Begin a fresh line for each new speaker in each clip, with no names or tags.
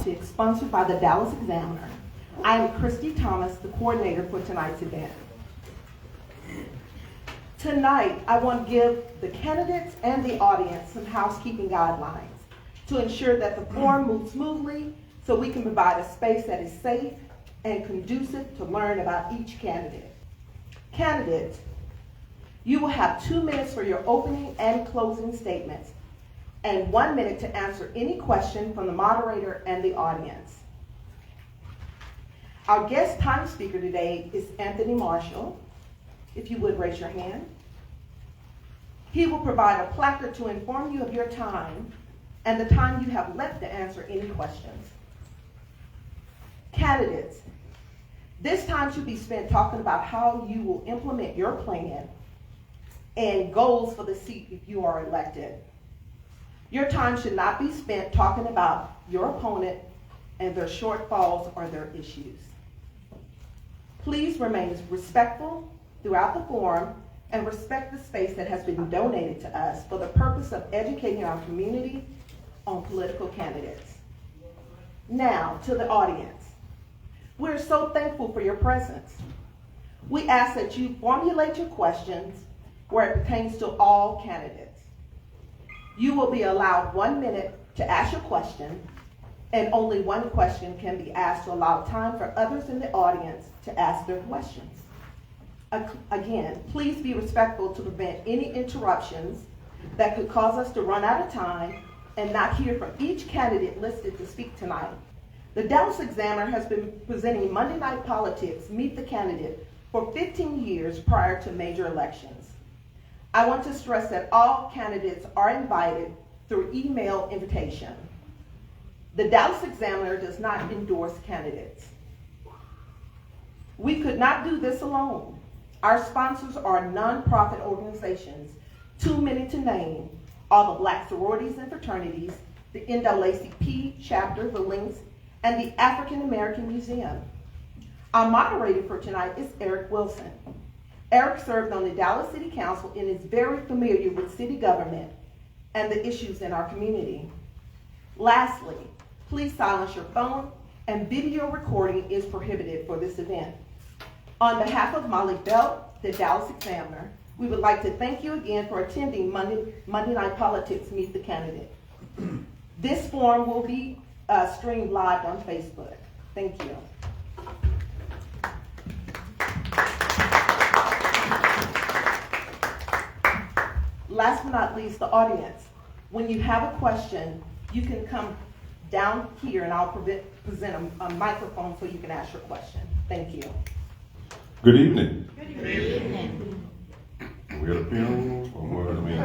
Politics, sponsored by the Dallas Examiner. I am Christy Thomas, the coordinator for tonight's event. Tonight, I want to give the candidates and the audience some housekeeping guidelines to ensure that the forum moves smoothly so we can provide a space that is safe and conducive to learn about each candidate. Candidates, you will have 2 minutes for your opening and closing statements and 1 minute to answer any question from the moderator and the audience. Our guest time speaker today is Anthony Marshall. If you would raise your hand. He will provide a placard to inform you of your time and the time you have left to answer any questions. Candidates, this time should be spent talking about how you will implement your plan and goals for the seat if you are elected. Your time should not be spent talking about your opponent and their shortfalls or their issues. Please remain respectful throughout the forum and respect the space that has been donated to us for the purpose of educating our community on political candidates. Now, to the audience. We're so thankful for your presence. We ask that you formulate your questions where it pertains to all candidates. You will be allowed 1 minute to ask your question, and only one question can be asked to allow time for others in the audience to ask their questions. Again, please be respectful to prevent any interruptions that could cause us to run out of time and not hear from each candidate listed to speak tonight. The Dallas Examiner has been presenting Monday Night Politics, Meet the Candidate, for 15 years prior to major elections. I want to stress that all candidates are invited through email invitation. The Dallas Examiner does not endorse candidates. We could not do this alone. Our sponsors are nonprofit organizations, too many to name, all the Black sororities and fraternities, the NAACP chapter, the Links, and the African American Museum. Our moderator for tonight is Eric Wilson. Eric served on the Dallas City Council and is very familiar with city government and the issues in our community. Lastly, please silence your phone, and video recording is prohibited for this event. On behalf of Molly Belt, the Dallas Examiner, we would like to thank you again for attending Monday Night Politics Meet the Candidate. This forum will be streamed live on Facebook. Thank you. Last but not least, the audience. When you have a question, you can come down here and I'll present a microphone so you can ask your question. Thank you.
Good evening.
Good evening.
We're at a funeral, or what? I mean,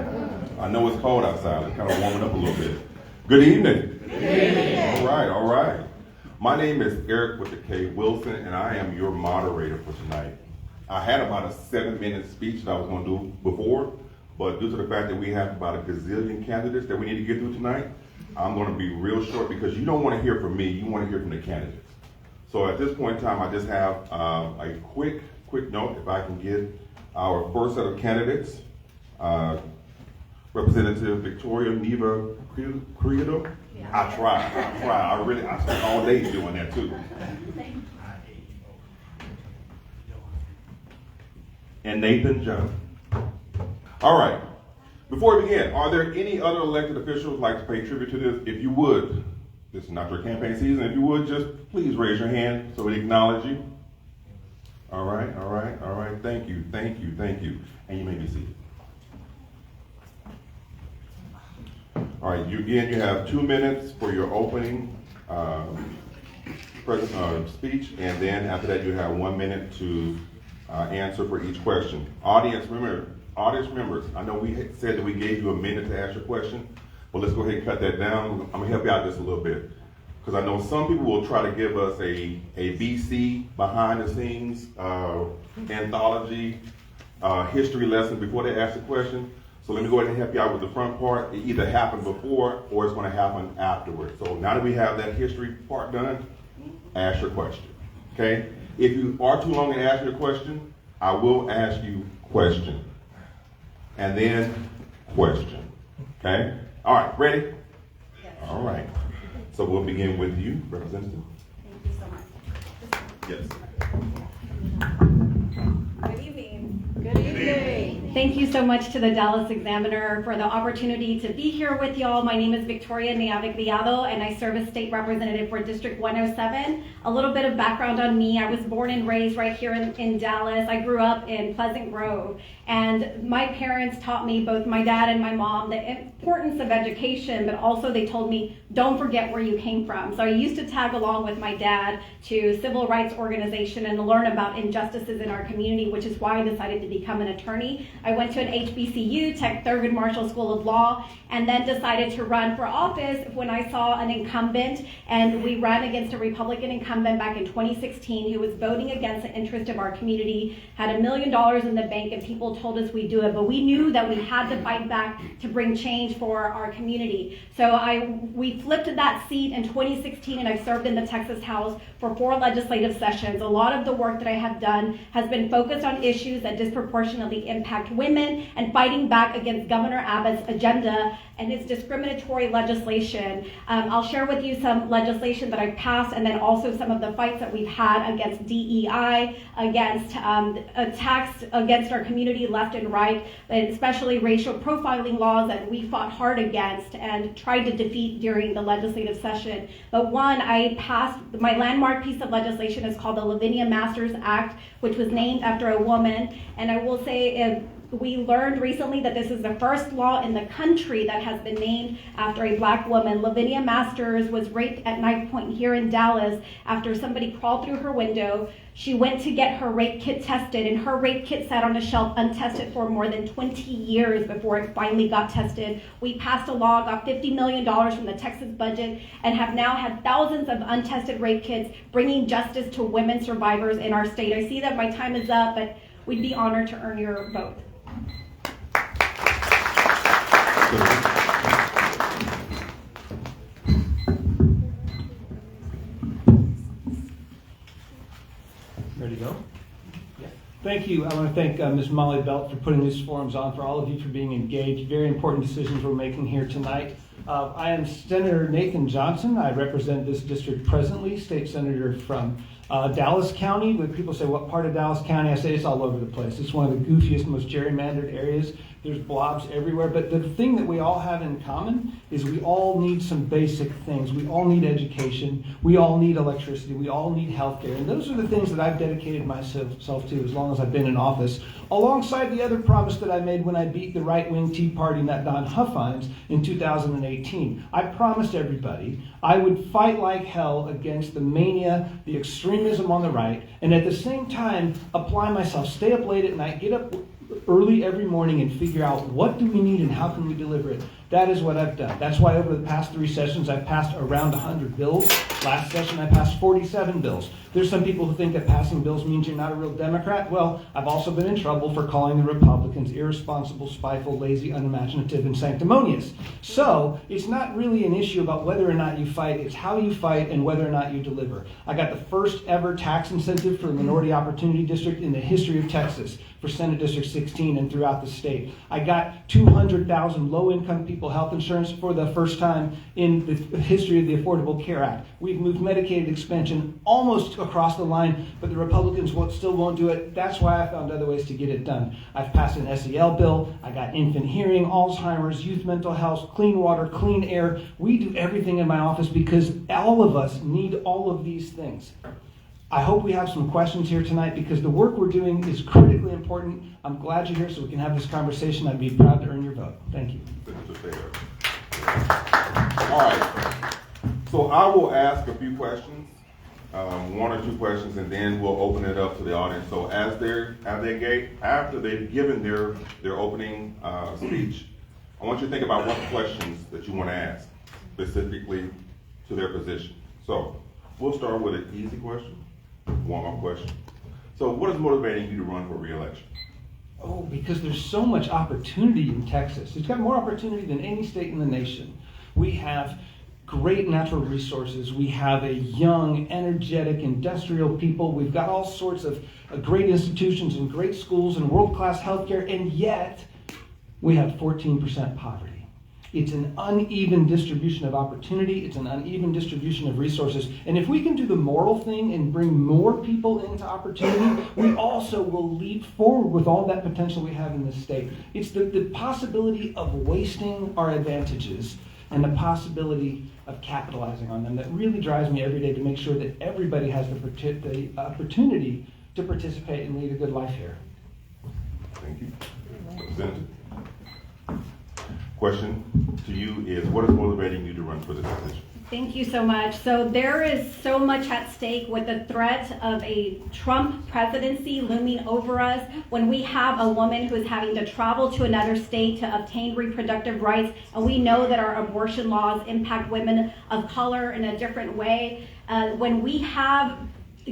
I know it's cold outside. It's kind of warming up a little bit. Good evening.
Good evening.
All right. My name is Eric with the K. Wilson, and I am your moderator for tonight. I had about a 7-minute speech that I was going to do before, but due to the fact that we have about a gazillion candidates that we need to get through tonight, I'm going to be real short because you don't want to hear from me, you want to hear from the candidates. So at this point in time, I just have a quick note, if I can get our first set of candidates. Representative Victoria Neva Credo. Yeah. I try. I spent all day doing that too. And Nathan Jones. All right. Before we begin, are there any other elected officials like to pay tribute to this? If you would, this is not your campaign season. If you would, just please raise your hand so we acknowledge you. All right. Thank you. And you may be seated. All right, you have 2 minutes for your opening speech, and then after that you have 1 minute to answer for each question. Audience members, I know we said that we gave you a minute to ask your question, but let's go ahead and cut that down. I'm gonna help you out just a little bit, because I know some people will try to give us a BC, behind the scenes, anthology, history lesson before they ask the question. So let me go ahead and help you out with the front part. It either happened before or it's going to happen afterwards. So now that we have that history part done, ask your question, okay? If you are too long to ask your question, I will ask you question. And then question, okay? All right, ready?
Yes.
All right. So we'll begin with you, Representative.
Thank you so much.
Yes.
Good evening.
Good evening.
Thank you so much to the Dallas Examiner for the opportunity to be here with y'all. My name is Victoria Neave-Criado, and I serve as state representative for District 107. A little bit of background on me. I was born and raised right here in Dallas. I grew up in Pleasant Grove, and my parents taught me, both my dad and my mom, the importance of education, but also they told me, don't forget where you came from. So I used to tag along with my dad to civil rights organization and learn about injustices in our community, which is why I decided to become an attorney. I went to an HBCU, Tech Thurgood Marshall School of Law, and then decided to run for office when I saw an incumbent, and we ran against a Republican incumbent back in 2016 who was voting against the interest of our community, had $1 million in the bank, and people told us we'd do it, but we knew that we had to fight back to bring change for our community. So we flipped that seat in 2016, and I've served in the Texas House for 4 legislative sessions. A lot of the work that I have done has been focused on issues that disproportionately impact women and fighting back against Governor Abbott's agenda and his discriminatory legislation. I'll share with you some legislation that I've passed, and then also some of the fights that we've had against DEI, against attacks against our community left and right, and especially racial profiling laws that we fought hard against and tried to defeat during the legislative session. But one, I passed, my landmark piece of legislation is called the Lavinia Masters Act, which was named after a woman. And I will say, we learned recently that this is the first law in the country that has been named after a black woman. Lavinia Masters was raped at knife point here in Dallas after somebody crawled through her window. She went to get her rape kit tested, and her rape kit sat on a shelf untested for more than 20 years before it finally got tested. We passed a law, got $50 million from the Texas budget, and have now had thousands of untested rape kits, bringing justice to women survivors in our state. I see that my time is up, but we'd be honored to earn your vote.
Ready to go? Yeah. Thank you. I want to thank Ms. Molly Belt for putting these forums on, for all of you for being engaged. Very important decisions we're making here tonight. I am Senator Nathan Johnson. I represent this district presently, state senator from Dallas County. When people say, what part of Dallas County? I say it's all over the place. It's one of the goofiest, most gerrymandered areas. There's blobs everywhere. But the thing that we all have in common is we all need some basic things. We all need education. We all need electricity. We all need healthcare. And those are the things that I've dedicated myself to as long as I've been in office, alongside the other promise that I made when I beat the right-wing Tea Party, Matt Don Huffines, in 2018. I promised everybody I would fight like hell against the mania, the extremism on the right, and at the same time apply myself, stay up late at night, get up early every morning and figure out what do we need and how can we deliver it. That is what I've done. That's why over the past 3 sessions I've passed around 100 bills. Last session I passed 47 bills. There's some people who think that passing bills means you're not a real Democrat. Well, I've also been in trouble for calling the Republicans irresponsible, spiteful, lazy, unimaginative, and sanctimonious. So it's not really an issue about whether or not you fight. It's how you fight and whether or not you deliver. I got the first ever tax incentive for the Minority Opportunity District in the history of Texas for Senate District 16 and throughout the state. I got 200,000 low-income people health insurance for the first time in the history of the Affordable Care Act. We've moved Medicaid expansion almost across the line, but the Republicans still won't do it. That's why I found other ways to get it done. I've passed an SEL bill. I got infant hearing, Alzheimer's, youth mental health, clean water, clean air. We do everything in my office because all of us need all of these things. I hope we have some questions here tonight because the work we're doing is critically important. I'm glad you're here so we can have this conversation. I'd be proud to earn your vote. Thank you.
All right. So I will ask a few questions, 1 or 2 questions, and then we'll open it up to the audience. So after they've given their opening speech, I want you to think about what questions that you want to ask specifically to their position. So we'll start with an easy question. Warm-up question. So what is motivating you to run for re-election?
Oh, because there's so much opportunity in Texas. It's got more opportunity than any state in the nation. We have great natural resources. We have a young, energetic, industrial people. We've got all sorts of great institutions and great schools and world-class healthcare, and yet we have 14% poverty. It's an uneven distribution of opportunity. It's an uneven distribution of resources. And if we can do the moral thing and bring more people into opportunity, we also will leap forward with all that potential we have in this state. It's the possibility of wasting our advantages and the possibility of capitalizing on them that really drives me every day to make sure that everybody has the opportunity to participate and lead a good life here.
Thank you. Representative. Question to you is, what is motivating you to run for this position?
Thank you so much. So there is so much at stake with the threat of a Trump presidency looming over us when we have a woman who is having to travel to another state to obtain reproductive rights, and we know that our abortion laws impact women of color in a different way. When we have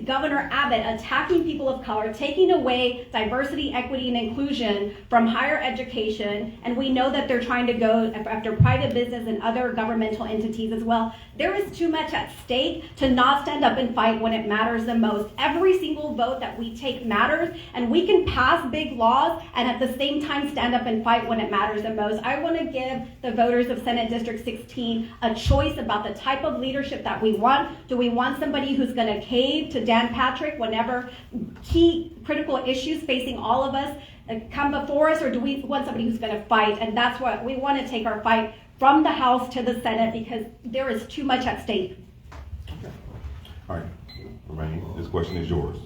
Governor Abbott attacking people of color, taking away diversity, equity, and inclusion from higher education, and we know that they're trying to go after private business and other governmental entities as well. There is too much at stake to not stand up and fight when it matters the most. Every single vote that we take matters, and we can pass big laws and at the same time stand up and fight when it matters the most. I want to give the voters of Senate District 16 a choice about the type of leadership that we want. Do we want somebody who's going to cave to Dan Patrick whenever key critical issues facing all of us come before us, or do we want somebody who's going to fight? And that's what we want, to take our fight from the House to the Senate, because there is too much at stake.
All right, Lorraine, this question is yours.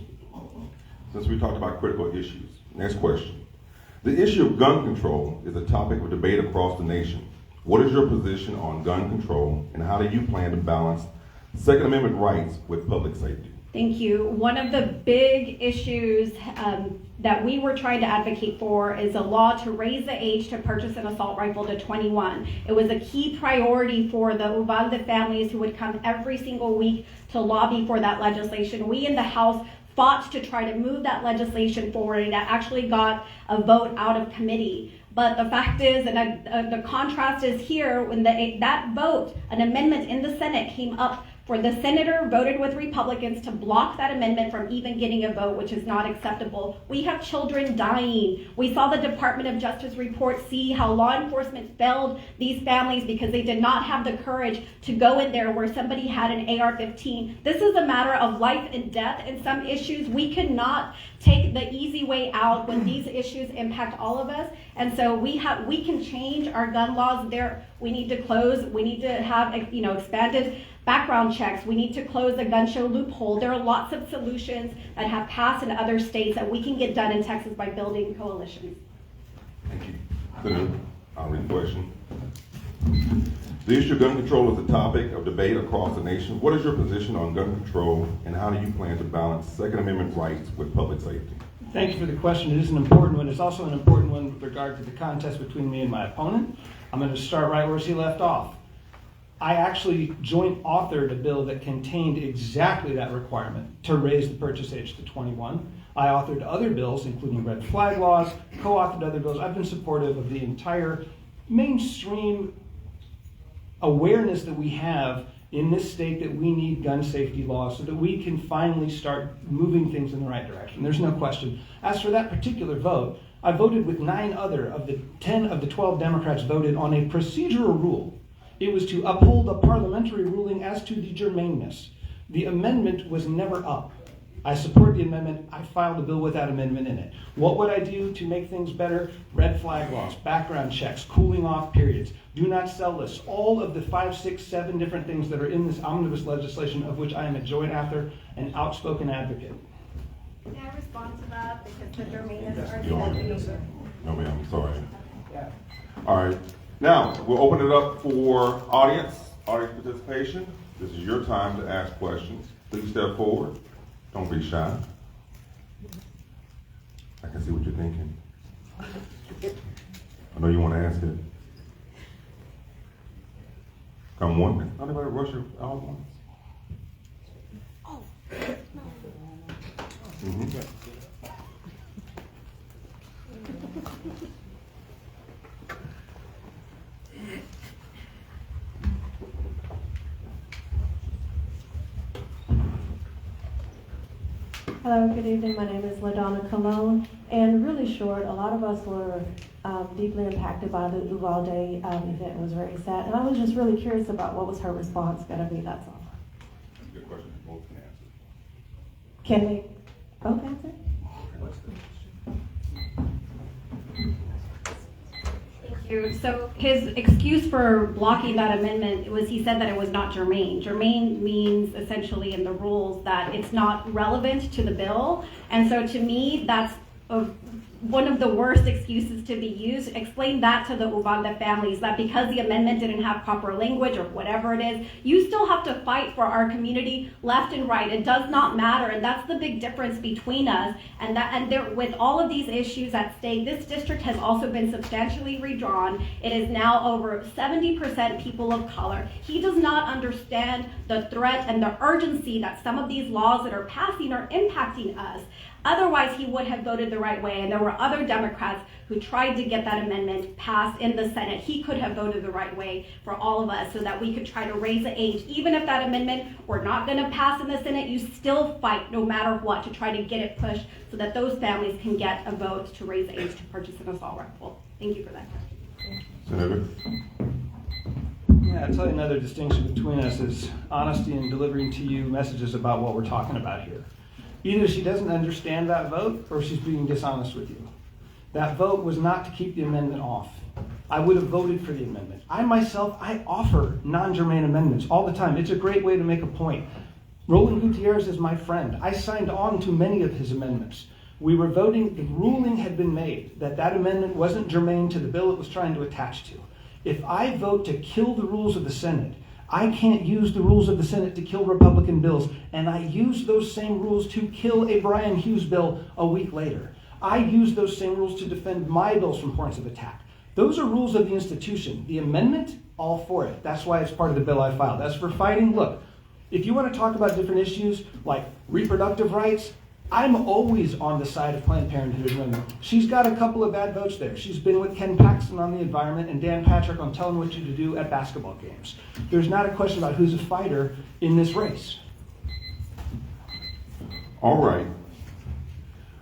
Since we talked about critical issues, next question. The issue of gun control is a topic of debate across the nation. What is your position on gun control, and how do you plan to balance Second Amendment rights with public safety?
Thank you. One of the big issues that we were trying to advocate for is a law to raise the age to purchase an assault rifle to 21. It was a key priority for the Uvalde families who would come every single week to lobby for that legislation. We in the House fought to try to move that legislation forward, and that actually got a vote out of committee. But the fact is, and the contrast is here, when that vote, an amendment in the Senate came up, for the senator voted with Republicans to block that amendment from even getting a vote, which is not acceptable. We have children dying. We saw the Department of Justice report see how law enforcement failed these families because they did not have the courage to go in there where somebody had an AR-15. This is a matter of life and death in some issues. We cannot take the easy way out when these issues impact all of us. And so we can change our gun laws there. We need to close. We need to have expanded background checks. We need to close the gun show loophole. There are lots of solutions that have passed in other states that we can get done in Texas by building coalitions.
Thank you. Senator, I'll read the question. The issue of gun control is a topic of debate across the nation. What is your position on gun control, and how do you plan to balance Second Amendment rights with public safety?
Thank you for the question. It is an important one. It's also an important one with regard to the contest between me and my opponent. I'm going to start right where she left off. I actually joint authored a bill that contained exactly that requirement to raise the purchase age to 21. I authored other bills, including red flag laws, co-authored other bills. I've been supportive of the entire mainstream awareness that we have in this state that we need gun safety laws so that we can finally start moving things in the right direction. There's no question. As for that particular vote, I voted with 9 other of the 10 of the 12 Democrats voted on a procedural rule. It was to uphold a parliamentary ruling as to the germaneness. The amendment was never up. I support the amendment. I filed a bill with that amendment in it. What would I do to make things better? Red flag laws, background checks, cooling off periods, do not sell lists, all of the 5, 6, 7 different things that are in this omnibus legislation, of which I am a joint author and outspoken advocate.
May I respond to that? Because the germaneness
No, ma'am, sorry. Yeah. All right. Now, we'll open it up for audience participation. This is your time to ask questions. Please step forward. Don't be shy. I can see what you're thinking. I know you want to ask it. Come one minute. Anybody rush you all at once?
Oh,
Mm-hmm.
Hello, good evening. My name is LaDonna Colon. And really short, a lot of us were
deeply impacted by the Uvalde event and was very sad. And I was just really curious about what was her response going to be, that's all.
Good question. Both can answer.
Can they both answer?
Thank you. So his excuse for blocking that amendment was he said that it was not germane. Germane means essentially in the rules that it's not relevant to the bill. And so to me, that's one of the worst excuses to be used. Explain that to the Uvalde families, that because the amendment didn't have proper language or whatever it is, you still have to fight for our community left and right. It does not matter, and that's the big difference between us. With all of these issues at stake, this district has also been substantially redrawn. It is now over 70% people of color. He does not understand the threat and the urgency that some of these laws that are passing are impacting us. Otherwise, he would have voted the right way, and there were other Democrats who tried to get that amendment passed in the Senate. He could have voted the right way for all of us so that we could try to raise the age. Even if that amendment were not going to pass in the Senate, you still fight no matter what to try to get it pushed so that those families can get a vote to raise the age to purchase an assault rifle. Thank you for that question.
Senator?
Yeah, I'll tell you another distinction between us is honesty in delivering to you messages about what we're talking about here. Either she doesn't understand that vote or she's being dishonest with you. That vote was not to keep the amendment off. I would have voted for the amendment. I offer non-germane amendments all the time. It's a great way to make a point. Roland Gutierrez is my friend. I signed on to many of his amendments. We were voting, the ruling had been made that that amendment wasn't germane to the bill it was trying to attach to. If I vote to kill the rules of the Senate, I can't use the rules of the Senate to kill Republican bills, and I use those same rules to kill a Brian Hughes bill a week later. I use those same rules to defend my bills from points of attack. Those are rules of the institution. The amendment, all for it. That's why it's part of the bill I filed. As for fighting, look, if you want to talk about different issues like reproductive rights, I'm always on the side of Planned Parenthood and women. She's got a couple of bad votes there. She's been with Ken Paxton on the environment and Dan Patrick on telling what you to do at basketball games. There's not a question about who's a fighter in this race.
All right.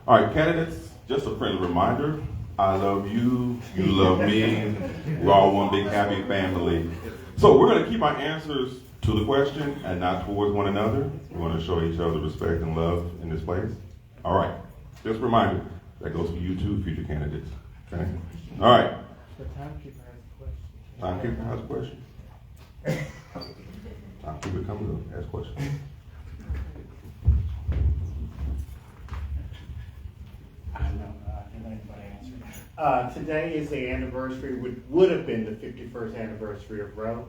All right, candidates, just a friendly reminder. I love you. You love me. We're all one big happy family. So we're going to keep our answers to the question and not towards one another. We want to show each other respect and love in this place. All right. Just a reminder. That goes for you too, future candidates. Okay? All right.
The timekeeper has a question.
Timekeeper has a question. Timekeeper comes up, ask questions.
I know, can anybody answer? Today is the anniversary, would have been the 51st anniversary of Roe.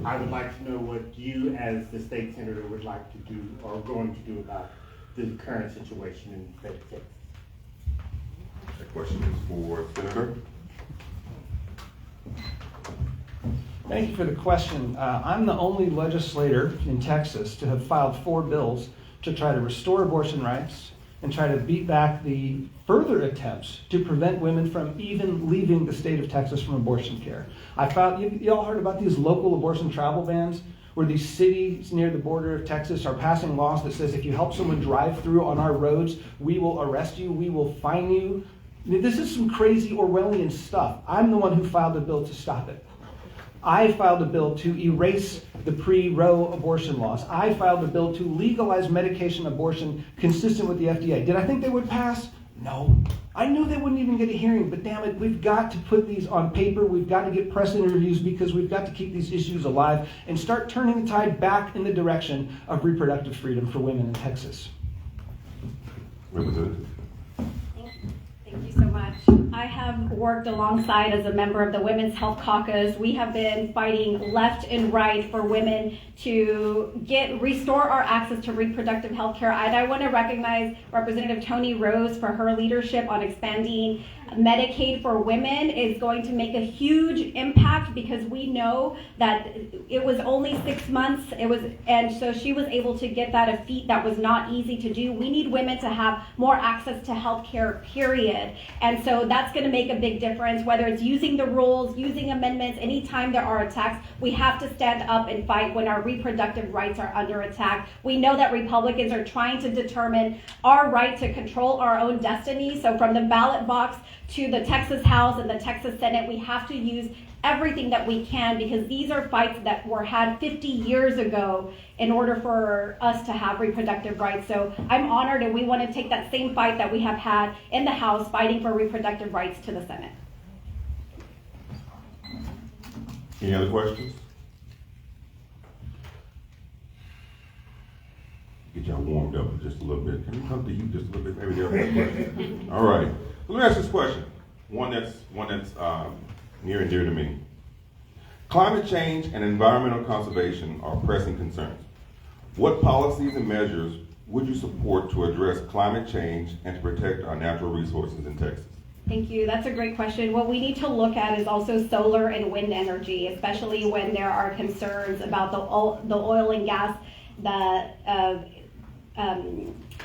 I would like to know what you, as the state senator, would like to do or going to do about the current situation in the state of Texas.
That question is for Senator.
Thank you for the question. I'm the only legislator in Texas to have filed 4 bills to try to restore abortion rights and try to beat back the further attempts to prevent women from even leaving the state of Texas from abortion care. I found, you all heard about these local abortion travel bans, where these cities near the border of Texas are passing laws that says if you help someone drive through on our roads, we will arrest you, we will fine you. This is some crazy Orwellian stuff. I'm the one who filed a bill to stop it. I filed a bill to erase the pre-Roe abortion laws. I filed a bill to legalize medication abortion consistent with the FDA. Did I think they would pass? No. I knew they wouldn't even get a hearing, but damn it, we've got to put these on paper. We've got to get press interviews because we've got to keep these issues alive and start turning the tide back in the direction of reproductive freedom for women in Texas.
Representative.
Thank you so much. I have worked alongside as a member of the Women's Health Caucus. We have been fighting left and right for women to restore our access to reproductive health care. And I want to recognize Representative Toni Rose for her leadership on expanding Medicaid for women. Is going to make a huge impact because we know that it was only 6 months. And so she was able to get that a feat that was not easy to do. We need women to have more access to health care, period. And so that's going to make a big difference, whether it's using the rules, using amendments, anytime there are attacks, we have to stand up and fight when our reproductive rights are under attack. We know that Republicans are trying to determine our right to control our own destiny. So from the ballot box to the Texas House and the Texas Senate. We have to use everything that we can, because these are fights that were had 50 years ago in order for us to have reproductive rights. So I'm honored, and we want to take that same fight that we have had in the House fighting for reproductive rights to the Senate.
Any other questions? Get y'all warmed up just a little bit. Can you come to heat just a little bit? Maybe they'll have a question. All right. Let me ask this question. One that's near and dear to me. Climate change and environmental conservation are pressing concerns. What policies and measures would you support to address climate change and to protect our natural resources in Texas?
Thank you. That's a great question. What we need to look at is also solar and wind energy, especially when there are concerns about the oil and gas,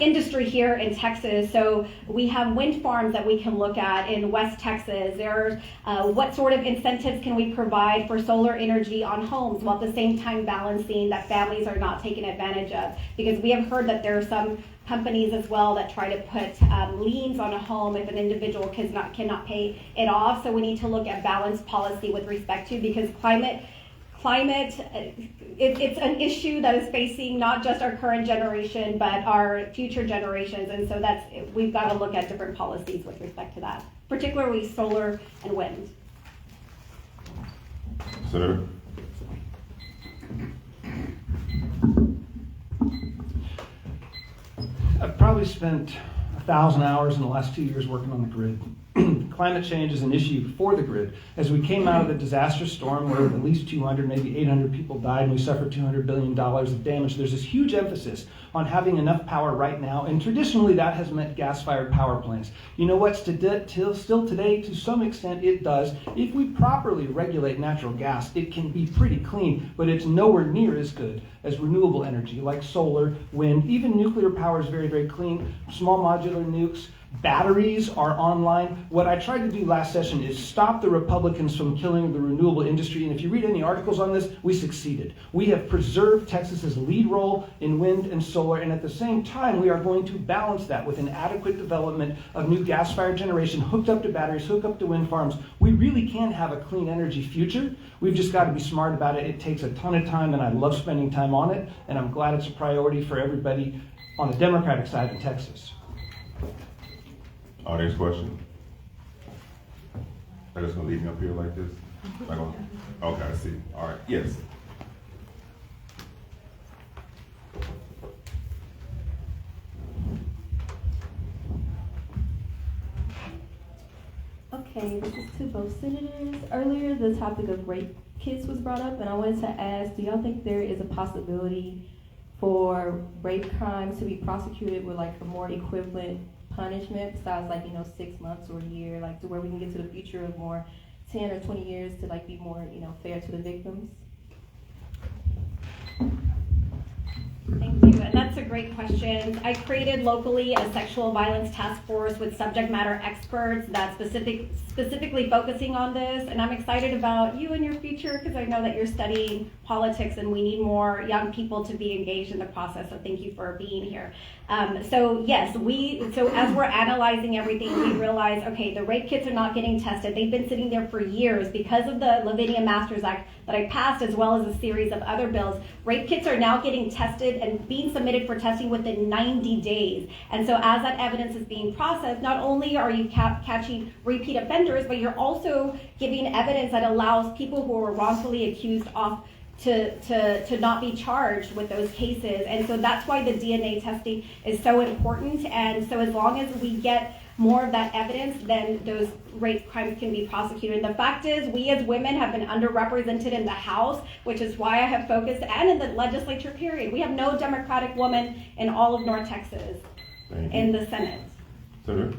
industry here in Texas. So we have wind farms that we can look at in West Texas. There's what sort of incentives can we provide for solar energy on homes, while at the same time balancing that families are not taken advantage of? Because we have heard that there are some companies as well that try to put liens on a home if an individual cannot pay it off. So we need to look at balanced policy with respect to, because climate, it's an issue that is facing not just our current generation, but our future generations. And so we've got to look at different policies with respect to that, particularly solar and wind.
Senator?
I've probably spent 1,000 hours in the last 2 years working on the grid. Climate change is an issue for the grid. As we came out of the disaster storm where at least 200, maybe 800 people died and we suffered $200 billion of damage, there's this huge emphasis on having enough power right now, and traditionally that has meant gas-fired power plants. You know what, still today, to some extent it does. If we properly regulate natural gas, it can be pretty clean, but it's nowhere near as good as renewable energy like solar, wind. Even nuclear power is very, very clean. Small modular nukes. Batteries are online. What I tried to do last session is stop the Republicans from killing the renewable industry. And if you read any articles on this, we succeeded. We have preserved Texas's lead role in wind and solar. And at the same time, we are going to balance that with an adequate development of new gas-fired generation hooked up to batteries, hooked up to wind farms. We really can have a clean energy future. We've just got to be smart about it. It takes a ton of time, and I love spending time on it. And I'm glad it's a priority for everybody on the Democratic side in Texas.
Audience question? Are you just gonna leave me up here like this? Okay, I see. All right, yes.
Okay, this is to both senators. Earlier, the topic of rape kits was brought up, and I wanted to ask, do y'all think there is a possibility for rape crimes to be prosecuted with like a more equivalent punishment besides 6 months or a year, like to where we can get to the future of more 10 or 20 years to like be more, fair to the victims?
Thank you, and that's a great question. I created locally a sexual violence task force with subject matter experts that's specifically focusing on this, and I'm excited about you and your future because I know that you're studying politics and we need more young people to be engaged in the process, so thank you for being here. So yes, as we're analyzing everything, we realize, okay, the rape kits are not getting tested. They've been sitting there for years because of the Lavinia Masters Act that I passed, as well as a series of other bills. Rape kits are now getting tested and being submitted for testing within 90 days. And so as that evidence is being processed, not only are you catching repeat offenders, but you're also giving evidence that allows people who are wrongfully accused off to not be charged with those cases. And so that's why the DNA testing is so important. And so as long as we get more of that evidence, then those rape crimes can be prosecuted. And the fact is, we as women have been underrepresented in the House, which is why I have focused, and in the legislature, period. We have no Democratic woman in all of North Texas in the Senate.
Senator?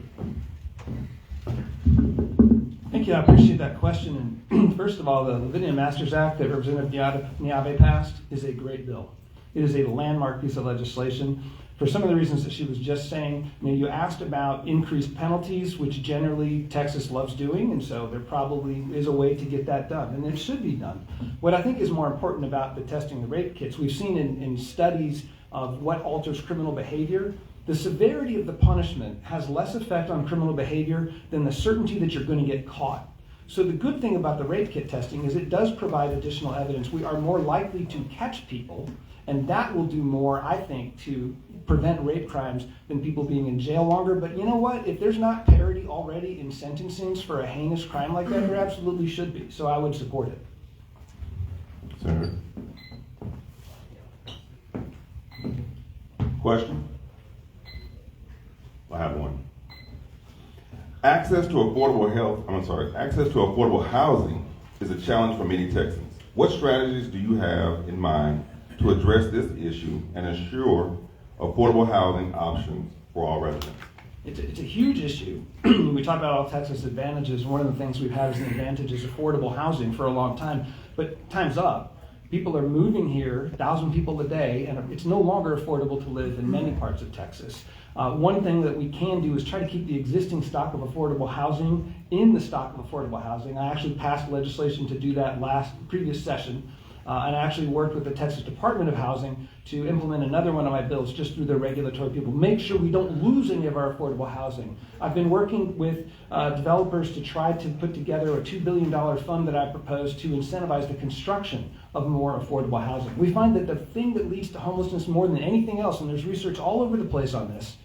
Thank you. I appreciate that question. And first of all, the Lavinia Masters Act that Representative Neave passed is a great bill. It is a landmark piece of legislation for some of the reasons that she was just saying. You asked about increased penalties, which generally Texas loves doing, and so there probably is a way to get that done, and it should be done. What I think is more important about the testing the rape kits, we've seen in studies of what alters criminal behavior. The severity of the punishment has less effect on criminal behavior than the certainty that you're going to get caught. So the good thing about the rape kit testing is it does provide additional evidence. We are more likely to catch people, and that will do more, I think, to prevent rape crimes than people being in jail longer. But you know what? If there's not parity already in sentencings for a heinous crime like that, there absolutely should be. So I would support it.
Senator? Question? I have one. Access to affordable housing is a challenge for many Texans. What strategies do you have in mind to address this issue and ensure affordable housing options for all residents?
It's a huge issue. We talk about all Texas advantages. One of the things we've had as an advantage is affordable housing for a long time, but time's up. People are moving here, 1,000 people a day, and it's no longer affordable to live in many parts of Texas. One thing that we can do is try to keep the existing stock of affordable housing in the stock of affordable housing. I actually passed legislation to do that previous session, and I actually worked with the Texas Department of Housing to implement another one of my bills just through their regulatory people. Make sure we don't lose any of our affordable housing. I've been working with developers to try to put together a $2 billion fund that I proposed to incentivize the construction of more affordable housing. We find that the thing that leads to homelessness more than anything else, and there's research all over the place on this,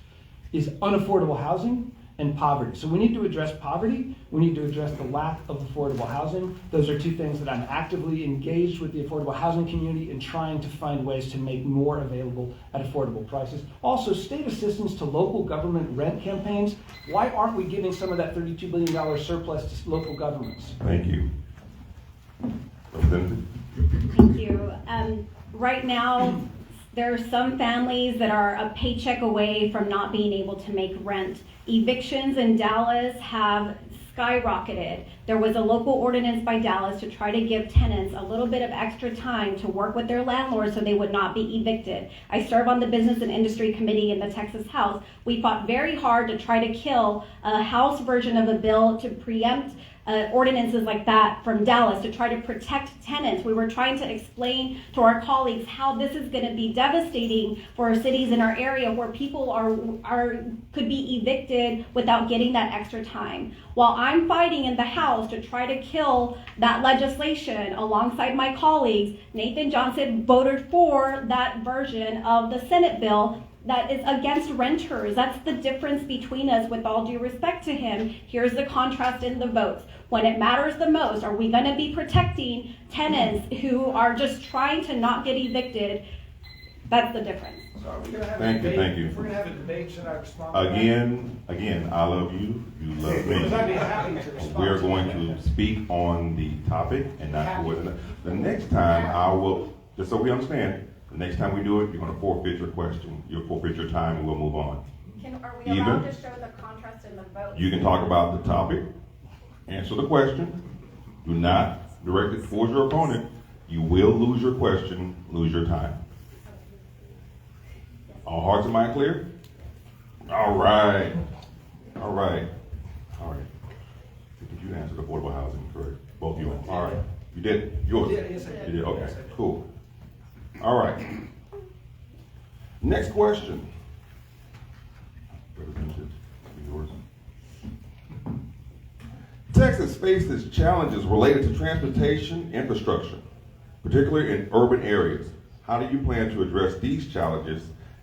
is unaffordable housing and poverty. So we need to address poverty, we need to address the lack of affordable housing. Those are two things that I'm actively engaged with the affordable housing community in trying to find ways to make more available at affordable prices. Also, state assistance to local government rent campaigns. Why aren't we giving some of that $32 billion surplus to local governments?
Thank you. Representative?
Thank you. Right now, there are some families that are a paycheck away from not being able to make rent. Evictions in Dallas have skyrocketed. There was a local ordinance by Dallas to try to give tenants a little bit of extra time to work with their landlords so they would not be evicted. I serve on the Business and Industry Committee in the Texas House. We fought very hard to try to kill a House version of a bill to preempt ordinances like that from Dallas to try to protect tenants. We were trying to explain to our colleagues how this is going to be devastating for our cities in our area where people could be evicted without getting that extra time. While I'm fighting in the House to try to kill that legislation alongside my colleagues, Nathan Johnson voted for that version of the Senate bill that is against renters. That's the difference between us, with all due respect to him. Here's the contrast in the votes. When it matters the most, are we going to be protecting tenants who are just trying to not get evicted? That's the difference.
So are we going to have
Thank you, thank you.
If we're going to have a debate, should I respond?
Again, I love you, you love
Because I'd be
me.
happy to respond.
We are going to speak on the topic and not towards the next time. I will, just so we understand, the next time we do it, you're going to forfeit your question, you'll forfeit your time, and we'll move on.
Are we
Even-
allowed to show the contrast in the vote?
You can talk about the topic, answer the question, do not direct it towards your opponent. You will lose your question, lose your time. All hearts and minds clear? All right. All right. All right. Did you answer the affordable housing correct? Both of you. All right. You did? Yours?
Yeah, yes, I did.
You did? Okay,
Yes, I did.
cool. All right. Next question. Representative, yours. Texas faces challenges related to transportation infrastructure, particularly in urban areas. How do you plan to address these challenges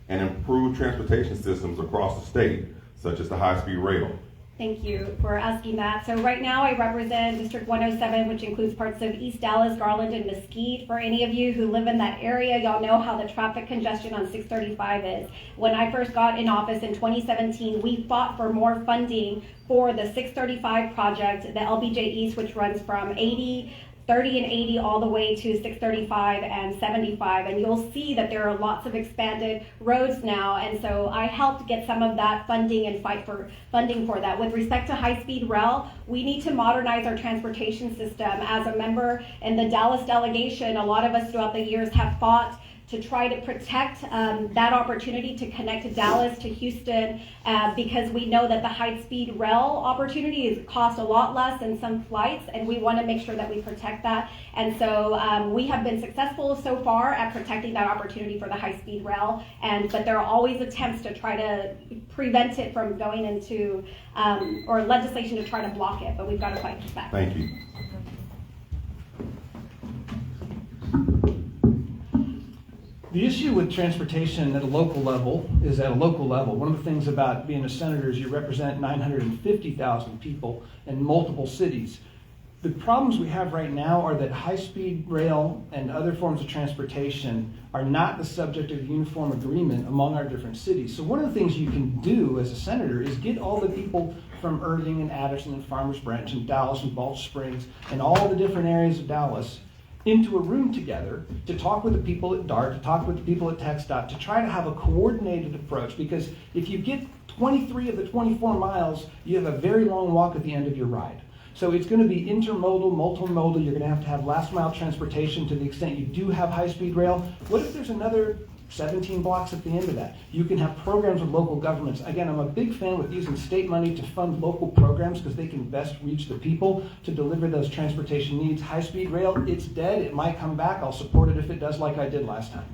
and improve transportation systems across the state, such as the high-speed rail?
Thank you for asking that. So right now I represent District 107, which includes parts of East Dallas, Garland, and Mesquite. For any of you who live in that area, y'all know how the traffic congestion on 635 is. When I first got in office in 2017, we fought for more funding for the 635 project, the LBJ East, which runs from 30 and 80 all the way to 635 and 75, and you'll see that there are lots of expanded roads now, and so I helped get some of that funding and fight for funding for that. With respect to high-speed rail, we need to modernize our transportation system. As a member in the Dallas delegation, a lot of us throughout the years have fought to try to protect that opportunity to connect to Dallas, to Houston, because we know that the high-speed rail opportunity cost a lot less than some flights, and we want to make sure that we protect that. And so we have been successful so far at protecting that opportunity for the high-speed rail, but there are always attempts to try to prevent it from going into, or legislation to try to block it, but we've got to fight back.
Thank you.
The issue with transportation at a local level is at a local level. One of the things about being a senator is you represent 950,000 people in multiple cities. The problems we have right now are that high-speed rail and other forms of transportation are not the subject of uniform agreement among our different cities. So one of the things you can do as a senator is get all the people from Irving and Addison and Farmers Branch and Dallas and Balch Springs and all the different areas of Dallas into a room together to talk with the people at DART, to talk with the people at TxDOT, to try to have a coordinated approach. Because if you get 23 of the 24 miles, you have a very long walk at the end of your ride. So it's going to be intermodal, multimodal. You're going to have last mile transportation to the extent you do have high-speed rail. What if there's another 17 blocks at the end of that? You can have programs with local governments. Again, I'm a big fan with using state money to fund local programs because they can best reach the people to deliver those transportation needs. High-speed rail, it's dead. It might come back. I'll support it if it does, like I did last time.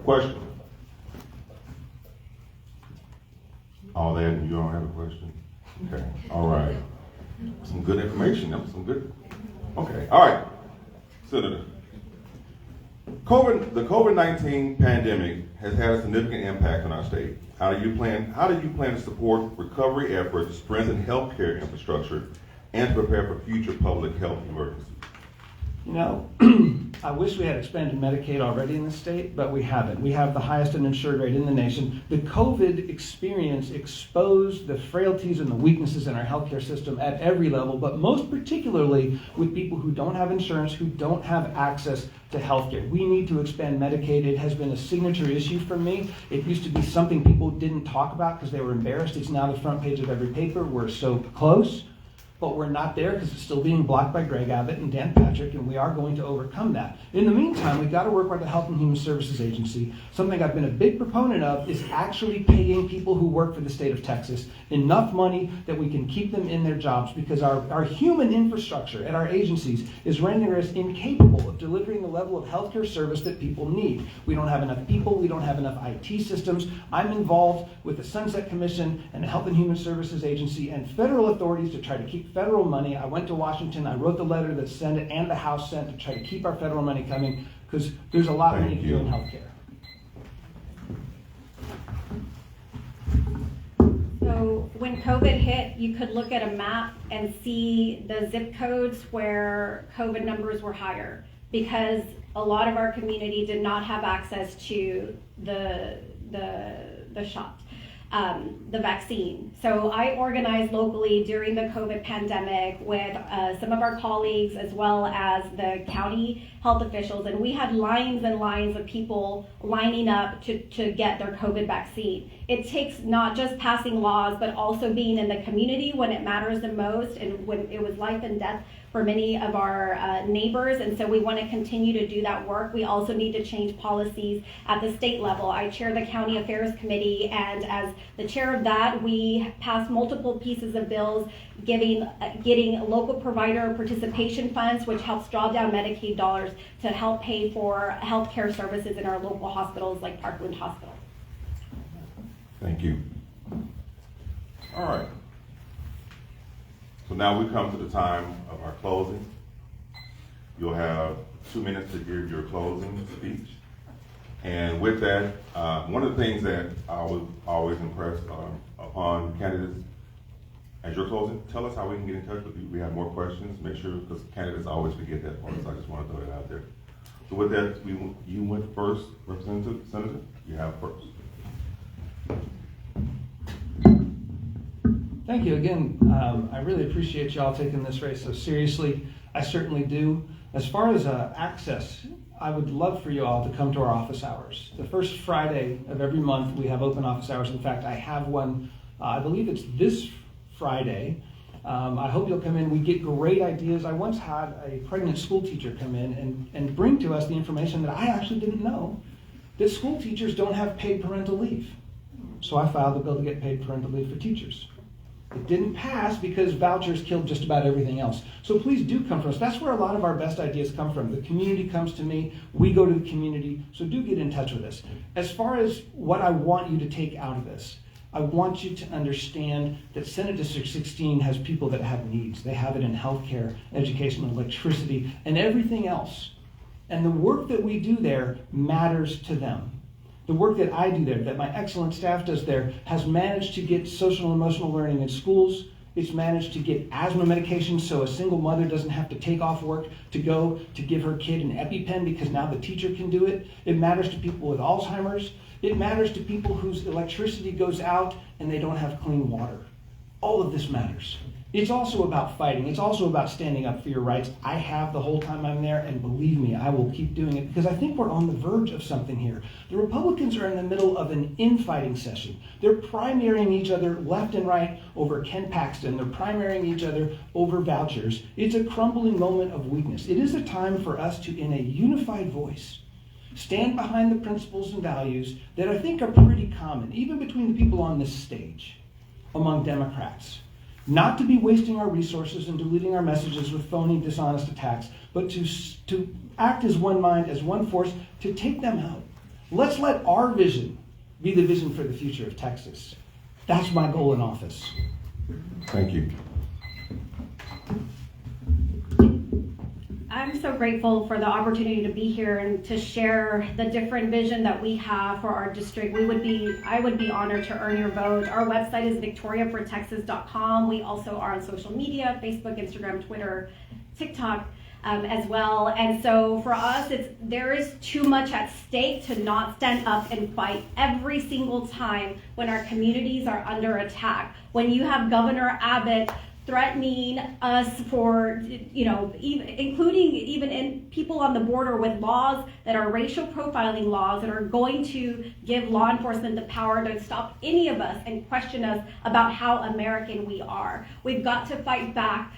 Question? Oh, then you don't have a question? Okay, all right. Some good information, that was some good. Okay, all right. Senator. The COVID-19 pandemic has had a significant impact on our state. How do you plan to support recovery efforts, strengthen healthcare infrastructure, and to prepare for future public health emergencies?
You know, I wish we had expanded Medicaid already in the state, but we haven't. We have the highest uninsured rate in the nation. The COVID experience exposed the frailties and the weaknesses in our healthcare system at every level, but most particularly with people who don't have insurance, who don't have access to healthcare. We need to expand Medicaid. It has been a signature issue for me. It used to be something people didn't talk about because they were embarrassed. It's now the front page of every paper. We're so close, but we're not there because it's still being blocked by Greg Abbott and Dan Patrick, and we are going to overcome that. In the meantime, we've got to work with the Health and Human Services Agency. Something I've been a big proponent of is actually paying people who work for the state of Texas enough money that we can keep them in their jobs, because our human infrastructure at our agencies is rendering us incapable of delivering the level of healthcare service that people need. We don't have enough people, we don't have enough IT systems. I'm involved with the Sunset Commission and the Health and Human Services Agency and federal authorities to try to keep federal money. I went to Washington, I wrote the letter that the Senate and the House sent to try to keep our federal money coming, because there's a lot we need to do in healthcare.
So when COVID hit, you could look at a map and see the zip codes where COVID numbers were higher, because a lot of our community did not have access to the shot. The vaccine. So I organized locally during the COVID pandemic with some of our colleagues as well as the county health officials, and we had lines and lines of people lining up to get their COVID vaccine. It takes not just passing laws, but also being in the community when it matters the most, and when it was life and death for many of our neighbors, and so we want to continue to do that work. We also need to change policies at the state level. I chair the County Affairs Committee, and as the chair of that, we passed multiple pieces of bills getting local provider participation funds, which helps draw down Medicaid dollars to help pay for healthcare services in our local hospitals like Parkland Hospital.
Thank you. All right. So now we come to the time of our closing. You'll have 2 minutes to give your closing speech. And with that, one of the things that I was always impressed upon candidates, as you're closing, tell us how we can get in touch with you. We have more questions, make sure, because candidates always forget that part, so I just want to throw it out there. So with that, you went first, Representative, Senator, you have first.
Thank you again. I really appreciate y'all taking this race so seriously. I certainly do. As far as access, I would love for you all to come to our office hours. The first Friday of every month, we have open office hours. In fact, I have one, I believe it's this Friday, I hope you'll come in. We get great ideas. I once had a pregnant school teacher come in and bring to us the information that I actually didn't know, that school teachers don't have paid parental leave. So I filed a bill to get paid parental leave for teachers. It didn't pass because vouchers killed just about everything else. So please do come from us. That's where a lot of our best ideas come from. The community comes to me, we go to the community, so do get in touch with us. As far as what I want you to take out of this, I want you to understand that Senate District 16 has people that have needs. They have it in healthcare, education, electricity, and everything else. And the work that we do there matters to them. The work that I do there, that my excellent staff does there, has managed to get social and emotional learning in schools. It's managed to get asthma medication so a single mother doesn't have to take off work to go to give her kid an EpiPen because now the teacher can do it. It matters to people with Alzheimer's. It matters to people whose electricity goes out and they don't have clean water. All of this matters. It's also about fighting. It's also about standing up for your rights. I have the whole time I'm there, and believe me, I will keep doing it because I think we're on the verge of something here. The Republicans are in the middle of an infighting session. They're primarying each other left and right over Ken Paxton. They're primarying each other over vouchers. It's a crumbling moment of weakness. It is a time for us to, in a unified voice, stand behind the principles and values that I think are pretty common, even between the people on this stage, among Democrats. Not to be wasting our resources and diluting our messages with phony, dishonest attacks, but to act as one mind, as one force, to take them out. Let's let our vision be the vision for the future of Texas. That's my goal in office.
Thank you.
I'm so grateful for the opportunity to be here and to share the different vision that we have for our district. I would be honored to earn your vote. Our website is victoriafortexas.com. We also are on social media, Facebook, Instagram, Twitter, TikTok as well. And so for us, there is too much at stake to not stand up and fight every single time when our communities are under attack. When you have Governor Abbott threatening us for, including even in people on the border with laws that are racial profiling laws that are going to give law enforcement the power to stop any of us and question us about how American we are. We've got to fight back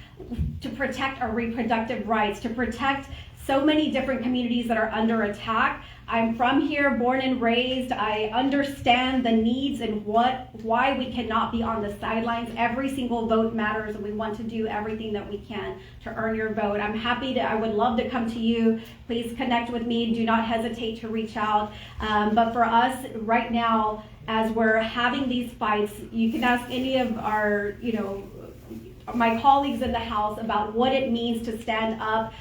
to protect our reproductive rights, to protect so many different communities that are under attack. I'm from here, born and raised. I understand the needs and why we cannot be on the sidelines. Every single vote matters, and we want to do everything that we can to earn your vote. I would love to come to you. Please connect with me. Do not hesitate to reach out. But for us right now, as we're having these fights, you can ask any of our, my colleagues in the House about what it means to stand up.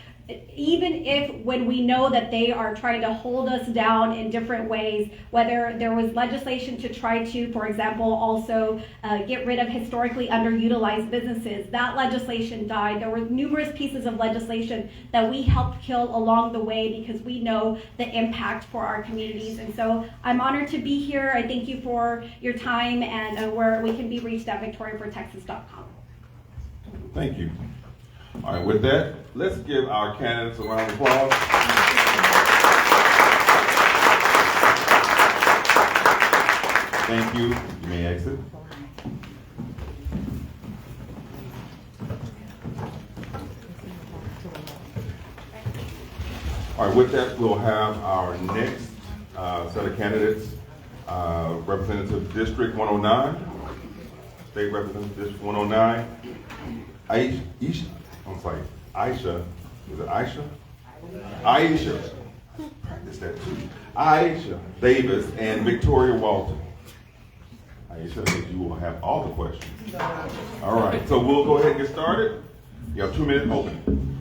Even if when we know that they are trying to hold us down in different ways, whether there was legislation to try to, for example, also get rid of historically underutilized businesses, that legislation died. There were numerous pieces of legislation that we helped kill along the way because we know the impact for our communities. And so I'm honored to be here. I thank you for your time, and we can be reached at victoriafortexas.com.
Thank you. All right, with that, let's give our candidates a round of applause. Thank you. You may exit. All right, with that, we'll have our next set of candidates. Representative District 109, State Representative District 109, Aisha, is it Aisha? Aisha, practice that too. Aisha Davis and Victoria Walton. Aisha, you will have all the questions. All right, so we'll go ahead and get started. You have 2 minutes open.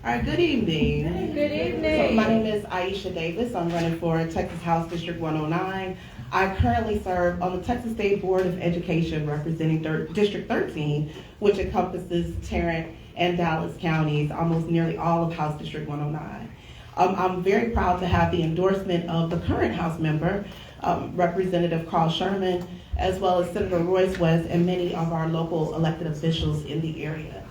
All right, good evening.
Good evening.
So my name is Aisha Davis. I'm running for Texas House District 109. I currently serve on the Texas State Board of Education representing District 13, which encompasses Tarrant and Dallas counties, almost nearly all of House District 109. I'm very proud to have the endorsement of the current House member, Representative Carl Sherman, as well as Senator Royce West and many of our local elected officials in the area.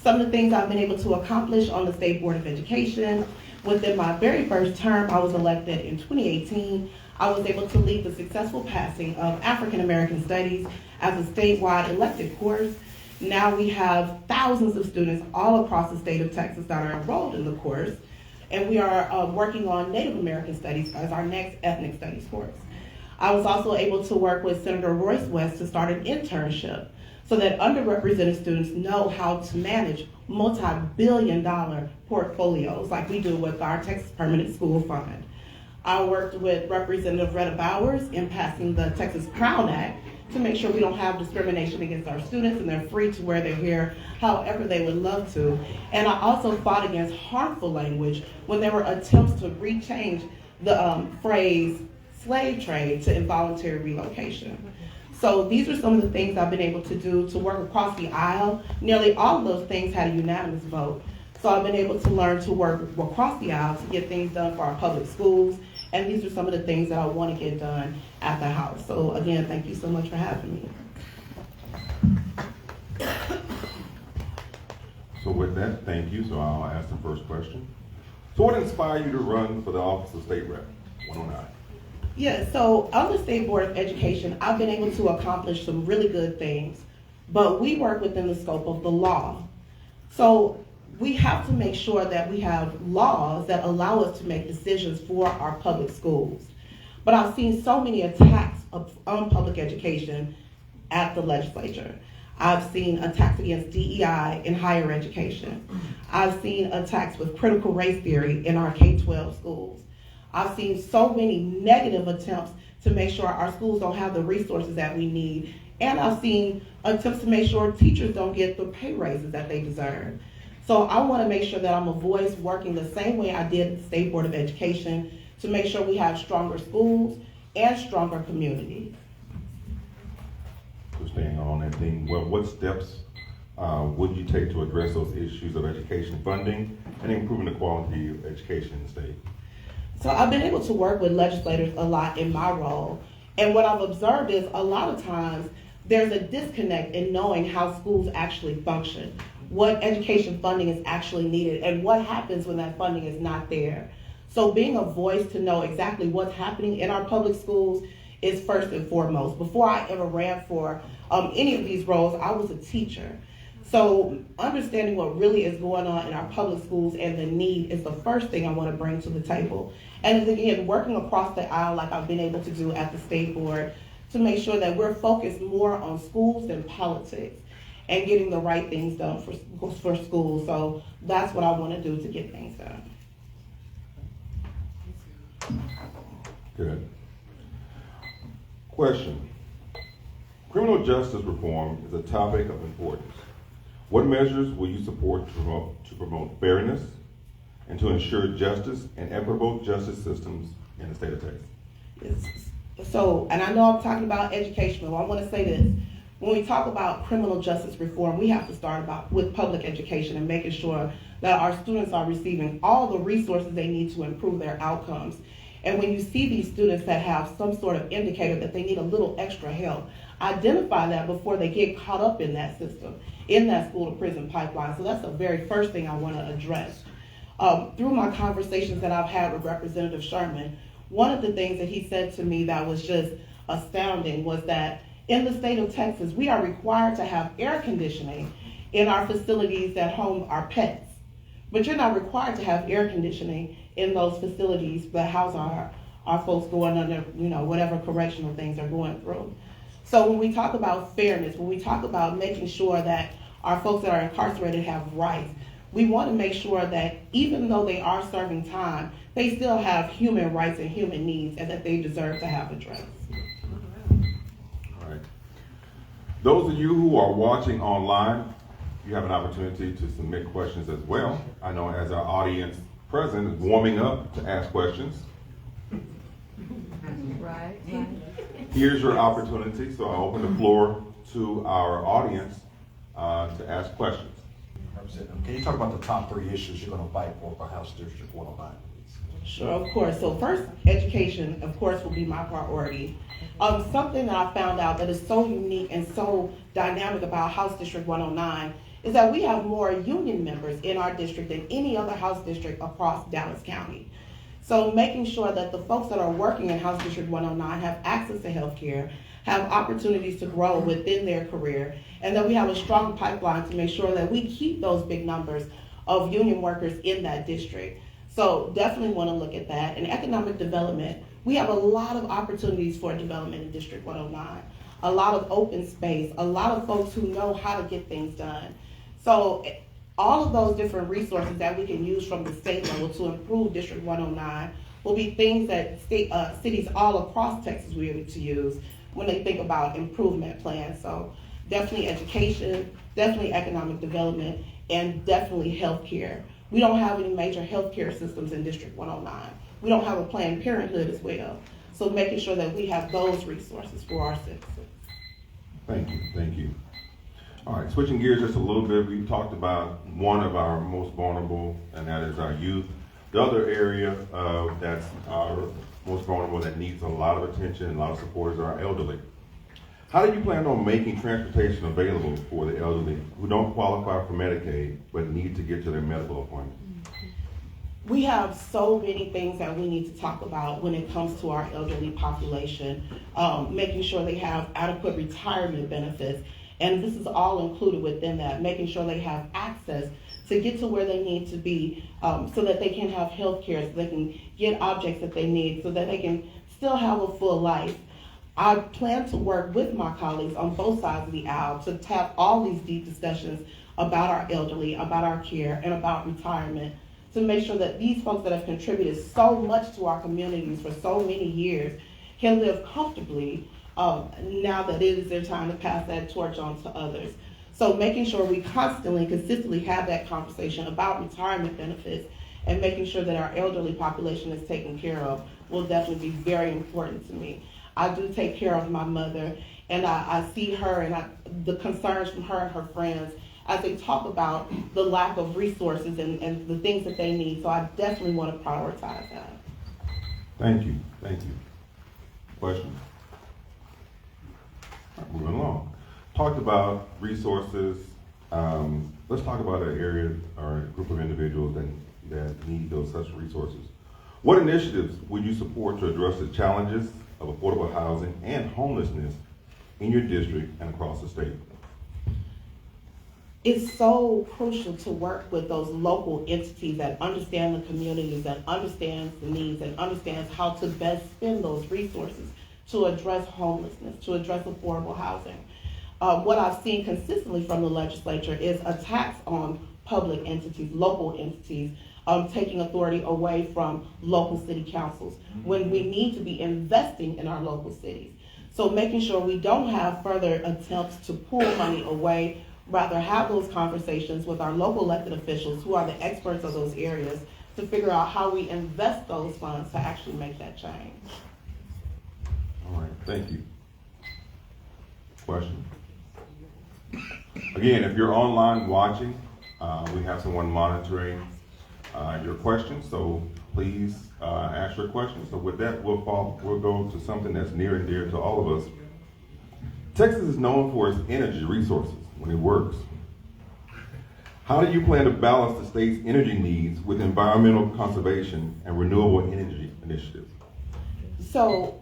Some of the things I've been able to accomplish on the State Board of Education: within my very first term, I was elected in 2018. I was able to lead the successful passing of African American Studies as a statewide elective course. Now we have thousands of students all across the state of Texas that are enrolled in the course, and we are working on Native American Studies as our next ethnic studies course. I was also able to work with Senator Royce West to start an internship so that underrepresented students know how to manage multi-billion-dollar portfolios like we do with our Texas Permanent School Fund. I worked with Representative Retta Bowers in passing the Texas Crown Act to make sure we don't have discrimination against our students and they're free to wear their hair however they would love to. And I also fought against harmful language when there were attempts to rechange the phrase slave trade to involuntary relocation. So these are some of the things I've been able to do to work across the aisle. Nearly all of those things had a unanimous vote. So I've been able to learn to work across the aisle to get things done for our public schools. And these are some of the things that I want to get done at the House. So again, thank you so much for having me.
So with that, thank you. So I'll ask the first question. So what inspired you to run for the office of State Rep 109?
Yeah, so on the State Board of Education, I've been able to accomplish some really good things, but we work within the scope of the law. So we have to make sure that we have laws that allow us to make decisions for our public schools. But I've seen so many attacks on public education at the legislature. I've seen attacks against DEI in higher education. I've seen attacks with critical race theory in our K-12 schools. I've seen so many negative attempts to make sure our schools don't have the resources that we need. And I've seen attempts to make sure teachers don't get the pay raises that they deserve. So I want to make sure that I'm a voice working the same way I did at the State Board of Education to make sure we have stronger schools and stronger communities.
So staying on that theme, what steps would you take to address those issues of education funding and improving the quality of education in the state?
So I've been able to work with legislators a lot in my role. And what I've observed is a lot of times there's a disconnect in knowing how schools actually function, what education funding is actually needed, and what happens when that funding is not there. So being a voice to know exactly what's happening in our public schools is first and foremost. Before I ever ran for any of these roles, I was a teacher. So understanding what really is going on in our public schools and the need is the first thing I want to bring to the table. And again, working across the aisle like I've been able to do at the State Board to make sure that we're focused more on schools than politics and getting the right things done for schools. So that's what I want to do to get things done.
Good. Question. Criminal justice reform is a topic of importance. What measures will you support to promote fairness and to ensure justice and equitable justice systems in the state of Texas?
Yes. So, and I know I'm talking about education, but I want to say this. When we talk about criminal justice reform, we have to start with public education and making sure that our students are receiving all the resources they need to improve their outcomes. And when you see these students that have some sort of indicator that they need a little extra help, identify that before they get caught up in that system, in that school to prison pipeline. So that's the very first thing I want to address. Through my conversations that I've had with Representative Sherman, one of the things that he said to me that was just astounding was that in the state of Texas, we are required to have air conditioning in our facilities that home our pets. But you're not required to have air conditioning in those facilities that house our folks going under, whatever correctional things they're going through. So when we talk about fairness, when we talk about making sure that our folks that are incarcerated have rights, we want to make sure that even though they are serving time, they still have human rights and human needs and that they deserve to have addressed.
All right. Those of you who are watching online, you have an opportunity to submit questions as well. I know as our audience present is warming up to ask questions.
Right.
Here's your opportunity. So I open the floor to our audience to ask questions.
Representative, can you talk about the top 3 issues you're going to fight for House District 109, please?
Sure, of course. So first, education, of course, will be my priority. Something that I found out that is so unique and so dynamic about House District 109 is that we have more union members in our district than any other House district across Dallas County. So making sure that the folks that are working in House District 109 have access to health care, have opportunities to grow within their career, and that we have a strong pipeline to make sure that we keep those big numbers of union workers in that district. So definitely want to look at that. And economic development, we have a lot of opportunities for development in District 109, a lot of open space, a lot of folks who know how to get things done. So all of those different resources that we can use from the state level to improve District 109 will be things that cities all across Texas will be able to use when they think about improvement plans. So definitely education, definitely economic development, and definitely healthcare. We don't have any major healthcare systems in District 109. We don't have a Planned Parenthood as well. So making sure that we have those resources for our citizens.
Thank you, thank you. All right, switching gears just a little bit, we've talked about one of our most vulnerable, and that is our youth. The other area that's our most vulnerable that needs a lot of attention and a lot of support is our elderly. How do you plan on making transportation available for the elderly who don't qualify for Medicaid but need to get to their medical appointment?
We have so many things that we need to talk about when it comes to our elderly population, making sure they have adequate retirement benefits. And this is all included within that, making sure they have access to get to where they need to be so that they can have health care, so they can get objects that they need, so that they can still have a full life. I plan to work with my colleagues on both sides of the aisle to tap all these deep discussions about our elderly, about our care, and about retirement, to make sure that these folks that have contributed so much to our communities for so many years can live comfortably now that it is their time to pass that torch on to others. So making sure we constantly, consistently have that conversation about retirement benefits and making sure that our elderly population is taken care of will definitely be very important to me. I do take care of my mother, and I see her and the concerns from her and her friends as they talk about the lack of resources and the things that they need. So I definitely want to prioritize that.
Thank you, thank you. Questions? All right, moving along. Talked about resources. Let's talk about an area or a group of individuals that need those such resources. What initiatives would you support to address the challenges of affordable housing and homelessness in your district and across the state?
It's so crucial to work with those local entities that understand the communities, that understands the needs, and understands how to best spend those resources to address homelessness, to address affordable housing. What I've seen consistently from the legislature is attacks on public entities, local entities, taking authority away from local city councils when we need to be investing in our local cities. So making sure we don't have further attempts to pull money away, rather have those conversations with our local elected officials who are the experts of those areas to figure out how we invest those funds to actually make that change.
All right, thank you. Question? Again, if you're online watching, we have someone monitoring your questions, so please ask your questions. So with that, we'll go to something that's near and dear to all of us. Texas is known for its energy resources when it works. How do you plan to balance the state's energy needs with environmental conservation and renewable energy initiatives?
So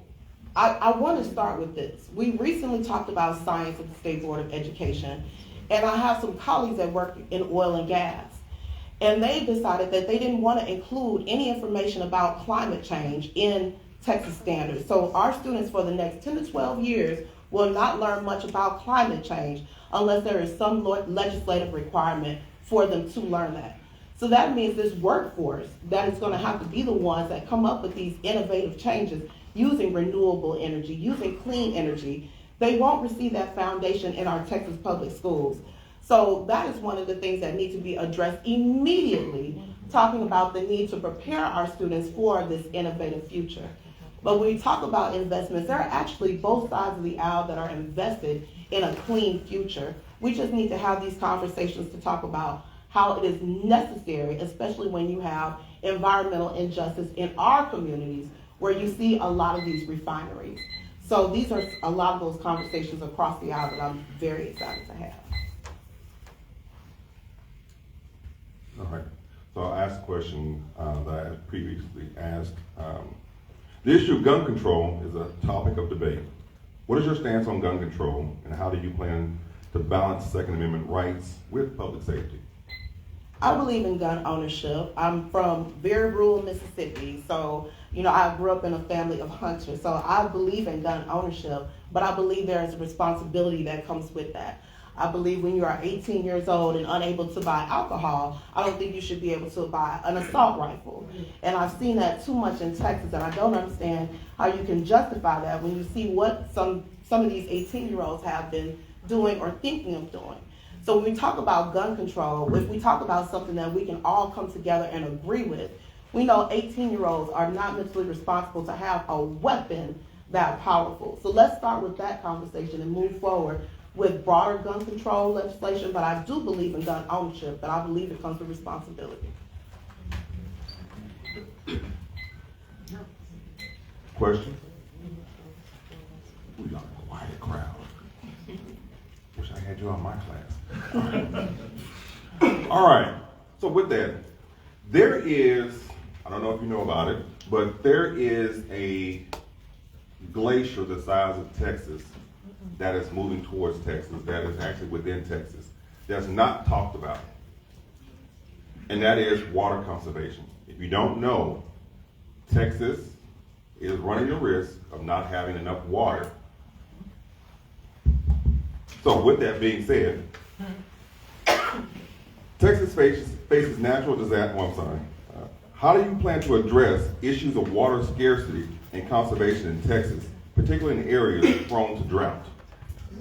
I want to start with this. We recently talked about science at the State Board of Education, and I have some colleagues that work in oil and gas. And they decided that they didn't want to include any information about climate change in Texas standards. So our students for the next 10 to 12 years will not learn much about climate change unless there is some legislative requirement for them to learn that. So that means this workforce that is going to have to be the ones that come up with these innovative changes using renewable energy, using clean energy. They won't receive that foundation in our Texas public schools. So that is one of the things that need to be addressed immediately, talking about the need to prepare our students for this innovative future. But when we talk about investments, there are actually both sides of the aisle that are invested in a clean future. We just need to have these conversations to talk about how it is necessary, especially when you have environmental injustice in our communities where you see a lot of these refineries. So these are a lot of those conversations across the aisle that I'm very excited to have.
All right. So I'll ask a question that I previously asked. The issue of gun control is a topic of debate. What is your stance on gun control, and how do you plan to balance Second Amendment rights with public safety?
I believe in gun ownership. I'm from very rural Mississippi, so I grew up in a family of hunters. So I believe in gun ownership, but I believe there is a responsibility that comes with that. I believe when you are 18 years old and unable to buy alcohol, I don't think you should be able to buy an assault rifle. And I've seen that too much in Texas, and I don't understand how you can justify that when you see what some of these 18-year-olds have been doing or thinking of doing. So when we talk about gun control, if we talk about something that we can all come together and agree with, we know 18-year-olds are not mentally responsible to have a weapon that powerful. So let's start with that conversation and move forward with broader gun control legislation, but I do believe in gun ownership, but I believe it comes with responsibility.
Questions? We got a quiet crowd. Wish I had you on my class. All right. So with that, there is, I don't know if you know about it, but there is a glacier the size of Texas that is moving towards Texas, that is actually within Texas, that's not talked about. And that is water conservation. If you don't know, Texas is running the risk of not having enough water. So with that being said, Texas faces natural disaster. Oh, I'm sorry. How do you plan to address issues of water scarcity and conservation in Texas, particularly in areas prone to drought?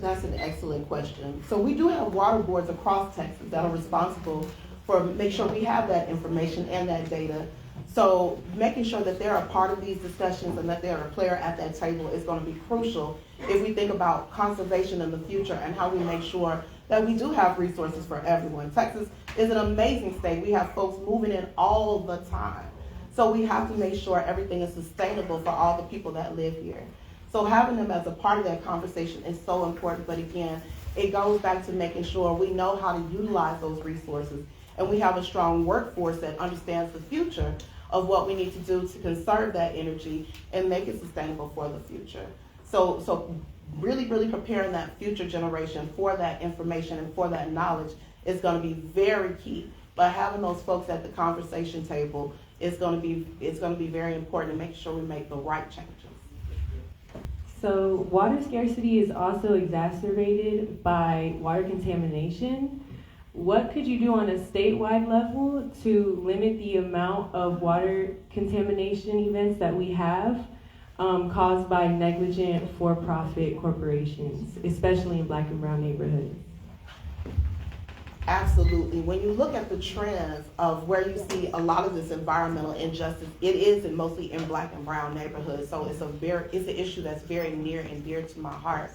That's an excellent question. So we do have water boards across Texas that are responsible for make sure we have that information and that data. So making sure that they're a part of these discussions and that they're a player at that table is going to be crucial if we think about conservation in the future and how we make sure that we do have resources for everyone. Texas is an amazing state. We have folks moving in all the time. So we have to make sure everything is sustainable for all the people that live here. So having them as a part of that conversation is so important, but again, it goes back to making sure we know how to utilize those resources and we have a strong workforce that understands the future of what we need to do to conserve that energy and make it sustainable for the future. So really, really preparing that future generation for that information and for that knowledge is going to be very key. But having those folks at the conversation table is going to be very important to make sure we make the right changes.
So water scarcity is also exacerbated by water contamination. What could you do on a statewide level to limit the amount of water contamination events that we have caused by negligent for-profit corporations, especially in Black and brown neighborhoods?
Absolutely. When you look at the trends of where you see a lot of this environmental injustice, it is mostly in Black and brown neighborhoods. So it's an issue that's very near and dear to my heart.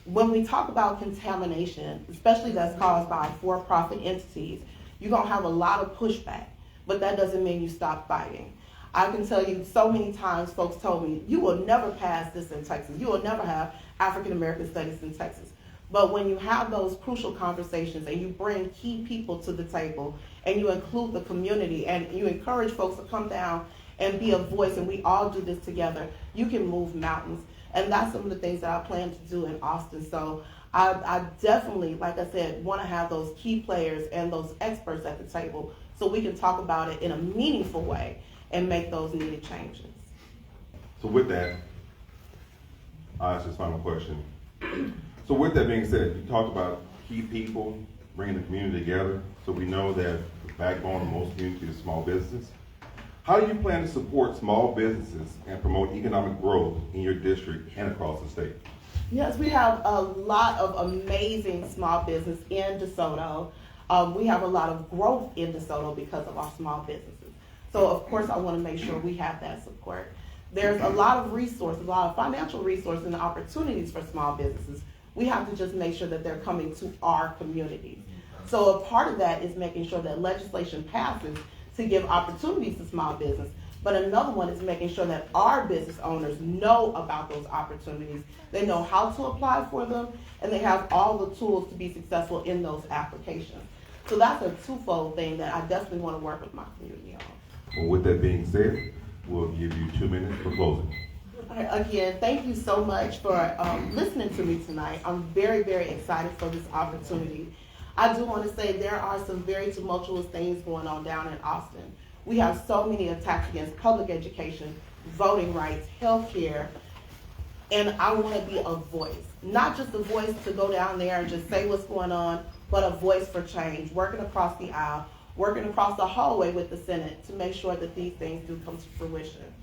When we talk about contamination, especially that's caused by for-profit entities, you're going to have a lot of pushback, but that doesn't mean you stop fighting. I can tell you so many times folks told me, you will never pass this in Texas. You will never have African American studies in Texas. But when you have those crucial conversations and you bring key people to the table and you include the community and you encourage folks to come down and be a voice and we all do this together, you can move mountains. And that's some of the things that I plan to do in Austin. So I definitely, like I said, want to have those key players and those experts at the table so we can talk about it in a meaningful way and make those needed changes.
So with that, I'll ask this final question. So with that being said, you talked about key people, bringing the community together. So we know that the backbone of most communities is small businesses. How do you plan to support small businesses and promote economic growth in your district and across the state?
Yes, we have a lot of amazing small business in DeSoto. We have a lot of growth in DeSoto because of our small businesses. So of course I want to make sure we have that support. There's a lot of resources, a lot of financial resources and opportunities for small businesses. We have to just make sure that they're coming to our communities. So a part of that is making sure that legislation passes to give opportunities to small business. But another one is making sure that our business owners know about those opportunities. They know how to apply for them, and they have all the tools to be successful in those applications. So that's a twofold thing that I definitely want to work with my community on.
Well, with that being said, we'll give you 2 minutes for closing.
Again, thank you so much for listening to me tonight. I'm very, very excited for this opportunity. I do want to say there are some very tumultuous things going on down in Austin. We have so many attacks against public education, voting rights, healthcare, and I want to be a voice. Not just a voice to go down there and just say what's going on, but a voice for change, working across the aisle, working across the hallway with the Senate to make sure that these things do come to fruition.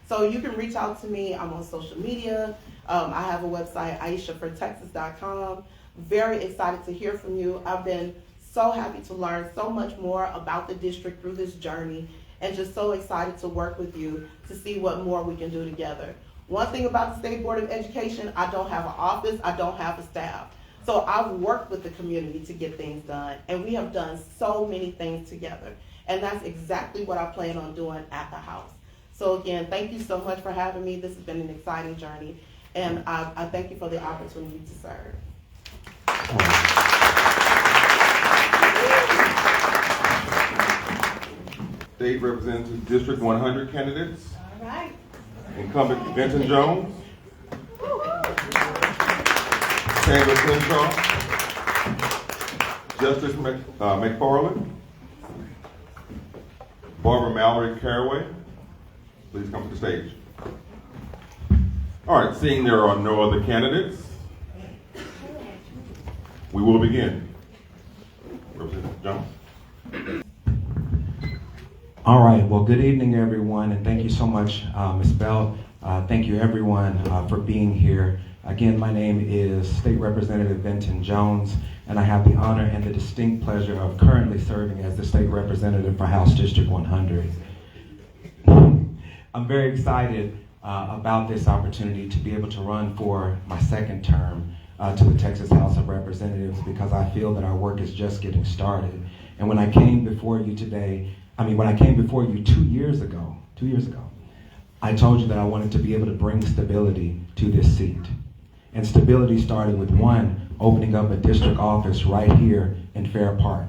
So you can reach out to me. I'm on social media. I have a website, AishaForTexas.com. Very excited to hear from you. I've been so happy to learn so much more about the district through this journey, and just so excited to work with you to see what more we can do together. One thing about the State Board of Education, I don't have an office, I don't have a staff. So I've worked with the community to get things done, and we have done so many things together. And that's exactly what I plan on doing at the House. So again, thank you so much for having me. This has been an exciting journey, and I thank you for the opportunity to serve.
State Representative District 100 candidates.
All right.
Incumbent Vinton Jones. Sandra Crenshaw. Justice McFarland. Barbara Mallory Caraway. Please come to the stage. All right, seeing there are no other candidates, we will begin. Representative Jones.
All right, well, good evening, everyone, and thank you so much, Ms. Bell. Thank you, everyone, for being here. Again, my name is State Representative Vinton Jones, and I have the honor and the distinct pleasure of currently serving as the State Representative for House District 100. I'm very excited about this opportunity to be able to run for my second term to the Texas House of Representatives, because I feel that our work is just getting started. And when I came before you today, when I came before you 2 years ago, I told you that I wanted to be able to bring stability to this seat. And stability started with opening up a district office right here in Fair Park.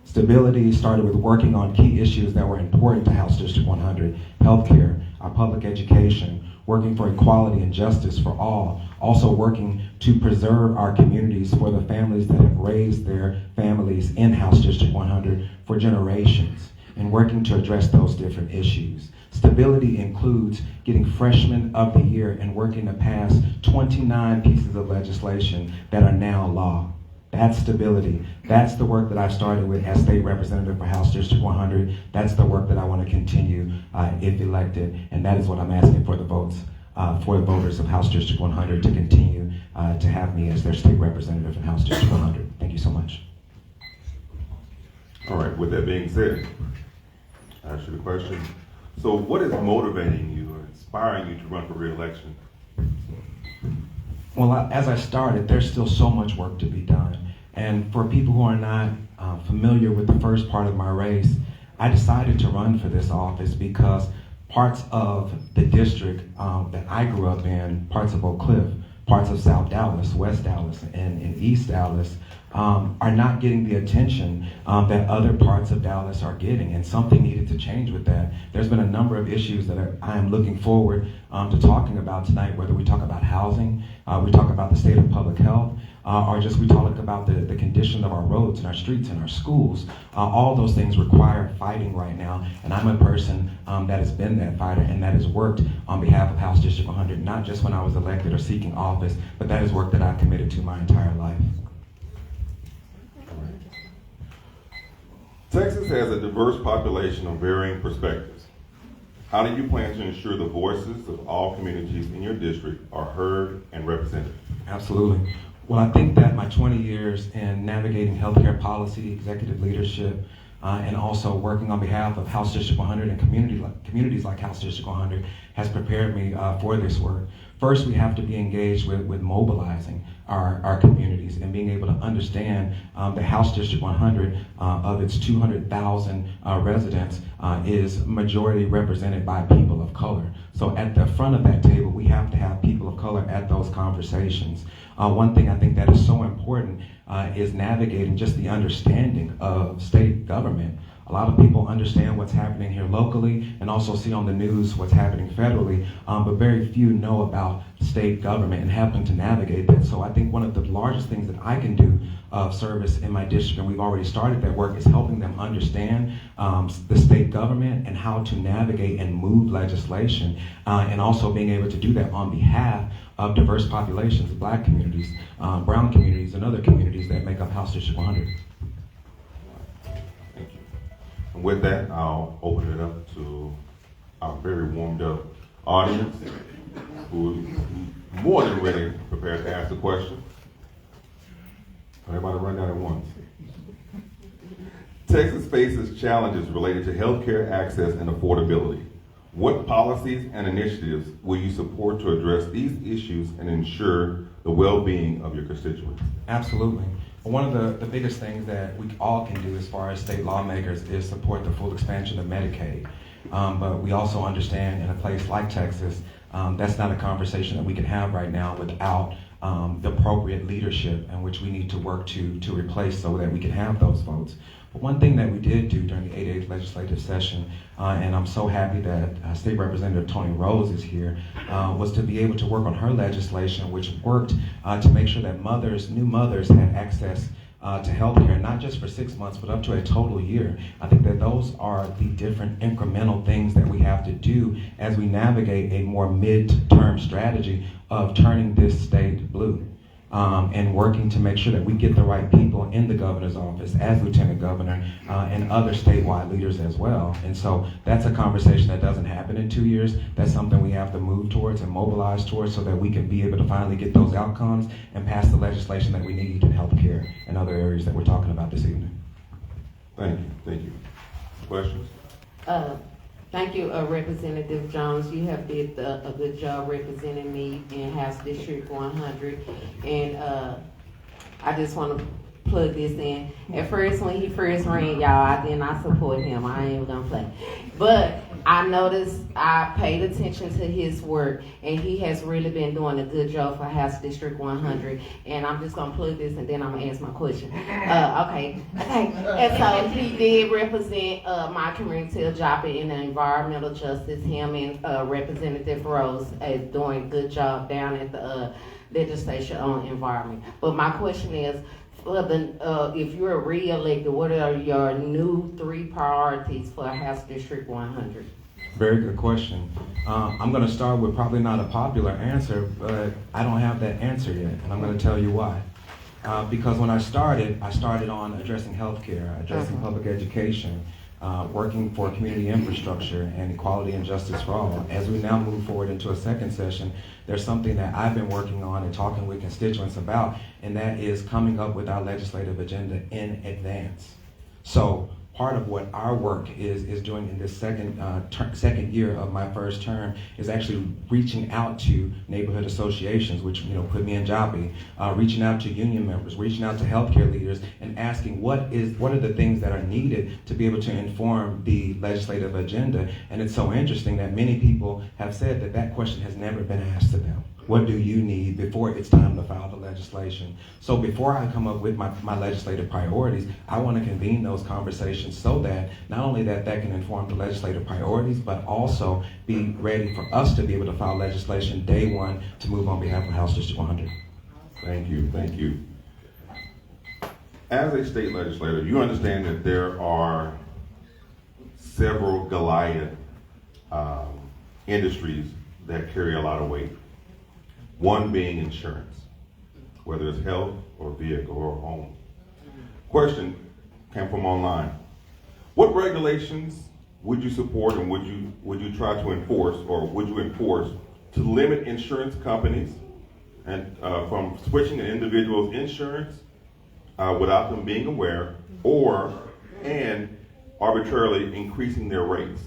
Stability started with working on key issues that were important to House District 100, healthcare, our public education, working for equality and justice for all, also working to preserve our communities for the families that have raised their families in House District 100 for generations, and working to address those different issues. Stability includes getting Freshman of the Year and working to pass 29 pieces of legislation that are now law. That's stability. That's the work that I've started with as State Representative for House District 100. That's the work that I want to continue if elected, and that is what I'm asking for the votes, for the voters of House District 100 to continue to have me as their State Representative in House District 100. Thank you so much.
All right, with that being said, I ask you the question. So what is motivating you or inspiring you to run for re-election?
Well, as I started, there's still so much work to be done. And for people who are not familiar with the first part of my race, I decided to run for this office because parts of the district that I grew up in, parts of Oak Cliff, parts of South Dallas, West Dallas, and East Dallas, are not getting the attention that other parts of Dallas are getting, and something needed to change with that. There's been a number of issues that I am looking forward to talking about tonight, whether we talk about housing, we talk about the state of public health, or just we talk about the condition of our roads and our streets and our schools. All those things require fighting right now, and I'm a person that has been that fighter and that has worked on behalf of House District 100, not just when I was elected or seeking office, but that is work that I've committed to my entire life.
Texas has a diverse population of varying perspectives. How do you plan to ensure the voices of all communities in your district are heard and represented?
Absolutely. Well, I think that my 20 years in navigating healthcare policy, executive leadership, and also working on behalf of House District 100 and communities like House District 100 has prepared me for this work. First, we have to be engaged with mobilizing our communities and being able to understand that House District 100 of its 200,000 residents is majority represented by people of color. So at the front of that table, we have to have people of color at those conversations. One thing I think that is so important is navigating just the understanding of state government. A lot of people understand what's happening here locally and also see on the news what's happening federally, but very few know about state government and having to navigate that. So I think one of the largest things that I can do of service in my district, and we've already started that work, is helping them understand the state government and how to navigate and move legislation, and also being able to do that on behalf of diverse populations, Black communities, brown communities, and other communities that make up House District 100.
And with that, I'll open it up to our very warmed up audience who more than ready, prepared to ask a question. Everybody run down at once. Texas faces challenges related to healthcare access and affordability. What policies and initiatives will you support to address these issues and ensure the well-being of your constituents?
Absolutely. One of the biggest things that we all can do as far as state lawmakers is support the full expansion of Medicaid. But we also understand in a place like Texas, that's not a conversation that we can have right now without the appropriate leadership in which we need to work to replace so that we can have those votes. But one thing that we did do during the 88th legislative session, and I'm so happy that State Representative Toni Rose is here, was to be able to work on her legislation, which worked to make sure that new mothers had access to health care, not just for 6 months, but up to a total year. I think that those are the different incremental things that we have to do as we navigate a more mid-term strategy of turning this state blue. And working to make sure that we get the right people in the governor's office as lieutenant governor and other statewide leaders as well. And so that's a conversation that doesn't happen in 2 years. That's something we have to move towards and mobilize towards so that we can be able to finally get those outcomes and pass the legislation that we need in healthcare and other areas that we're talking about this evening.
Thank you. Thank you. Questions?
Thank you, Representative Jones. You have did a good job representing me in House District 100. And I just want to plug this in. At first, when he first ran, y'all, I did not support him. I ain't even gonna play. But I noticed, I paid attention to his work, and he has really been doing a good job for House District 100. And I'm just gonna plug this, and then I'm gonna ask my question. Okay. And so he did represent my community, Jalapa, in the environmental justice. Him and Representative Rose is doing a good job down at the legislation on environment. But my question is, if you're re-elected, what are your new 3 priorities for House District 100?
Very good question. I'm going to start with probably not a popular answer, but I don't have that answer yet, and I'm going to tell you why. Because when I started on addressing healthcare, addressing public education, working for community infrastructure and equality and justice for all. As we now move forward into a second session, there's something that I've been working on and talking with constituents about, and that is coming up with our legislative agenda in advance. So part of what our work is doing in this second year of my first term is actually reaching out to neighborhood associations, which put me in Jalapa, reaching out to union members, reaching out to healthcare leaders, and asking what are the things that are needed to be able to inform the legislative agenda. And it's so interesting that many people have said that question has never been asked of them. What do you need before it's time to file the legislation? So before I come up with my legislative priorities, I want to convene those conversations so that not only that can inform the legislative priorities, but also be ready for us to be able to file legislation day one to move on behalf of House District 100.
Thank you. Thank you. As a state legislator, you understand that there are several Goliath industries that carry a lot of weight. One being insurance, whether it's health or vehicle or home. Question came from online. What regulations would you support and would you try to enforce, or would you enforce to limit insurance companies and from switching an individual's insurance without them being aware, and arbitrarily increasing their rates?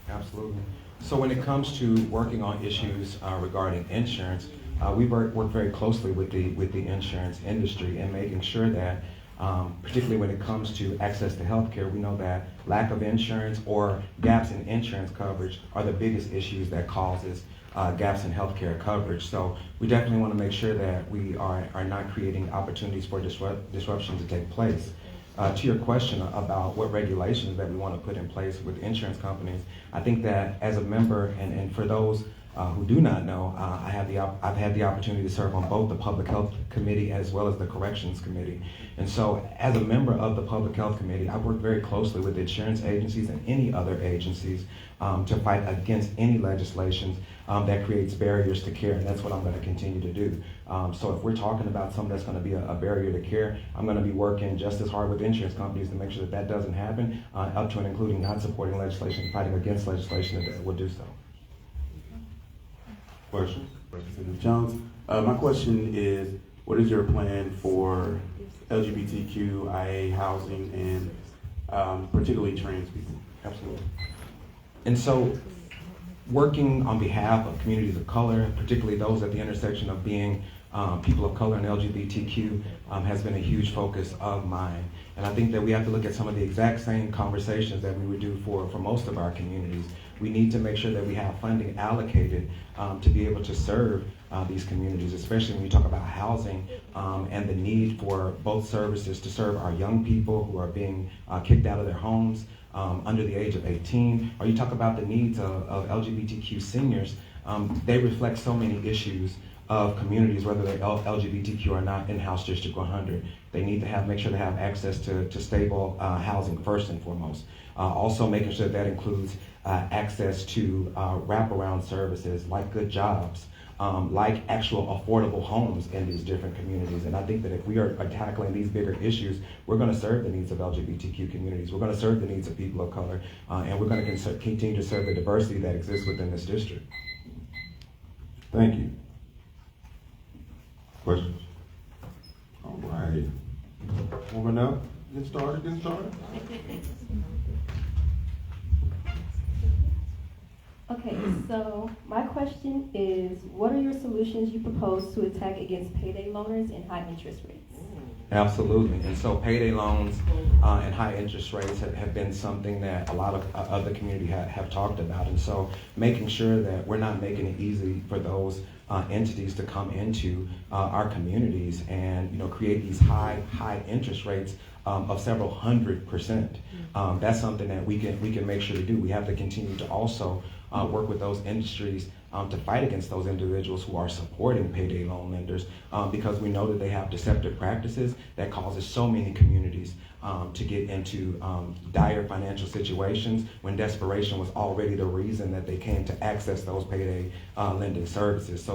Absolutely. So when it comes to working on issues regarding insurance, we work very closely with the insurance industry and making sure that, particularly when it comes to access to healthcare, we know that lack of insurance or gaps in insurance coverage are the biggest issues that causes gaps in healthcare coverage. So we definitely want to make sure that we are not creating opportunities for disruption to take place. To your question about what regulations that we want to put in place with insurance companies, I think that as a member, and for those who do not know, I've had the opportunity to serve on both the Public Health Committee as well as the Corrections Committee. And so as a member of the Public Health Committee, I work very closely with insurance agencies and any other agencies to fight against any legislation that creates barriers to care, and that's what I'm going to continue to do. So if we're talking about something that's going to be a barrier to care, I'm going to be working just as hard with insurance companies to make sure that that doesn't happen, up to and including not supporting legislation, fighting against legislation that would do so.
Question?
Representative Jones, my question is, what is your plan for LGBTQIA housing and particularly trans people?
Absolutely. And so, working on behalf of communities of color, particularly those at the intersection of being people of color and LGBTQ, has been a huge focus of mine. And I think that we have to look at some of the exact same conversations that we would do for most of our communities. We need to make sure that we have funding allocated to be able to serve these communities, especially when you talk about housing and the need for both services to serve our young people who are being kicked out of their homes under the age of 18, or you talk about the needs of LGBTQ seniors. They reflect so many issues of communities, whether they're LGBTQ or not, in House District 100. They need to make sure they have access to stable housing first and foremost. Also making sure that includes access to wraparound services like good jobs, like actual affordable homes in these different communities. And I think that if we are tackling these bigger issues, we're going to serve the needs of LGBTQ communities, we're going to serve the needs of people of color, and we're going to continue to serve the diversity that exists within this district.
Thank you. Questions? All right. Moving up. Get started.
Okay, so my question is, what are your solutions you propose to attack against payday loaners and high interest rates?
Absolutely. And so payday loans and high interest rates have been something that a lot of the community have talked about. And so making sure that we're not making it easy for those entities to come into our communities and create these high interest rates of several 100%. That's something that we can make sure to do. We have to continue to also work with those industries to fight against those individuals who are supporting payday loan lenders, because we know that they have deceptive practices that causes so many communities to get into dire financial situations when desperation was already the reason that they came to access those payday lending services.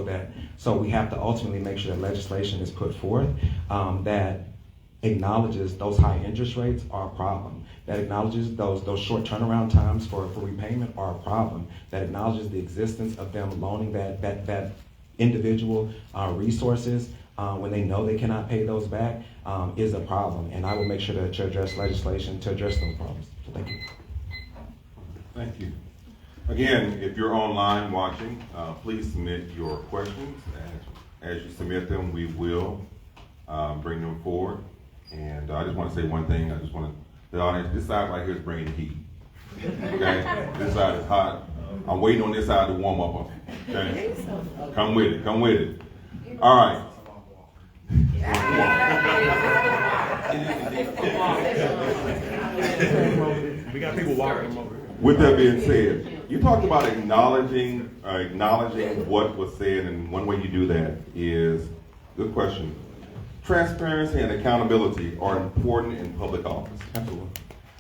So we have to ultimately make sure that legislation is put forth that acknowledges those high interest rates are a problem, that acknowledges those short turnaround times for repayment are a problem, that acknowledges the existence of them loaning that individual resources when they know they cannot pay those back is a problem. And I will make sure to address legislation to address those problems. So thank you.
Thank you. Again, if you're online watching, please submit your questions. As you submit them, we will bring them forward. And I just want to say one thing. I just want the audience, this side right here is bringing the heat. Okay? This side is hot. I'm waiting on this side to warm up. Okay? Come with it. All right.
We got people walking over here.
With that being said, you talked about acknowledging what was said, and one way you do that is, good question, transparency and accountability are important in public office.
Absolutely.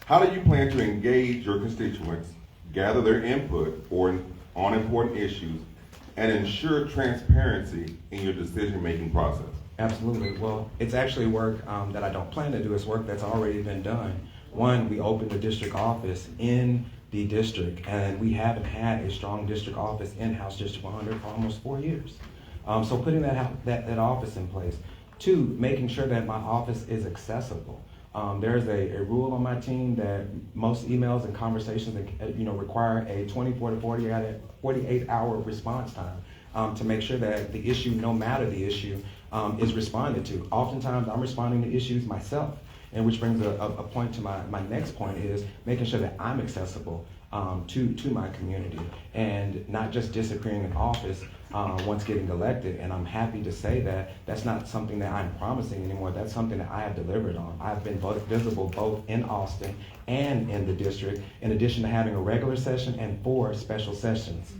How do you plan to engage your constituents, gather their input on important issues, and ensure transparency in your decision-making process?
Absolutely. Well, it's actually work that I don't plan to do. It's work that's already been done. One, we opened a district office in the district, and we haven't had a strong district office in House District 100 for almost 4 years. So putting that office in place. Two, making sure that my office is accessible. There's a rule on my team that most emails and conversations require a 24 to 48 hour response time to make sure that the issue, no matter the issue, is responded to. Oftentimes I'm responding to issues myself, and which brings a point to my next point is making sure that I'm accessible to my community and not just disappearing in office once getting elected. And I'm happy to say that that's not something that I'm promising anymore. That's something that I have delivered on. I've been visible both in Austin and in the district, in addition to having a regular session and 4 special sessions.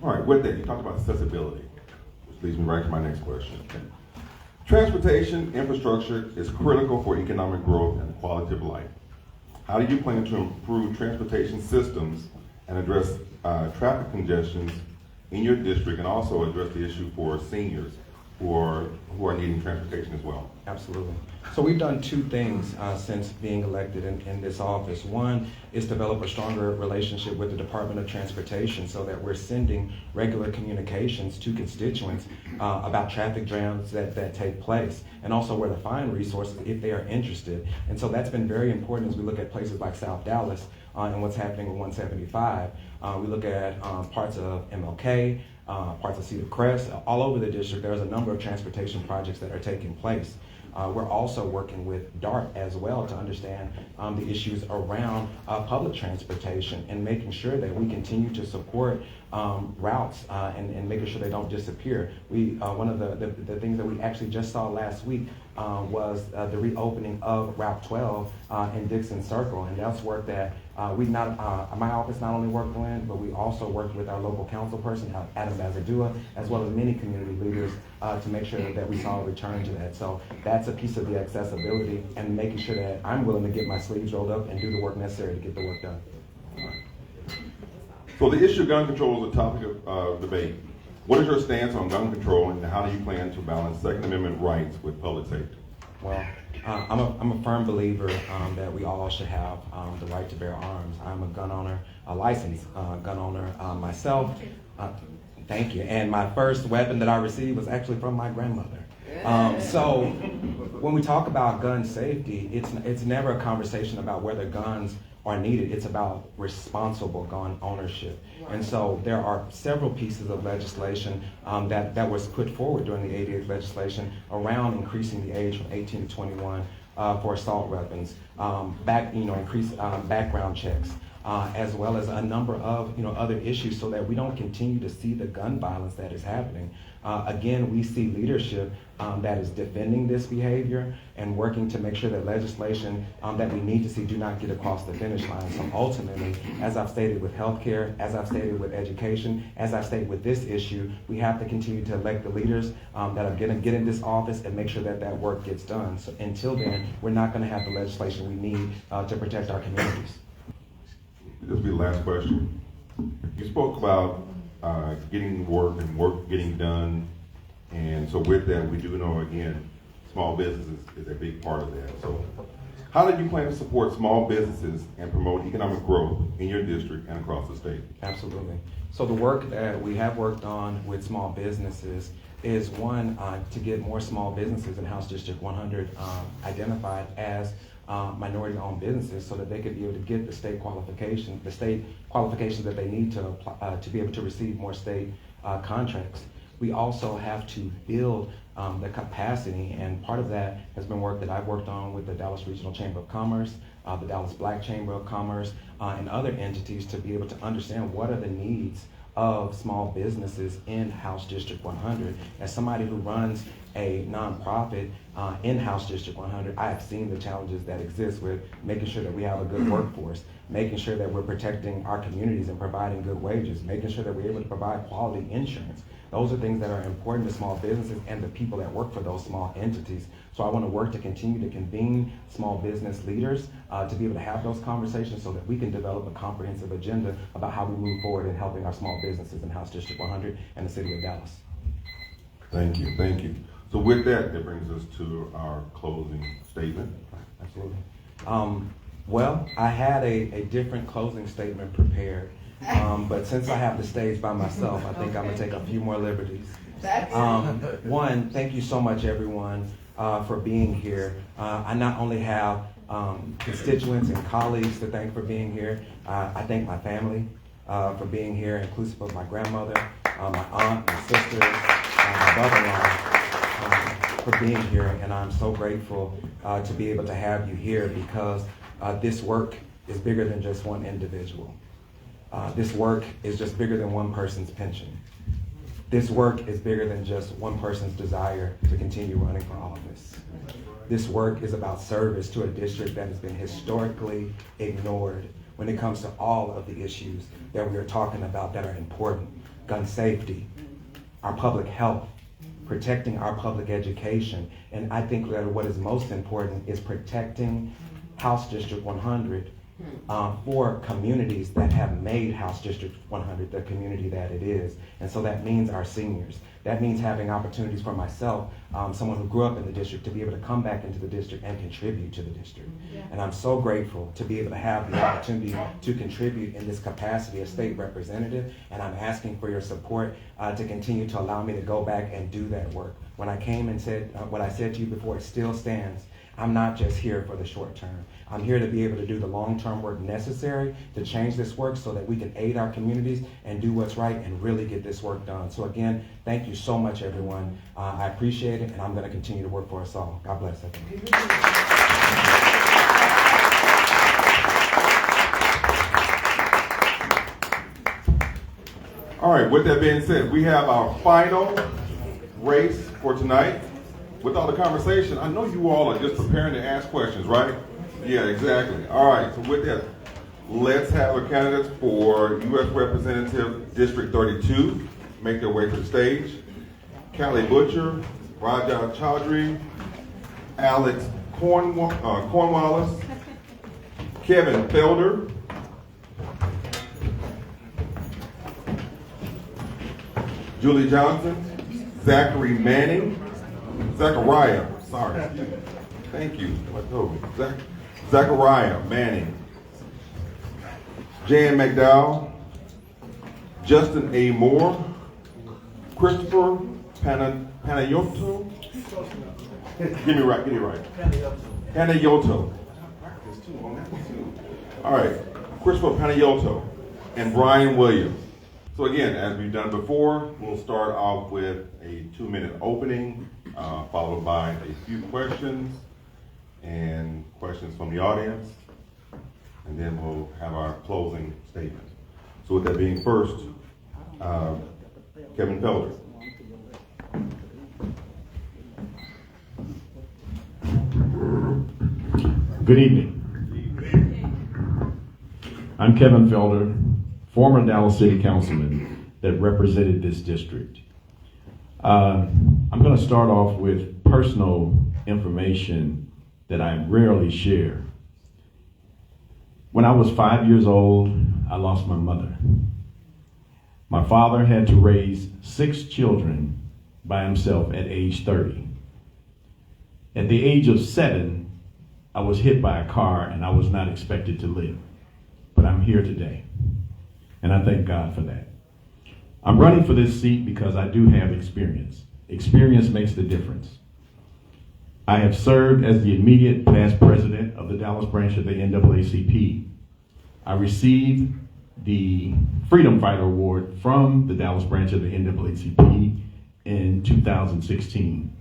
All right, with that, you talked about accessibility, which leads me right to my next question. Transportation infrastructure is critical for economic growth and quality of life. How do you plan to improve transportation systems and address traffic congestions in your district, and also address the issue for seniors who are needing transportation as well?
Absolutely. So we've done 2 things since being elected in this office. One is develop a stronger relationship with the Department of Transportation so that we're sending regular communications to constituents about traffic jams that take place, and also where to find resources if they are interested. And so that's been very important as we look at places like South Dallas and what's happening with 175. We look at parts of MLK, parts of Cedar Crest, all over the district. There's a number of transportation projects that are taking place. We're also working with DART as well to understand the issues around public transportation and making sure that we continue to support routes and making sure they don't disappear. One of the things that we actually just saw last week was the reopening of Route 12 in Dixon Circle, and that's work that my office not only worked on, but we also worked with our local council person, Adam Bazadua, as well as many community leaders to make sure that we saw a return to that. So that's a piece of the accessibility and making sure that I'm willing to get my sleeves rolled up and do the work necessary to get the work done.
So the issue of gun control is a topic of debate. What is your stance on gun control, and how do you plan to balance Second Amendment rights with public safety?
Well, I'm a firm believer that we all should have the right to bear arms. I'm a gun owner, a licensed gun owner myself. Thank you. And my first weapon that I received was actually from my grandmother. So when we talk about gun safety, it's never a conversation about whether guns are needed. It's about responsible gun ownership. And so there are several pieces of legislation that was put forward during the 88th legislation around increasing the age from 18 to 21 for assault weapons, increase background checks, as well as a number of other issues so that we don't continue to see the gun violence that is happening. Again, we see leadership that is defending this behavior and working to make sure that legislation that we need to see do not get across the finish line. So ultimately, as I've stated with healthcare, as I've stated with education, as I've stated with this issue, we have to continue to elect the leaders that are going to get in this office and make sure that that work gets done. So until then, we're not going to have the legislation we need to protect our communities.
This will be the last question. You spoke about getting work and work getting done, and so with that, we do know, again, small businesses is a big part of that. So how do you plan to support small businesses and promote economic growth in your district and across the state?
Absolutely. So the work that we have worked on with small businesses is one, to get more small businesses in House District 100 identified as minority-owned businesses so that they could be able to get the state qualifications that they need to be able to receive more state contracts. We also have to build the capacity, and part of that has been work that I've worked on with the Dallas Regional Chamber of Commerce, the Dallas Black Chamber of Commerce, and other entities to be able to understand what are the needs of small businesses in House District 100. As somebody who runs a nonprofit in House District 100, I have seen the challenges that exist with making sure that we have a good workforce, making sure that we're protecting our communities and providing good wages, making sure that we're able to provide quality insurance. Those are things that are important to small businesses and the people that work for those small entities. So I want to work to continue to convene small business leaders to be able to have those conversations so that we can develop a comprehensive agenda about how we move forward in helping our small businesses in House District 100 and the city of Dallas.
Thank you, thank you. So with that brings us to our closing statement.
Absolutely. Well, I had a different closing statement prepared, but since I have the stage by myself, I think I'm going to take a few more liberties. One, thank you so much, everyone, for being here. I not only have constituents and colleagues to thank for being here, I thank my family for being here, inclusive of my grandmother, my aunt, my sisters, my brother-in-law, for being here. And I'm so grateful to be able to have you here because this work is bigger than just one individual. This work is just bigger than one person's pension. This work is bigger than just one person's desire to continue running for office. This work is about service to a district that has been historically ignored when it comes to all of the issues that we are talking about that are important. Gun safety, our public health, protecting our public education, and I think that what is most important is protecting House District 100 for communities that have made House District 100 the community that it is. And so that means our seniors. That means having opportunities for myself, someone who grew up in the district, to be able to come back into the district and contribute to the district. Yeah. And I'm so grateful to be able to have the opportunity to contribute in this capacity as state representative, and I'm asking for your support to continue to allow me to go back and do that work. When I came and said what I said to you before, it still stands. I'm not just here for the short term. I'm here to be able to do the long-term work necessary to change this work so that we can aid our communities and do what's right and really get this work done. So again, thank you so much, everyone. I appreciate it, and I'm going to continue to work for us all. God bless everyone.
All right, with that being said, we have our final race for tonight. With all the conversation, I know you all are just preparing to ask questions, right? Yeah, exactly. All right, so with that, let's have our candidates for U.S. Representative District 32 make their way to the stage. Callie Butcher, Raja Chaudhry, Alex Cornwallis, Kevin Felder, Julie Johnson, Zachary Manning, Zachariah, sorry. Thank you. Zachariah Manning, Jan McDowell, Justin A. Moore, Christopher Panayoto. Get me right. Panayoto. All right, Christopher Panayoto and Brian Williams. So again, as we've done before, we'll start off with a 2-minute opening, followed by a few questions and questions from the audience, and then we'll have our closing statement. So with that being first, Kevin Felder.
Good evening. I'm Kevin Felder, former Dallas City Councilman that represented this district. I'm going to start off with personal information that I rarely share. When I was 5 years old, I lost my mother. My father had to raise 6 children by himself at age 30. At the age of 7, I was hit by a car and I was not expected to live. But I'm here today, and I thank God for that. I'm running for this seat because I do have experience. Experience makes the difference. I have served as the immediate past president of the Dallas branch of the NAACP. I received the Freedom Fighter Award from the Dallas branch of the NAACP in 2016.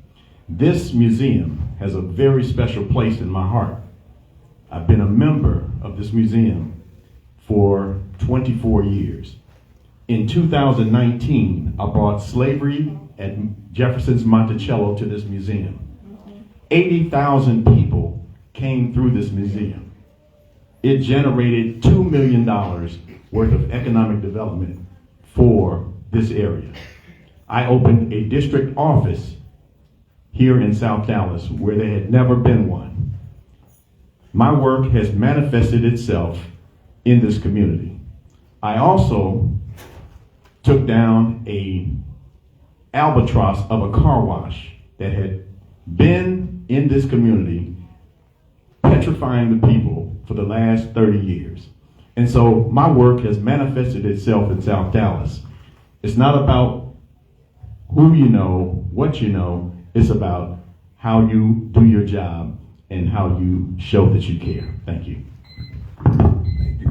This museum has a very special place in my heart. I've been a member of this museum for 24 years. In 2019, I brought slavery at Jefferson's Monticello to this museum. 80,000 people came through this museum. It generated $2 million worth of economic development for this area. I opened a district office here in South Dallas where there had never been one. My work has manifested itself in this community. I also took down an albatross of a car wash that had been in this community, petrifying the people for the last 30 years. And so my work has manifested itself in South Dallas. It's not about who you know, what you know. It's about how you do your job and how you show that you care. Thank you.
Thank you.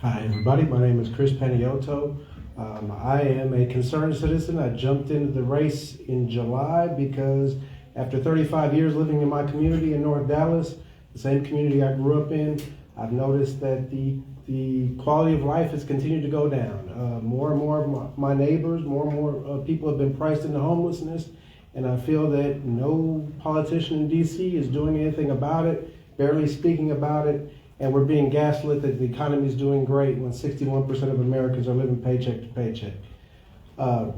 Hi, everybody. My name is Chris Paniotto. I am a concerned citizen. I jumped into the race in July because after 35 years living in my community in North Dallas, the same community I grew up in, I've noticed that the quality of life has continued to go down. More and more of my neighbors, more and more people have been priced into homelessness, and I feel that no politician in DC is doing anything about it, barely speaking about it, and we're being gaslit that the economy is doing great when 61% of Americans are living paycheck to paycheck.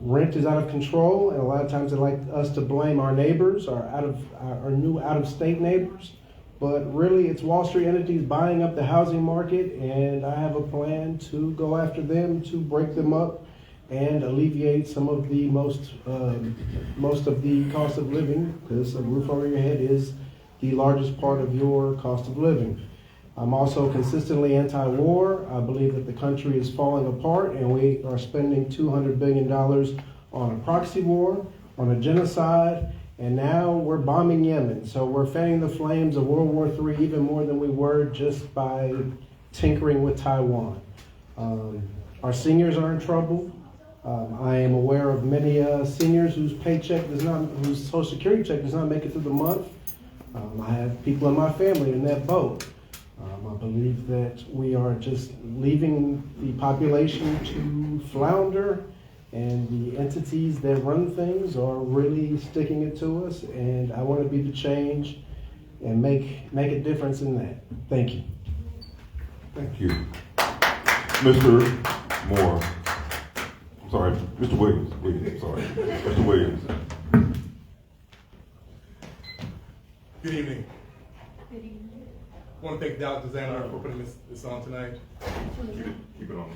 Rent is out of control, and a lot of times they like us to blame our neighbors, our new out-of-state neighbors. But really, it's Wall Street entities buying up the housing market, and I have a plan to go after them, to break them up, and alleviate some of the most of the cost of living, because a roof over your head is the largest part of your cost of living. I'm also consistently anti-war. I believe that the country is falling apart, and we are spending $200 billion on a proxy war, on a genocide, and now we're bombing Yemen. So we're fanning the flames of World War III even more than we were just by tinkering with Taiwan. Our seniors are in trouble. I am aware of many seniors whose whose Social Security check does not make it through the month. I have people in my family in that boat. I believe that we are just leaving the population to flounder, and the entities that run things are really sticking it to us, and I want to be the change and make a difference in that. Thank you.
Thank you. Mr. Moore. I'm sorry, Mr. Williams. Mr. Williams.
Good evening. I want to thank Dallas Examiner for putting this on tonight.
Keep it on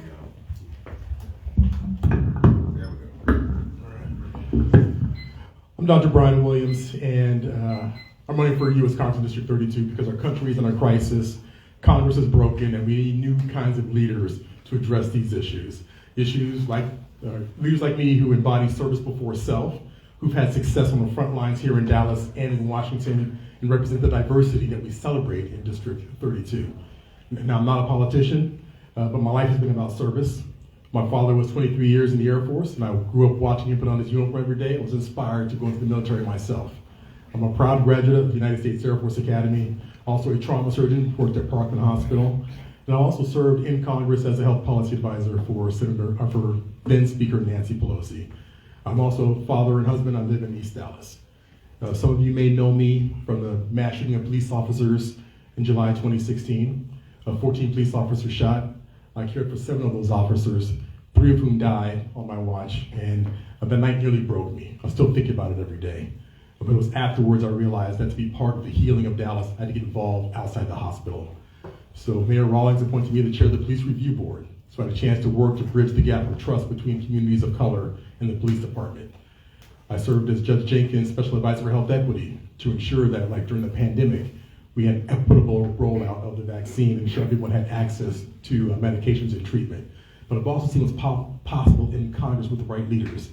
I'm Dr. Brian Williams, and I'm running for U.S. Congress District 32 because our country is in a crisis, Congress is broken, and we need new kinds of leaders to address these issues. Issues like leaders like me who embody service before self, who've had success on the front lines here in Dallas and in Washington, and represent the diversity that we celebrate in District 32. Now, I'm not a politician, but my life has been about service. My father was 23 years in the Air Force, and I grew up watching him put on his uniform every day. I was inspired to go into the military myself. I'm a proud graduate of the United States Air Force Academy, also a trauma surgeon, worked at Parkland Hospital, and I also served in Congress as a health policy advisor for then Speaker Nancy Pelosi. I'm also a father and husband. I live in East Dallas. Some of you may know me from the mass shooting of police officers in July 2016. 14 police officers shot. I cared for 7 of those officers, 3 of whom died on my watch, and that night nearly broke me. I still think about it every day. But it was afterwards I realized that to be part of the healing of Dallas, I had to get involved outside the hospital. So Mayor Rawlings appointed me to chair the Police Review Board, so I had a chance to work to bridge the gap of trust between communities of color and the police department. I served as Judge Jenkins' Special Advisor for Health Equity to ensure that, like during the pandemic, we had equitable rollout of the vaccine and ensure everyone had access to medications and treatment. But I've also seen what's possible in Congress with the right leaders.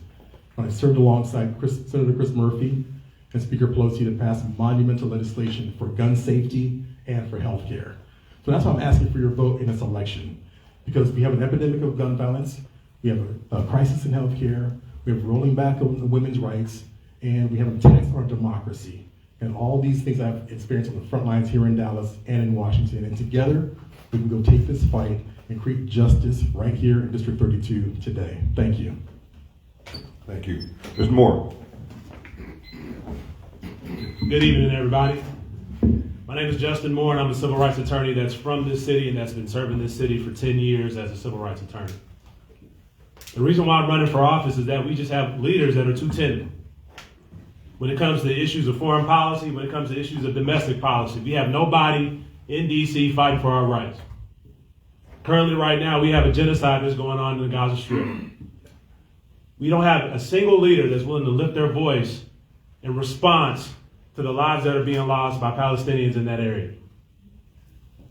When I served alongside Senator Chris Murphy and Speaker Pelosi to pass monumental legislation for gun safety and for health care. So that's why I'm asking for your vote in this election, because we have an epidemic of gun violence, we have a crisis in health care, we have rolling back of women's rights, and we have an attack on our democracy. And all these things I've experienced on the front lines here in Dallas and in Washington. And together, we can go take this fight and create justice right here in District 32 today. Thank you.
Thank you. Mr. Moore.
Good evening, everybody. My name is Justin Moore, and I'm a civil rights attorney that's from this city and that's been serving this city for 10 years as a civil rights attorney. The reason why I'm running for office is that we just have leaders that are too tender. When it comes to issues of foreign policy, when it comes to issues of domestic policy, we have nobody in DC fighting for our rights. Currently, right now, we have a genocide that's going on in the Gaza Strip. We don't have a single leader that's willing to lift their voice in response to the lives that are being lost by Palestinians in that area.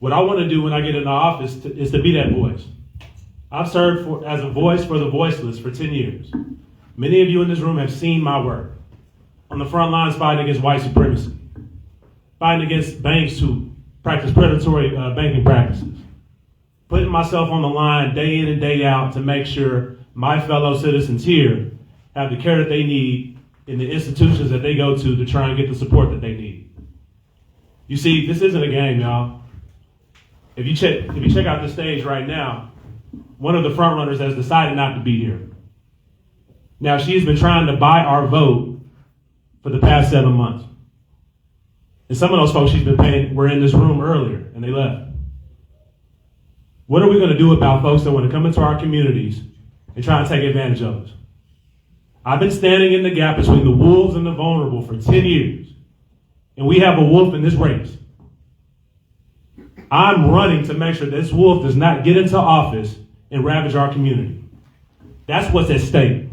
What I want to do when I get into office is to be that voice. I've served as a voice for the voiceless for 10 years. Many of you in this room have seen my work. On the front lines fighting against white supremacy, fighting against banks who practice predatory banking practices, putting myself on the line day in and day out to make sure my fellow citizens here have the care that they need in the institutions that they go to try and get the support that they need. You see, this isn't a game, y'all. If you check out the stage right now, one of the front runners has decided not to be here. Now, she's been trying to buy our vote for the past 7 months. And some of those folks she's been paying were in this room earlier, and they left. What are we going to do about folks that want to come into our communities and try and take advantage of us? I've been standing in the gap between the wolves and the vulnerable for 10 years, and we have a wolf in this race. I'm running to make sure this wolf does not get into office and ravage our community. That's what's at stake.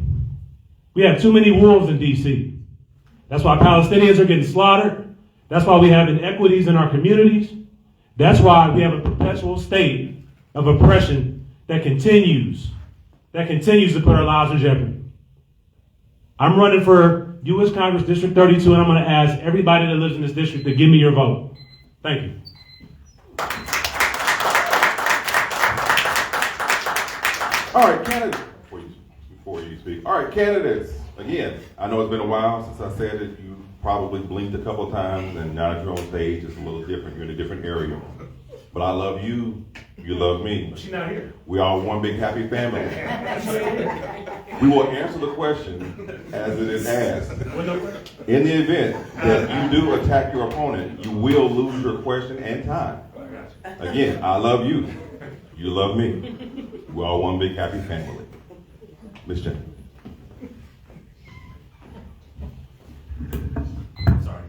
We have too many wolves in D.C. That's why Palestinians are getting slaughtered. That's why we have inequities in our communities. That's why we have a perpetual state of oppression that continues to put our lives in jeopardy. I'm running for U.S. Congress District 32, and I'm going to ask everybody that lives in this district to give me your vote. Thank you.
All right, candidates, before you speak. All right, candidates, again, I know it's been a while since I said it. You probably blinked a couple of times, and now that you're on stage, it's a little different. You're in a different area. But I love you. You love me.
She's not here.
We are one big happy family. We will answer the question as it is asked. In the event that you do attack your opponent, you will lose your question and time. Again, I love you. You love me. We're all one big happy family. Ms. Jen.
Sorry.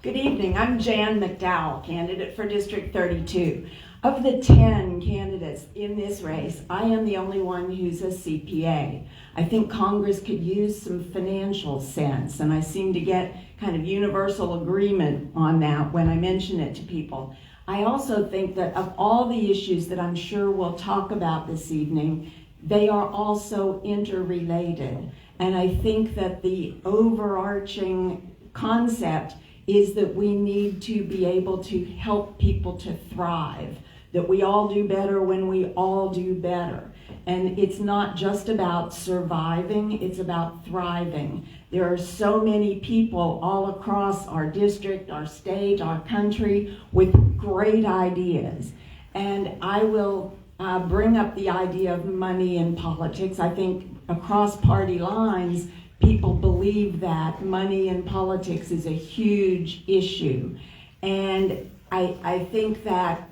Good evening. I'm Jan McDowell, candidate for District 32. Of the 10 candidates in this race, I am the only one who's a CPA. I think Congress could use some financial sense, and I seem to get kind of universal agreement on that when I mention it to people. I also think that of all the issues that I'm sure we'll talk about this evening, they are also interrelated. And I think that the overarching concept is that we need to be able to help people to thrive, that we all do better when we all do better. And it's not just about surviving, it's about thriving. There are so many people all across our district, our state, our country with great ideas. And I will bring up the idea of money in politics. I think across party lines, people believe that money in politics is a huge issue. And I think that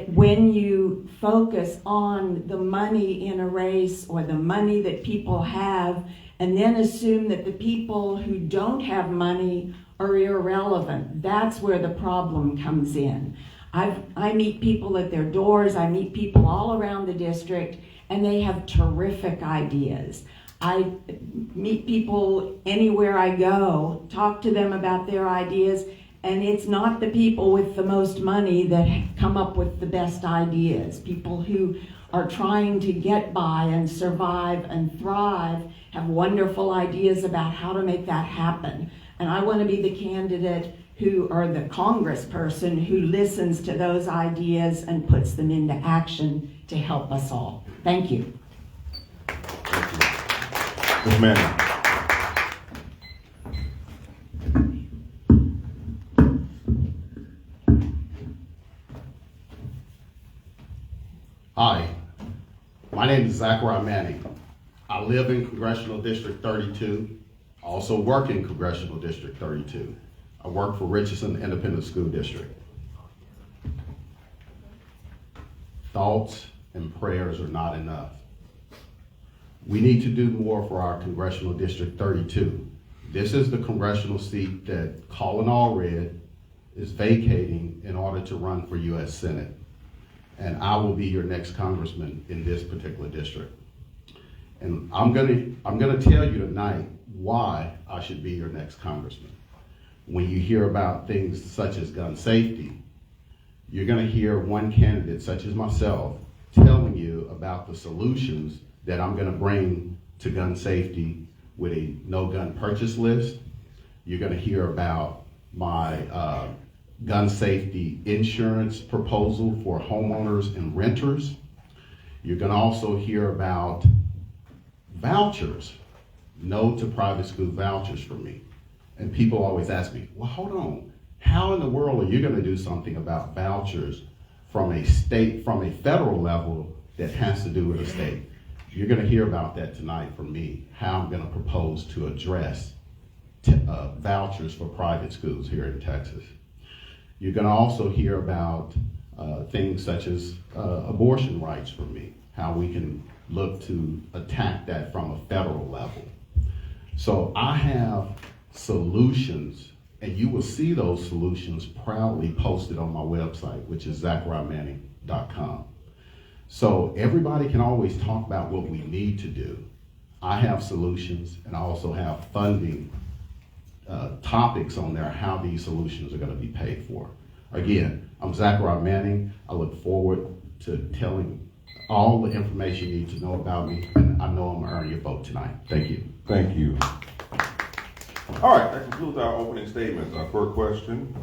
when you focus on the money in a race or the money that people have, and then assume that the people who don't have money are irrelevant, that's where the problem comes in. I meet people at their doors, I meet people all around the district, and they have terrific ideas. I meet people anywhere I go, talk to them about their ideas, and it's not the people with the most money that come up with the best ideas. People who are trying to get by and survive and thrive have wonderful ideas about how to make that happen. And I want to be the candidate or the congressperson who listens to those ideas and puts them into action to help us all. Thank you.
Ms. Manning.
Hi, my name is Zachariah Manning. I live in Congressional District 32. I also work in Congressional District 32. I work for Richardson Independent School District. Thoughts and prayers are not enough. We need to do more for our Congressional District 32. This is the congressional seat that Colin Allred is vacating in order to run for U.S. Senate. And I will be your next congressman in this particular district. And I'm gonna tell you tonight why I should be your next congressman. when you hear about things such as gun safety, you're going to hear one candidate, such as myself, telling you about the solutions that I'm going to bring to gun safety with a no gun purchase list. You're going to hear about my gun safety insurance proposal for homeowners and renters. You're going to also hear about vouchers, no to private school vouchers for me. And people always ask me, well, hold on, how in the world are you going to do something about vouchers from a federal level that has to do with a state? You're going to hear about that tonight from me, how I'm going to propose to address vouchers for private schools here in Texas. You're going to also hear about things such as abortion rights for me, how we can look to attack that from a federal level. So I have solutions, and you will see those solutions proudly posted on my website, which is ZachariahManning.com. So everybody can always talk about what we need to do. I have solutions, and I also have funding topics on there, how these solutions are going to be paid for. Again, I'm Zachariah Manning. I look forward to telling all the information you need to know about me, and I know I'm going to earn your vote tonight. Thank you.
Thank you. All right, that concludes our opening statements. Our first question,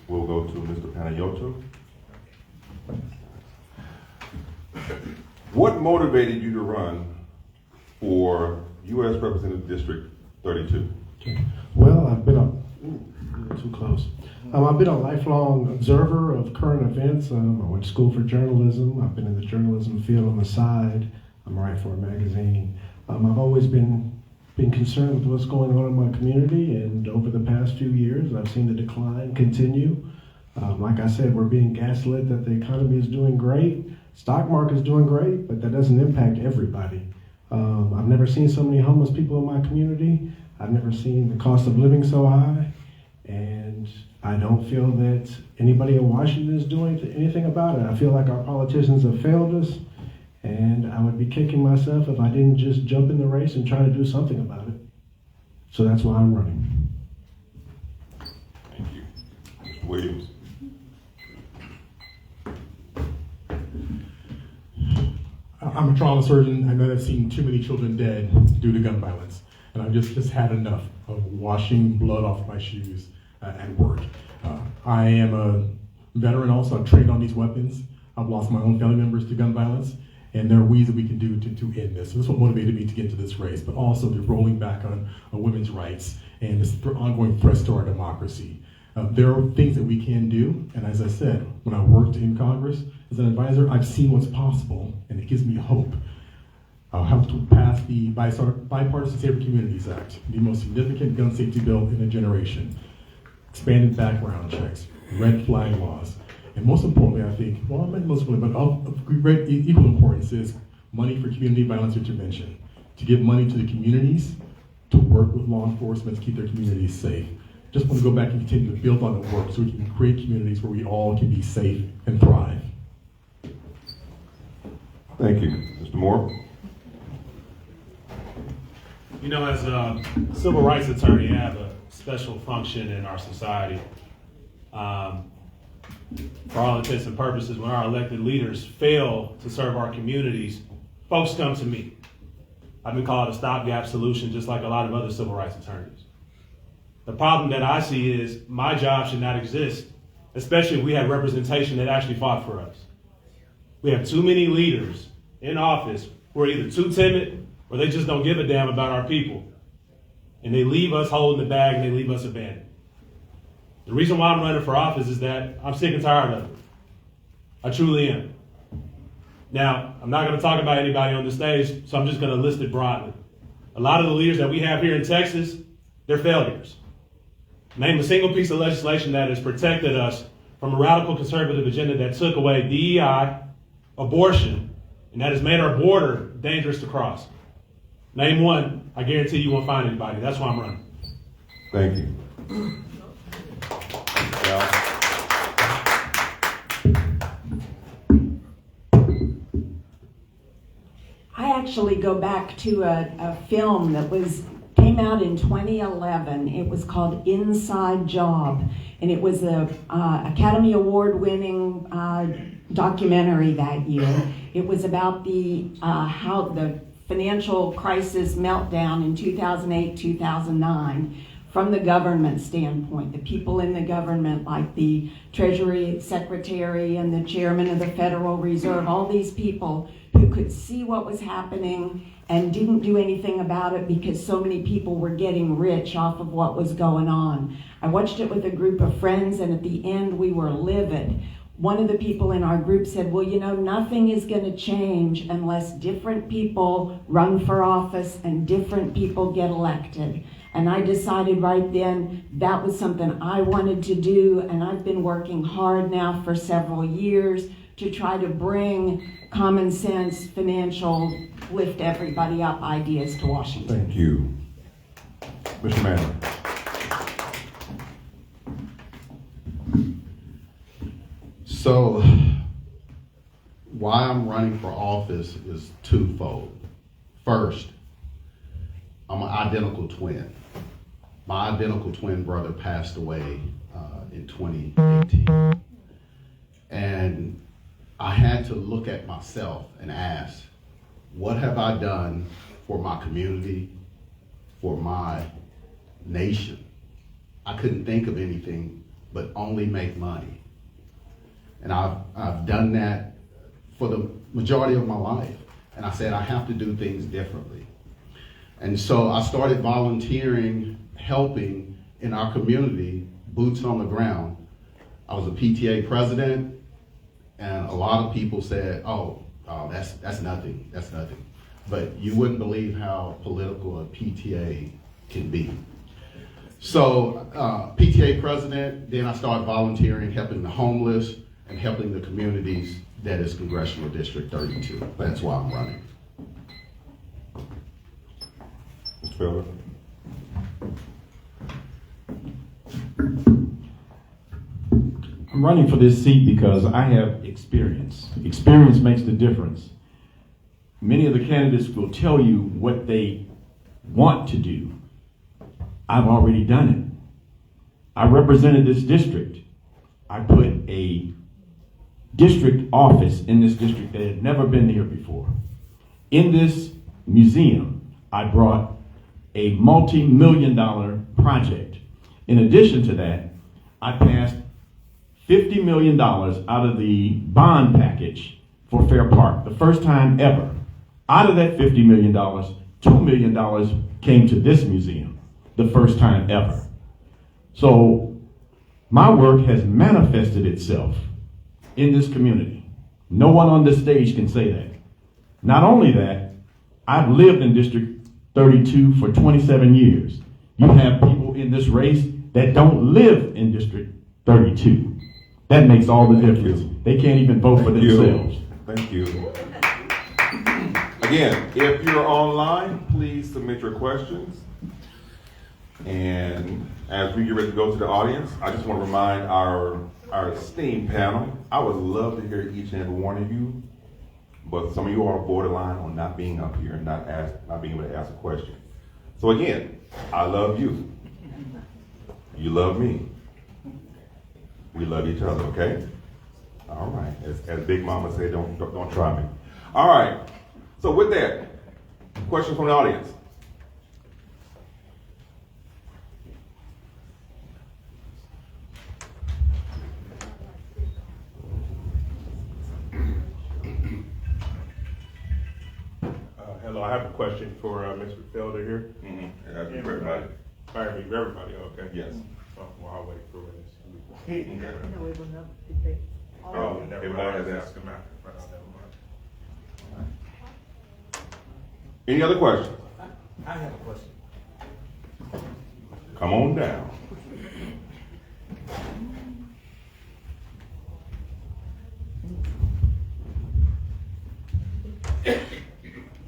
we'll go to Mr. Panayiotou. What motivated you to run for U.S. Representative District 32?
Well, I've been too close. I've been a lifelong observer of current events. I went to school for journalism. I've been in the journalism field on the side. I'm writing for a magazine. I've always been concerned with what's going on in my community, and over the past few years, I've seen the decline continue. Like I said, we're being gaslit that the economy is doing great. Stock market is doing great, but that doesn't impact everybody. I've never seen so many homeless people in my community. I've never seen the cost of living so high, and I don't feel that anybody in Washington is doing anything about it. I feel like our politicians have failed us, and I would be kicking myself if I didn't just jump in the race and try to do something about it. So that's why I'm running.
Thank you. Mr. Williams.
I'm a trauma surgeon. I know I've seen too many children dead due to gun violence. And I've just had enough of washing blood off my shoes at work. I am a veteran also. I've trained on these weapons. I've lost my own family members to gun violence. And there are ways that we can do to end this. So this is what motivated me to get into this race, but also the rolling back on women's rights and this ongoing threats to our democracy. There are things that we can do, and as I said, when I worked in Congress as an advisor, I've seen what's possible, and it gives me hope. I'll help to pass the Bipartisan Safer Communities Act, the most significant gun safety bill in a generation. Expanded background checks, red flag laws, and most importantly, I think, well, not most importantly, but of great equal importance is money for community violence intervention, to give money to the communities to work with law enforcement to keep their communities safe. Just want to go back and continue to build on the work so we can create communities where we all can be safe and thrive.
Thank you. Mr. Moore?
You know, as a civil rights attorney, I have a special function in our society. For all intents and purposes, when our elected leaders fail to serve our communities, folks come to me. I've been called a stopgap solution, just like a lot of other civil rights attorneys. The problem that I see is my job should not exist, especially if we have representation that actually fought for us. We have too many leaders in office who are either too timid or they just don't give a damn about our people. And they leave us holding the bag and they leave us abandoned. The reason why I'm running for office is that I'm sick and tired of it. I truly am. Now, I'm not going to talk about anybody on the stage, so I'm just going to list it broadly. A lot of the leaders that we have here in Texas, they're failures. Name a single piece of legislation that has protected us from a radical conservative agenda that took away DEI, abortion, and that has made our border dangerous to cross. Name one, I guarantee you won't find anybody. That's why I'm running.
Thank you.
I actually go back to a film that came came out in 2011. It was called Inside Job, and it was a Academy Award winning documentary that year. It was about the how the financial crisis meltdown in 2008, 2009 from the government standpoint. The people in the government, like the Treasury Secretary and the Chairman of the Federal Reserve, all these people who could see what was happening and didn't do anything about it because so many people were getting rich off of what was going on. I watched it with a group of friends, and at the end we were livid. One of the people in our group said, well, you know, nothing is going to change unless different people run for office and different people get elected. And I decided right then that was something I wanted to do, and I've been working hard now for several years to try to bring common sense, financial, lift everybody up ideas to Washington.
Thank you. Mr. Manley.
So, why I'm running for office is twofold. First, I'm an identical twin. My identical twin brother passed away in 2018. And I had to look at myself and ask, what have I done for my community, for my nation? I couldn't think of anything but only make money. And I've done that for the majority of my life. And I said, I have to do things differently. And so I started volunteering, helping in our community, boots on the ground. I was a PTA president, and a lot of people said, oh, that's nothing, that's nothing. But you wouldn't believe how political a PTA can be. So PTA president, then I started volunteering, helping the homeless, and helping the communities that is Congressional District 32. That's why I'm running.
Mr. Felder.
I'm running for this seat because I have experience. Experience makes the difference. Many of the candidates will tell you what they want to do. I've already done it. I represented this district. I put a district office in this district that had never been here before. In this museum, I brought a multi-million-dollar project. In addition to that, I passed $50 million out of the bond package for Fair Park, the first time ever. Out of that $50 million, $2 million came to this museum, the first time ever. So my work has manifested itself in this community. No one on this stage can say that. Not only that, I've lived in District 32 for 27 years. You have people in this race that don't live in District 32. That makes all the difference. They can't even vote for themselves.
Thank you. Again, if you're online, please submit your questions. And as we get ready to go to the audience, I just want to remind our esteemed panel, I would love to hear each and every one of you, but some of you are borderline on not being up here and not being able to ask a question. So again, I love you. You love me. We love each other, okay? All right. As Big Mama say, don't try me. All right. So with that, questions from the audience.
Hello, I have a question for Mr. Felder here.
Everybody.
Everybody, okay.
Yes.
Oh, well, I'll wait for this.
Oh, everybody has asked. Any other questions?
I have a question.
Come on down.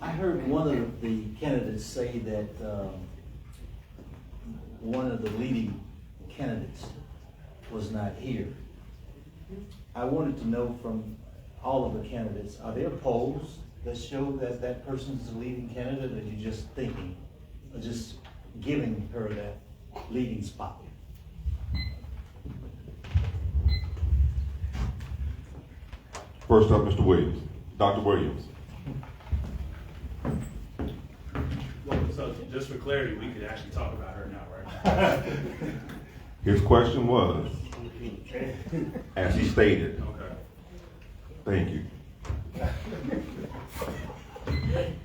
I heard one of the candidates say that one of the leading candidates was not here. I wanted to know from all of the candidates, are there polls that show that that person's the leading candidate, or are you just thinking, or just giving her that leading spot.
First up, Mr. Williams, Dr. Williams.
Well, so just for clarity, we could actually talk about her now, right?
His question was, as he stated.
Okay.
Thank you.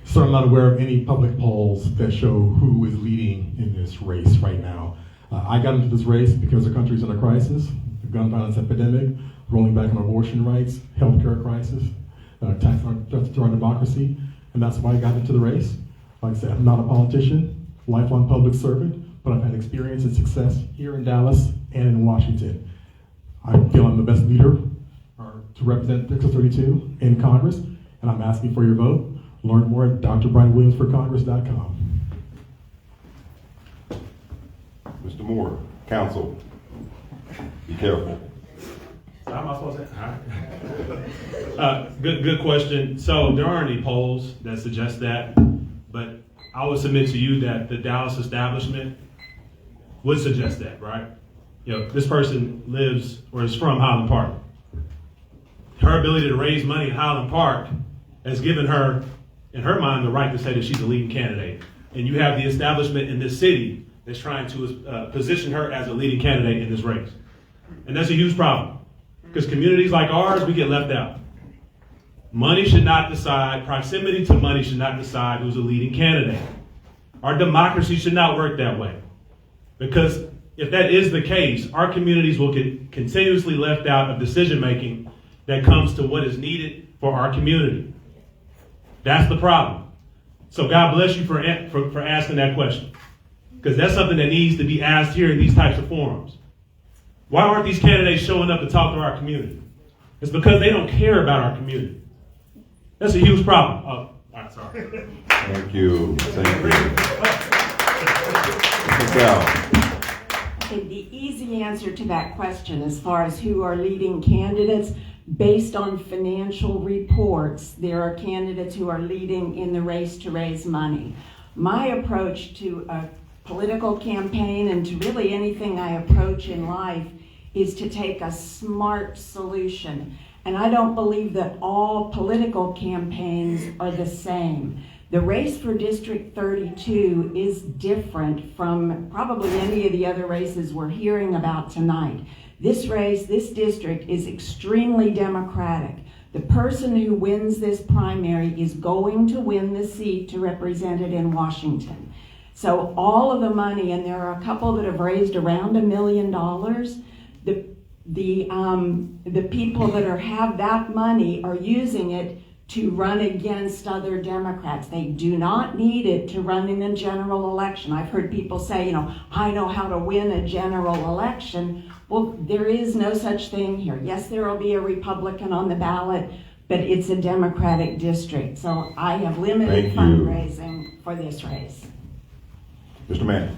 So I'm not aware of any public polls that show who is leading in this race right now. I got into this race because the country's in a crisis, the gun violence epidemic, rolling back on abortion rights, healthcare crisis, attacks on our democracy, and that's why I got into the race. Like I said, I'm not a politician, lifelong public servant, but I've had experience and success here in Dallas and in Washington. I feel I'm the best leader to represent Texas 32 in Congress, and I'm asking for your vote. Learn more at drbrianwilliamsforcongress.com.
Mr. Moore, counsel, be careful.
So how am I supposed to? All right. Good question. So there aren't any polls that suggest that, but I would submit to you that the Dallas establishment would suggest that, right? You know, this person lives or is from Highland Park. Her ability to raise money in Highland Park has given her, in her mind, the right to say that she's a leading candidate. And you have the establishment in this city that's trying to position her as a leading candidate in this race. And that's a huge problem, because communities like ours, we get left out. Money should not decide, proximity to money should not decide who's a leading candidate. Our democracy should not work that way, because if that is the case, our communities will get continuously left out of decision-making that comes to what is needed for our community. That's the problem. So God bless you for asking that question, because that's something that needs to be asked here in these types of forums. Why aren't these candidates showing up to talk to our community? It's because they don't care about our community. That's a huge problem. Oh, all right, sorry.
Thank you. Thank you. Mr. Bell.
Okay, the easy answer to that question, as far as who are leading candidates, based on financial reports, there are candidates who are leading in the race to raise money. My approach to a political campaign, and to really anything I approach in life, is to take a smart solution. And I don't believe that all political campaigns are the same. The race for District 32 is different from probably any of the other races we're hearing about tonight. This race, this district, is extremely democratic. The person who wins this primary is going to win the seat to represent it in Washington. So all of the money, and there are a couple that have raised around $1 million, the people that have that money are using it to run against other Democrats. They do not need it to run in a general election. I've heard people say, I know how to win a general election. Well, there is no such thing here. Yes, there will be a Republican on the ballot, but it's a Democratic district. So I have limited fundraising for this race.
Mr. Mann.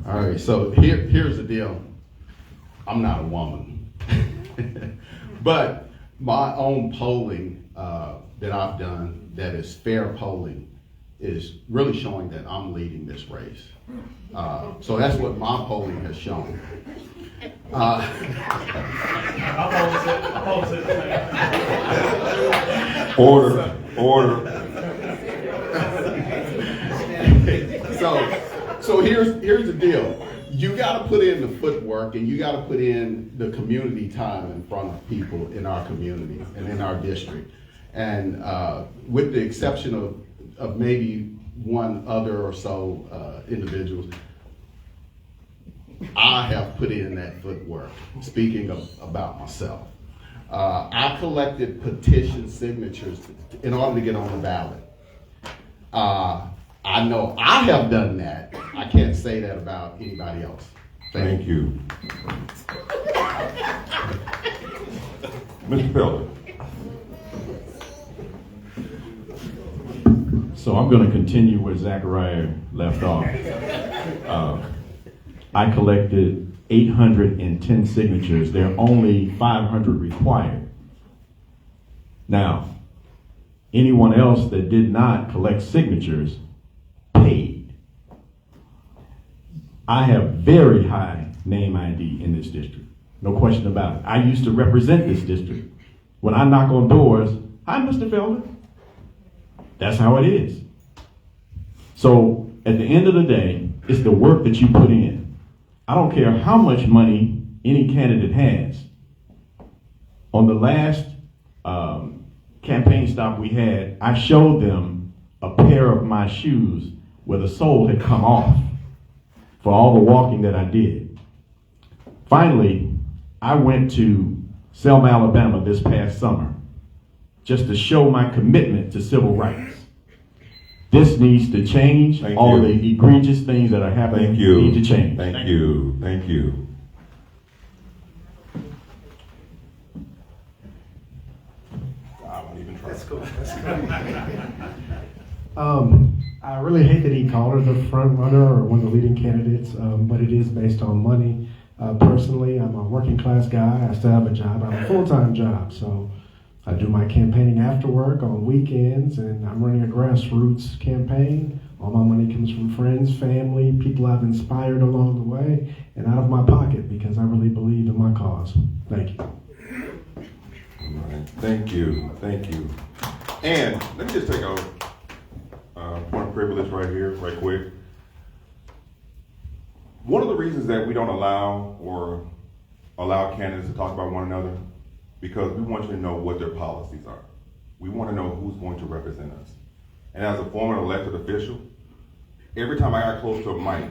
All right, so here's the deal. I'm not a woman. But my own polling that I've done that is fair polling is really showing that I'm leading this race. So that's what my polling has shown.
Order.
So here's the deal. You got to put in the footwork, and you got to put in the community time in front of people in our community and in our district. And with the exception of maybe one other or so individuals, I have put in that footwork, speaking about myself. I collected petition signatures in order to get on the ballot. I know I have done that. I can't say that about anybody else.
Thank you. Mr. Felder.
So I'm going to continue where Zachariah left off. I collected 810 signatures. There are only 500 required. Now, anyone else that did not collect signatures paid. I have very high name ID in this district. No question about it. I used to represent this district. When I knock on doors, hi, Mr. Felder. That's how it is. So at the end of the day, it's the work that you put in. I don't care how much money any candidate has. On the last campaign stop we had, I showed them a pair of my shoes where the sole had come off for all the walking that I did. Finally, I went to Selma, Alabama this past summer just to show my commitment to civil rights. This needs to change. All the egregious things that are happening need to change.
Thank you. Thank you.
That's cool.
I really hate that he called her the front runner or one of the leading candidates, but it is based on money. Personally, I'm a working class guy. I still have a job. I have a full-time job, so I do my campaigning after work on weekends, and I'm running a grassroots campaign. All my money comes from friends, family, people I've inspired along the way, and out of my pocket because I really believe in my cause. Thank you.
All right. Thank you. Thank you. And let me just take a point of privilege right here, right quick. One of the reasons that we don't allow candidates to talk about one another, because we want you to know what their policies are. We want to know who's going to represent us. And as a former elected official, every time I got close to a mic,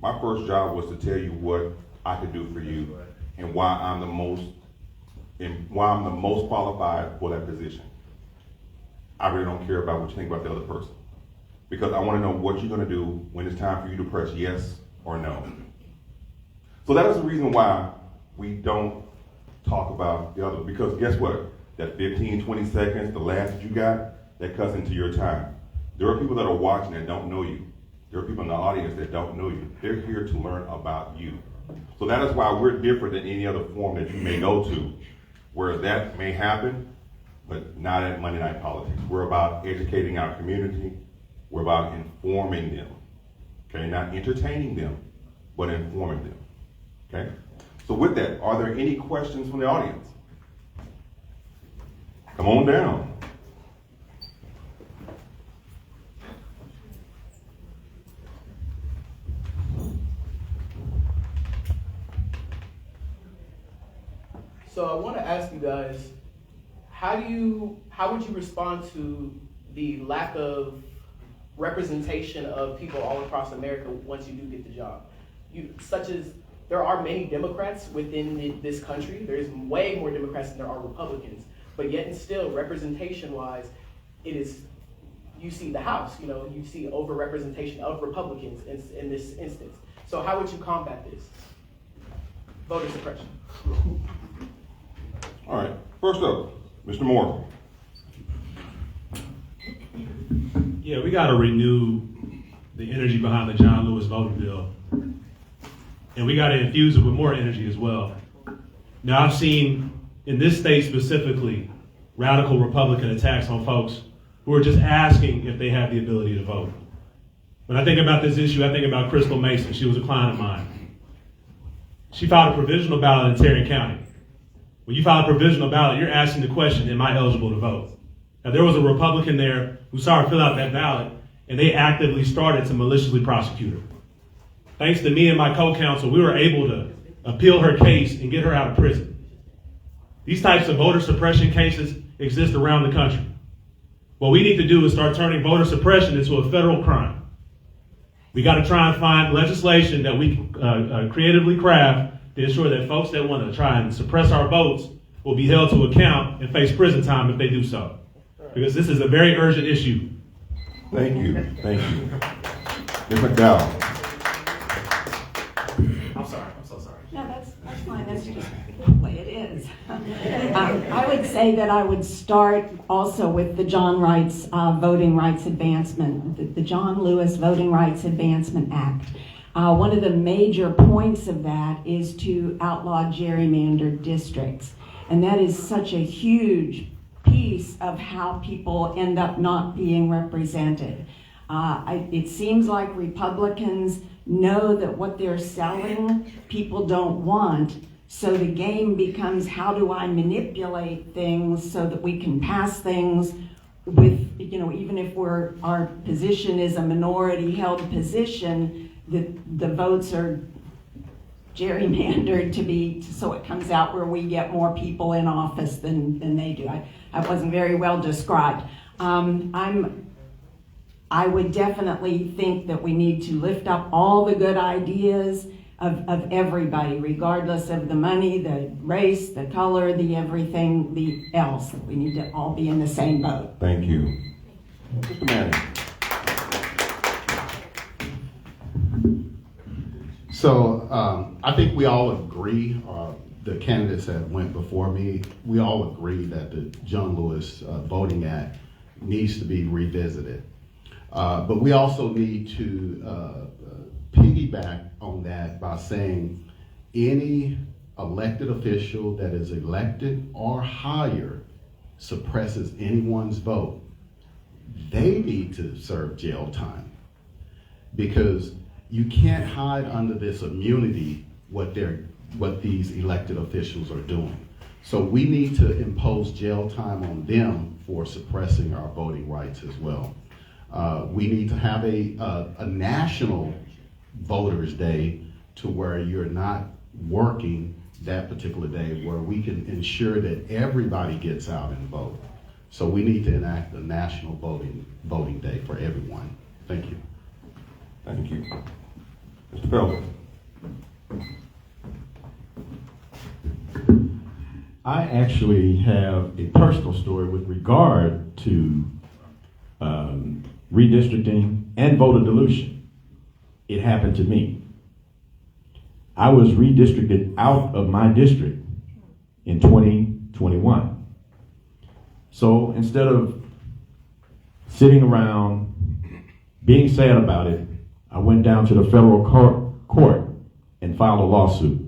my first job was to tell you what I could do for you and why I'm the most qualified for that position. I really don't care about what you think about the other person, because I want to know what you're going to do when it's time for you to press yes or no. So that is the reason why we don't talk about the other, because guess what? That 15, 20 seconds, the last that you got, that cuts into your time. There are people that are watching that don't know you. There are people in the audience that don't know you. They're here to learn about you. So that is why we're different than any other forum that you may go to, where that may happen, but not at Monday Night Politics. We're about educating our community. We're about informing them. Okay, not entertaining them, but informing them. Okay? So with that, are there any questions from the audience? Come on down.
So I want to ask you guys, how would you respond to the lack of representation of people all across America once you do get the job? Such as there are many Democrats within this country. There's way more Democrats than there are Republicans. But yet and still, representation-wise, you see the House, you see over-representation of Republicans in this instance. So how would you combat this? Voter suppression.
All right, first up, Mr. Moore.
Yeah, we got to renew the energy behind the John Lewis voting bill. And we got to infuse it with more energy as well. Now, I've seen, in this state specifically, radical Republican attacks on folks who are just asking if they have the ability to vote. When I think about this issue, I think about Crystal Mason. She was a client of mine. She filed a provisional ballot in Tarrant County. When you file a provisional ballot, you're asking the question, am I eligible to vote? Now, there was a Republican there who saw her fill out that ballot, and they actively started to maliciously prosecute her. Thanks to me and my co-counsel, we were able to appeal her case and get her out of prison. These types of voter suppression cases exist around the country. What we need to do is start turning voter suppression into a federal crime. We got to try and find legislation that we can creatively craft to ensure that folks that want to try and suppress our votes will be held to account and face prison time if they do so. Because this is a very urgent issue.
Thank you. Thank you. Ms. McDowell.
I'm so sorry. No, that's fine. That's just the way it is. I would say that I would start also with the Voting Rights Advancement, the John Lewis Voting Rights Advancement Act. One of the major points of that is to outlaw gerrymandered districts. And that is such a huge piece of how people end up not being represented. It seems like Republicans know that what they're selling people don't want, so the game becomes, how do I manipulate things so that we can pass things with, even if our position is a minority held position, the votes are gerrymandered so it comes out where we get more people in office than they do. I wasn't very well described. I would definitely think that we need to lift up all the good ideas of everybody, regardless of the money, the race, the color, the everything, the else. We need to all be in the same boat.
Thank you. Mr. Manning.
So I think we all agree, the candidates that went before me, we all agree that the John Lewis Voting Act needs to be revisited. But we also need to piggyback on that by saying any elected official that is elected or hired suppresses anyone's vote, they need to serve jail time, because you can't hide under this immunity what these elected officials are doing. So we need to impose jail time on them for suppressing our voting rights as well. We need to have a national Voters Day to where you're not working that particular day, where we can ensure that everybody gets out and vote. So we need to enact a national voting day for everyone. Thank you.
Thank you. Mr. Felder.
I actually have a personal story with regard to redistricting and voter dilution. It happened to me. I was redistricted out of my district in 2021. So instead of sitting around being sad about it, I went down to the federal court and filed a lawsuit.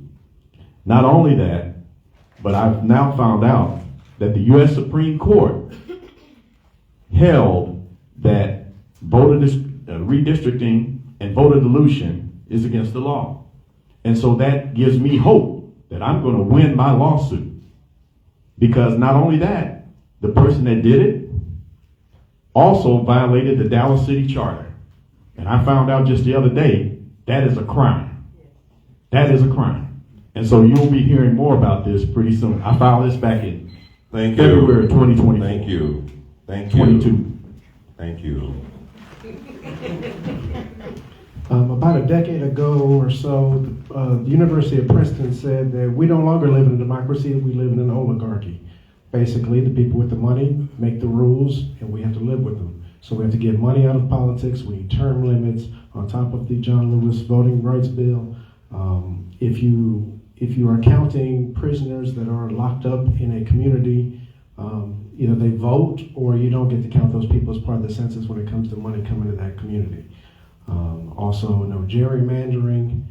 Not only that, but I've now found out that the U.S. Supreme Court held that redistricting and voter dilution is against the law. And so that gives me hope that I'm going to win my lawsuit. Because not only that, the person that did it also violated the Dallas City Charter. And I found out just the other day, that is a crime. That is a crime. And so you'll be hearing more about this pretty soon. I filed this back in February 2024.
Thank you. Thank you.
22.
Thank you.
About a decade ago or so, the University of Princeton said that we no longer live in a democracy, we live in an oligarchy. Basically, the people with the money make the rules, and we have to live with them. So we have to get money out of politics. We need term limits on top of the John Lewis Voting Rights Bill. If you are counting prisoners that are locked up in a community, either they vote or you don't get to count those people as part of the census when it comes to money coming to that community. Also, no gerrymandering.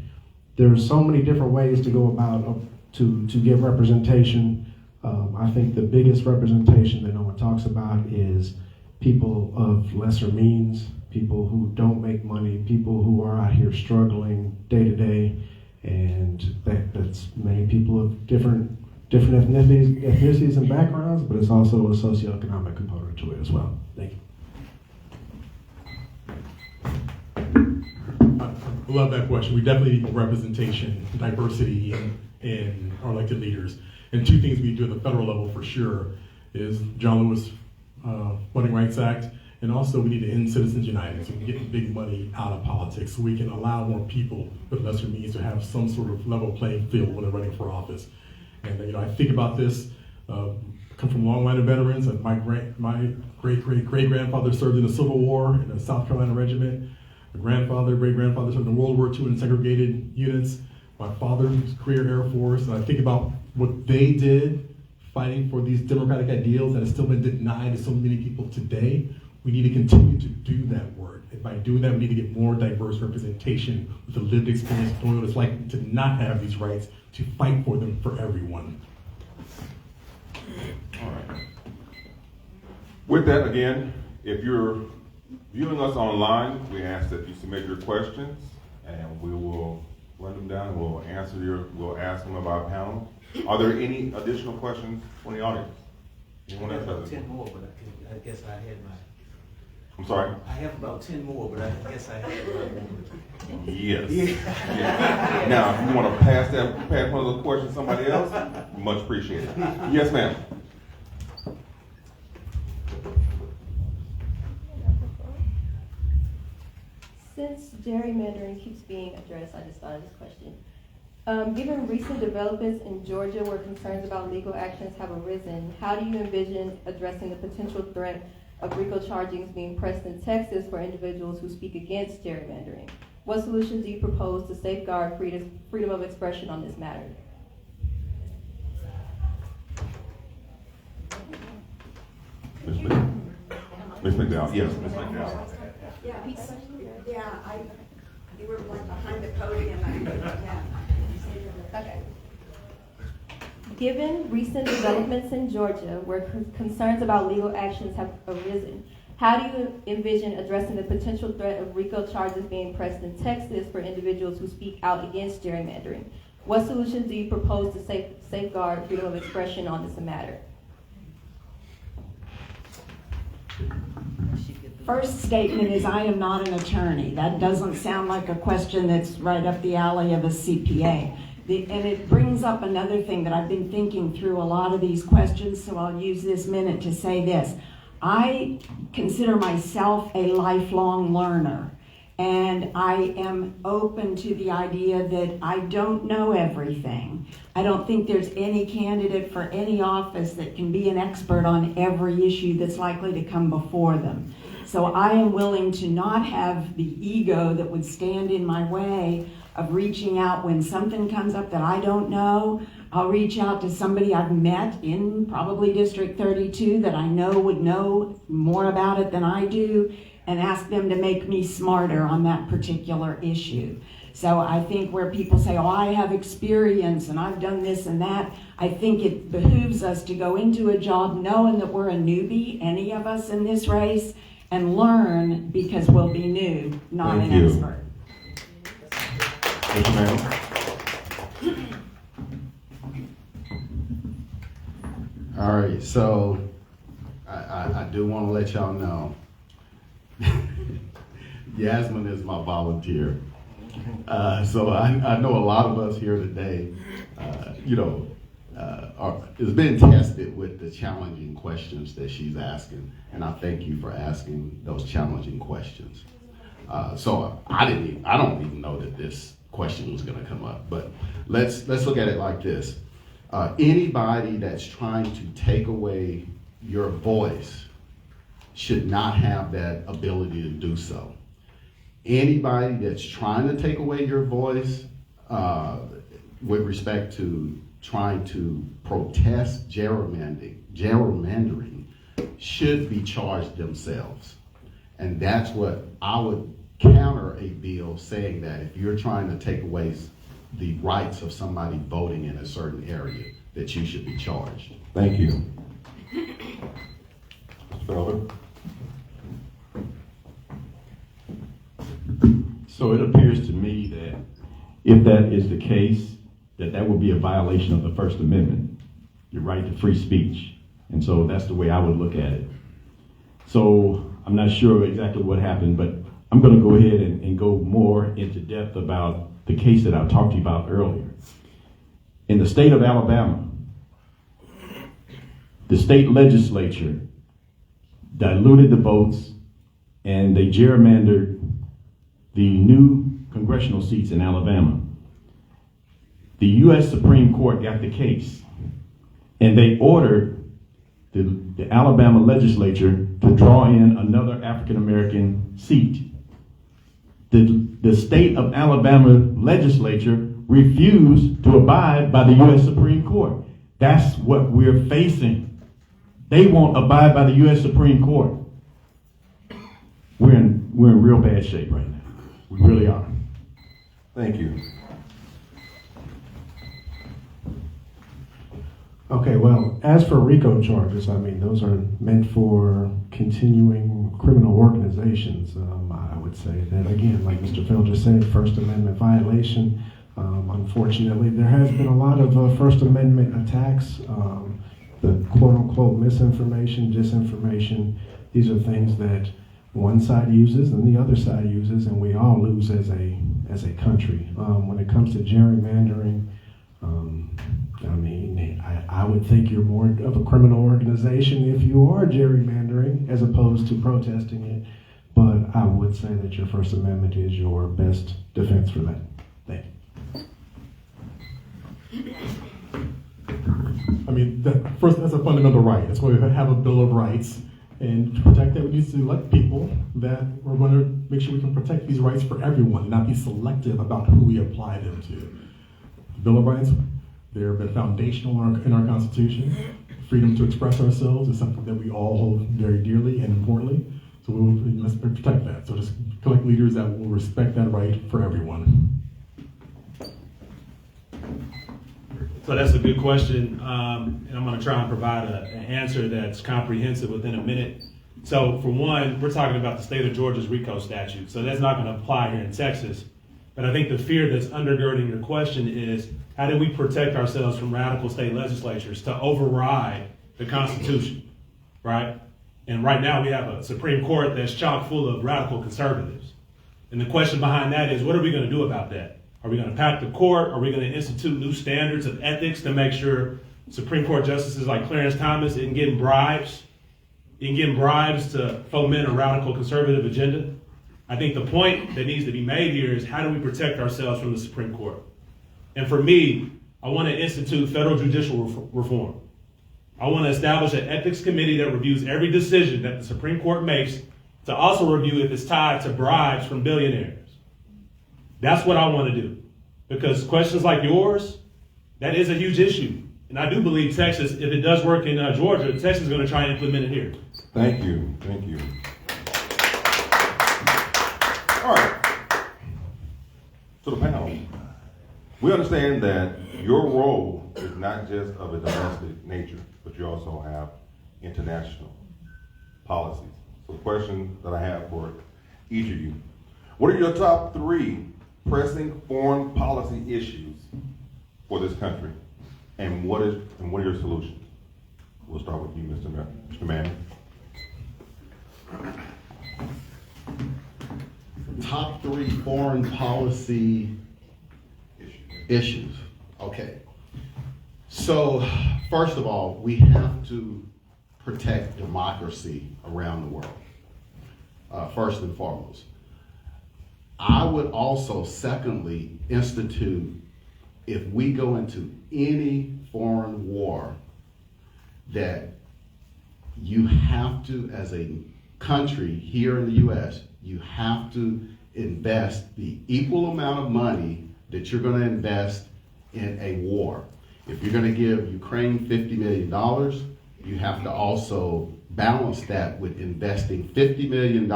There's so many different ways to go about to get representation. I think the biggest representation that no one talks about is people of lesser means, people who don't make money, people who are out here struggling day to day, and that's many people of different ethnicities and backgrounds, but it's also a socioeconomic component to it as well. Thank you.
I love that question. We definitely need representation, diversity in our elected leaders. And two things we do at the federal level for sure is John Lewis Voting Rights Act, and also we need to end Citizens United so we can get big money out of politics so we can allow more people with lesser means to have some sort of level playing field when they're running for office. And I think about this, come from a long line of veterans, and my great-great-great-grandfather served in the Civil War in a South Carolina regiment. My grandfather, great-grandfather served in World War II in segregated units. My father's career Air Force, and I think about what they did fighting for these democratic ideals that have still been denied to so many people today. We need to continue to do that work. And by doing that, we need to get more diverse representation with the lived experience of what it's like to not have these rights, to fight for them for everyone.
All right. With that, again, if you're viewing us online, we ask that you submit your questions, and we will run them down and we'll ask them of our panel. Are there any additional questions from the audience? Anyone
I have
else?
about 10 more, but I guess I had my.
I'm sorry?
I have about 10 more, but I guess I had my.
Yes.
Yeah.
Yeah. Now, if you want to pass one of those questions to somebody else, much appreciated. Yes, ma'am.
Since gerrymandering keeps being addressed, I just thought of this question. Given recent developments in Georgia where concerns about legal actions have arisen, how do you envision addressing the potential threat of RICO charges being pressed in Texas for individuals who speak against gerrymandering? What solutions do you propose to safeguard freedom of expression on this matter?
Ms. McDowell, yes, Ms. McDowell.
You were like behind the podium.
Okay. Given recent developments in Georgia where concerns about legal actions have arisen, how do you envision addressing the potential threat of RICO charges being pressed in Texas for individuals who speak out against gerrymandering? What solutions do you propose to safeguard freedom of expression on this matter?
First statement is I am not an attorney. That doesn't sound like a question that's right up the alley of a CPA. And it brings up another thing that I've been thinking through a lot of these questions, so I'll use this minute to say this. I consider myself a lifelong learner, and I am open to the idea that I don't know everything. I don't think there's any candidate for any office that can be an expert on every issue that's likely to come before them. So I am willing to not have the ego that would stand in my way of reaching out when something comes up that I don't know. I'll reach out to somebody I've met in probably District 32 that I know would know more about it than I do and ask them to make me smarter on that particular issue. So I think where people say, oh, I have experience and I've done this and that, I think it behooves us to go into a job knowing that we're a newbie, any of us in this race, and learn because we'll be new, not
Thank
an
you.
expert.
Yes, ma'am.
All right, so I do want to let y'all know, Yasmin is my volunteer. So I know a lot of us here today, is being tested with the challenging questions that she's asking, and I thank you for asking those challenging questions. So I don't even know that this question was going to come up, but let's look at it like this. Anybody that's trying to take away your voice should not have that ability to do so. Anybody that's trying to take away your voice with respect to trying to protest gerrymandering should be charged themselves. And that's what I would counter a bill saying, that if you're trying to take away the rights of somebody voting in a certain area, that you should be charged.
Thank you. Mr. Felder?
So it appears to me that if that is the case, that would be a violation of the First Amendment, your right to free speech. And so that's the way I would look at it. So I'm not sure exactly what happened, but I'm going to go ahead and go more into depth about the case that I talked to you about earlier. In the state of Alabama, the state legislature diluted the votes and they gerrymandered the new congressional seats in Alabama. The U.S. Supreme Court got the case, and they ordered the Alabama legislature to draw in another African-American seat. The state of Alabama legislature refused to abide by the U.S. Supreme Court. That's what we're facing. They won't abide by the U.S. Supreme Court. We're in real bad shape right now. We really are.
Thank you.
Okay, well, as for RICO charges, I mean, those are meant for continuing criminal organizations. I would say that, again, like Mr. Phil just said, First Amendment violation. Unfortunately, there has been a lot of First Amendment attacks. The quote-unquote misinformation, disinformation, these are things that one side uses and the other side uses, and we all lose as a country. When it comes to gerrymandering, I mean, I would think you're more of a criminal organization if you are gerrymandering as opposed to protesting it. But I would say that your First Amendment is your best defense for that. Thank you.
I mean, first, that's a fundamental right. That's why we have a Bill of Rights. And to protect that, we need to elect people that we're going to make sure we can protect these rights for everyone, not be selective about who we apply them to. The Bill of Rights, they're foundational in our Constitution. Freedom to express ourselves is something that we all hold very dearly and importantly. So we must protect that. So just collect leaders that will respect that right for everyone.
So that's a good question, and I'm going to try and provide an answer that's comprehensive within a minute. So for one, we're talking about the state of Georgia's RICO statute, so that's not going to apply here in Texas. But I think the fear that's undergirding your question is, how do we protect ourselves from radical state legislatures to override the Constitution, right? And right now we have a Supreme Court that's chock full of radical conservatives. And the question behind that is, what are we going to do about that? Are we going to pack the court? Are we going to institute new standards of ethics to make sure Supreme Court justices like Clarence Thomas isn't getting bribes? Isn't getting bribes to foment a radical conservative agenda? I think the point that needs to be made here is, how do we protect ourselves from the Supreme Court? And for me, I want to institute federal judicial reform. I want to establish an ethics committee that reviews every decision that the Supreme Court makes, to also review if it's tied to bribes from billionaires. That's what I want to do. Because questions like yours, that is a huge issue. And I do believe Texas, if it does work in Georgia, Texas is going to try and implement it here.
Thank you. Thank you. All right. To the panel. We understand that your role is not just of a domestic nature, but you also have international policies. So the question that I have for each of you, what are your top 3 pressing foreign policy issues for this country, and what are your solutions? We'll start with you, Mr. Manning.
Top 3 foreign policy issues. Okay. So, first of all, we have to protect democracy around the world, first and foremost. I would also, secondly, institute, if we go into any foreign war, that you have to, as a country here in the U.S., you have to invest the equal amount of money that you're going to invest in a war. If you're going to give Ukraine $50 million, you have to also balance that with investing $50 million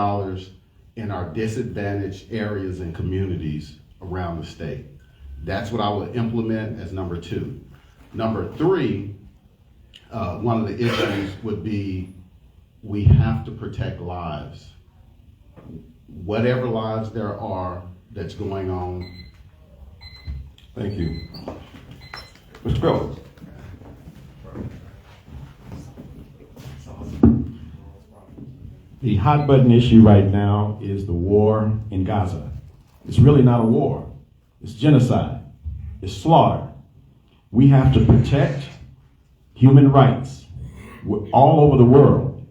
in our disadvantaged areas and communities around the state. That's what I would implement as number 2. Number 3, one of the issues would be, we have to protect lives. Whatever lives there are that's going on.
Thank you. Mr. Phillips.
The hot button issue right now is the war in Gaza. It's really not a war. It's genocide. It's slaughter. We have to protect human rights all over the world.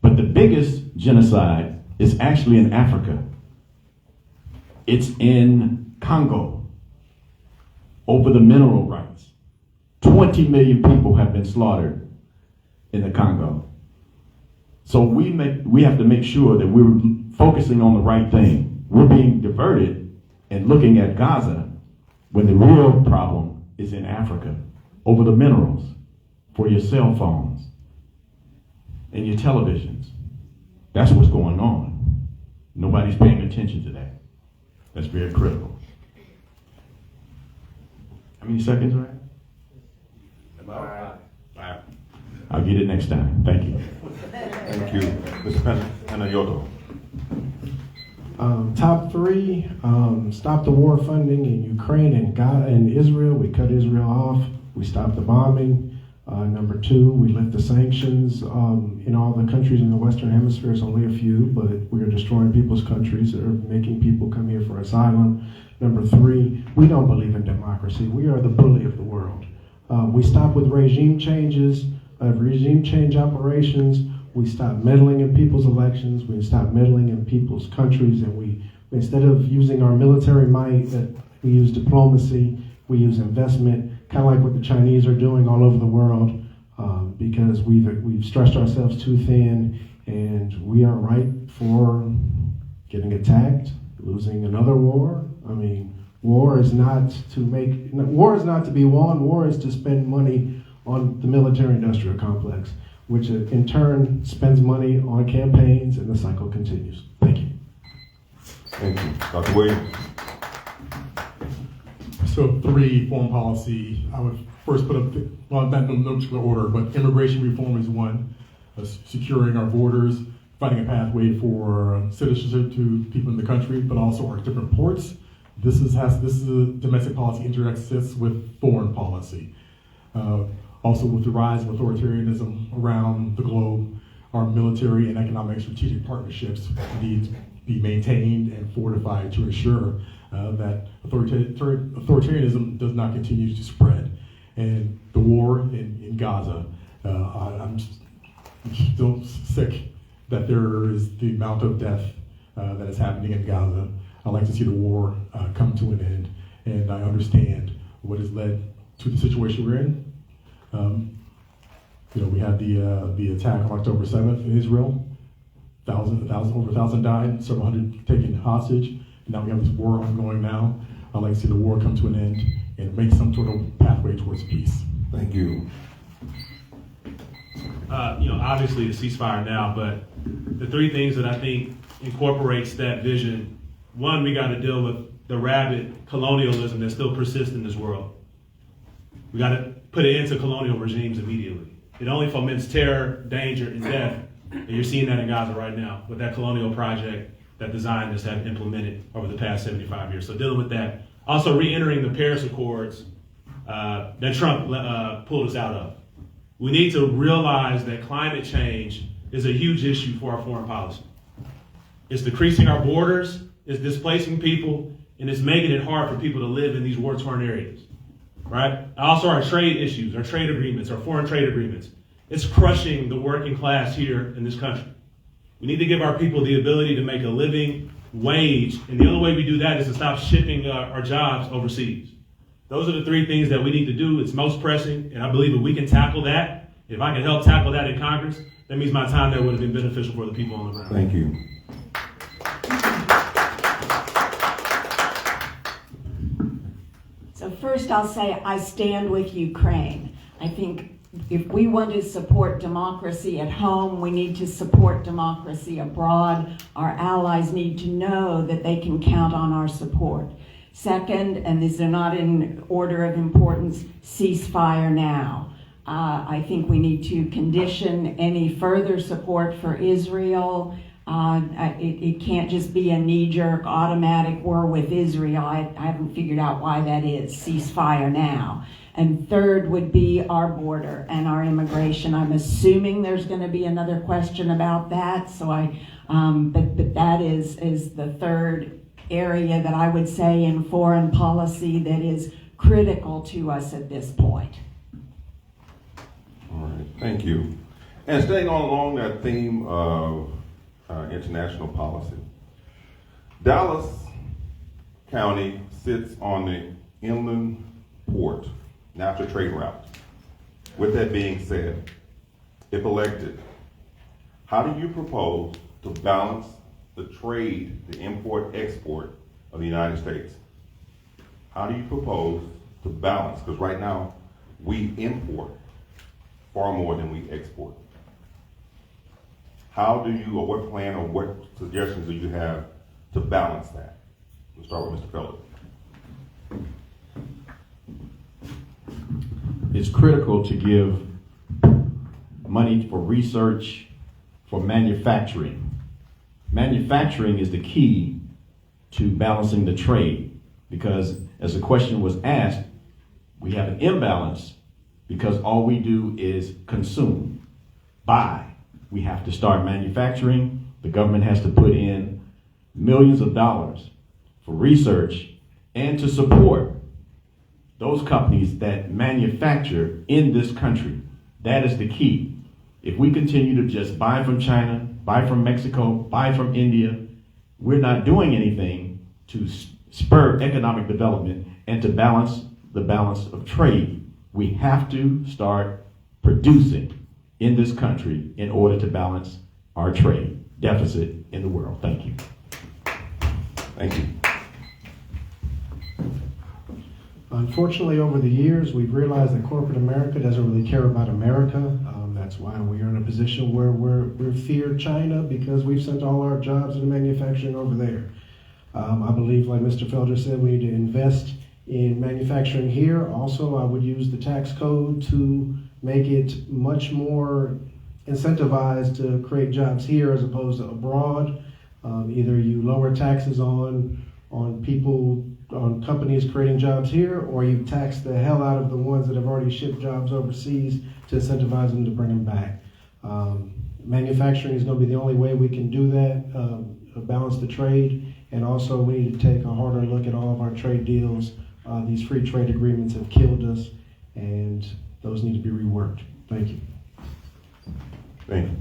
But the biggest genocide is actually in Africa. It's in Congo over the mineral rights. 20 million people have been slaughtered in the Congo. So we have to make sure that we're focusing on the right thing. We're being diverted and looking at Gaza when the real problem is in Africa over the minerals for your cell phones and your televisions. That's what's going on. Nobody's paying attention to that. That's very critical. How many seconds, right?
Bye.
I'll get it next time. Thank you.
Thank you. Mr. Panayoto.
Top three, stop the war funding in Ukraine and Israel. We cut Israel off. We stopped the bombing. Number two, we lift the sanctions in all the countries in the Western Hemisphere. It's only a few, but we are destroying people's countries that are making people come here for asylum. Number three, we don't believe in democracy. We are the bully of the world. We stop with regime changes, regime change operations. We stop meddling in people's elections. We stop meddling in people's countries, and we instead of using our military might, we use diplomacy. We use investment, kind of like what the Chinese are doing all over the world, because we've stretched ourselves too thin, and we are ripe for getting attacked, losing another war. I mean, war is not to be won. War is to spend money on the military-industrial complex, which in turn spends money on campaigns, and the cycle continues. Thank you.
Thank you. Dr. Williams.
So three, foreign policy, I would first put up, not in no particular order, but immigration reform is one, securing our borders, finding a pathway for citizenship to people in the country, but also our different ports. This is a domestic policy intersects with foreign policy. Also with the rise of authoritarianism around the globe, our military and economic strategic partnerships need to be maintained and fortified to ensure that authoritarianism does not continue to spread. And the war in Gaza, I'm still sick that there is the amount of death that is happening in Gaza. I'd like to see the war come to an end, and I understand what has led to the situation we're in. We had the attack on October 7th in Israel. Over 1,000 died, several hundred taken hostage. Now we have this war ongoing now. I'd like to see the war come to an end and make some sort of pathway towards peace.
Thank you.
Obviously a ceasefire now, but the three things that I think incorporates that vision, one, we got to deal with the rabid colonialism that still persists in this world. We got to put an end to colonial regimes immediately. It only foments terror, danger, and death, and you're seeing that in Gaza right now with that colonial project that the Zionists have implemented over the past 75 years. So dealing with that. Also re-entering the Paris Accords that Trump pulled us out of. We need to realize that climate change is a huge issue for our foreign policy. It's decreasing our borders, it's displacing people, and it's making it hard for people to live in these war-torn areas, right? Also our trade issues, our trade agreements, our foreign trade agreements. It's crushing the working class here in this country. We need to give our people the ability to make a living wage, and the only way we do that is to stop shipping our jobs overseas. Those are the three things that we need to do. It's most pressing, and I believe if we can tackle that, if I can help tackle that in Congress, that means my time there would have been beneficial for the people on the ground.
Thank you.
So first I'll say I stand with Ukraine. I think if we want to support democracy at home, we need to support democracy abroad. Our allies need to know that they can count on our support. Second, and these are not in order of importance, ceasefire now. I think we need to condition any further support for Israel. It can't just be a knee-jerk automatic war with Israel. I haven't figured out why that is. Ceasefire now. And third would be our border and our immigration. I'm assuming there's going to be another question about that. So but that is the third area that I would say in foreign policy that is critical to us at this point.
All right, thank you. And staying on along that theme of international policy, Dallas County sits on the inland port natural trade route. With that being said, if elected, how do you propose to balance the trade, the import-export of the United States? How do you propose to balance? Because right now, we import far more than we export. How do you, or what plan or what suggestions do you have to balance that? We'll start with Mr. Fellows.
it's critical to give money for research, for manufacturing. Manufacturing is the key to balancing the trade, because as the question was asked, we have an imbalance because all we do is consume, buy. We have to start manufacturing. The government has to put in millions of dollars for research and to support those companies that manufacture in this country. That is the key. If we continue to just buy from China, buy from Mexico, buy from India, we're not doing anything to spur economic development and to balance the balance of trade. We have to start producing in this country in order to balance our trade deficit in the world. Thank you.
Thank you.
Unfortunately, over the years, we've realized that corporate America doesn't really care about America. That's why we are in a position where we're feared China, because we've sent all our jobs into manufacturing over there. I believe, like Mr. Felder said, we need to invest in manufacturing here. Also, I would use the tax code to make it much more incentivized to create jobs here as opposed to abroad. Either you lower taxes on people, on companies creating jobs here, or you tax the hell out of the ones that have already shipped jobs overseas to incentivize them to bring them back. Manufacturing is going to be the only way we can do that, balance the trade, and also we need to take a harder look at all of our trade deals. These free trade agreements have killed us, and those need to be reworked. Thank you.
Thank you.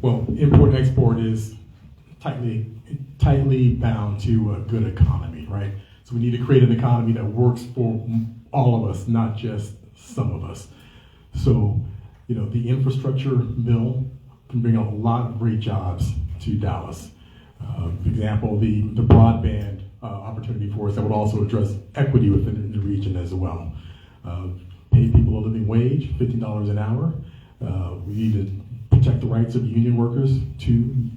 Well, import-export is tightly bound to a good economy, right? So we need to create an economy that works for all of us, not just some of us. So, the infrastructure bill can bring a lot of great jobs to Dallas. For example, the broadband opportunity for us that would also address equity within the region as well. Pay people a living wage, $15 an hour. We need to protect the rights of union workers to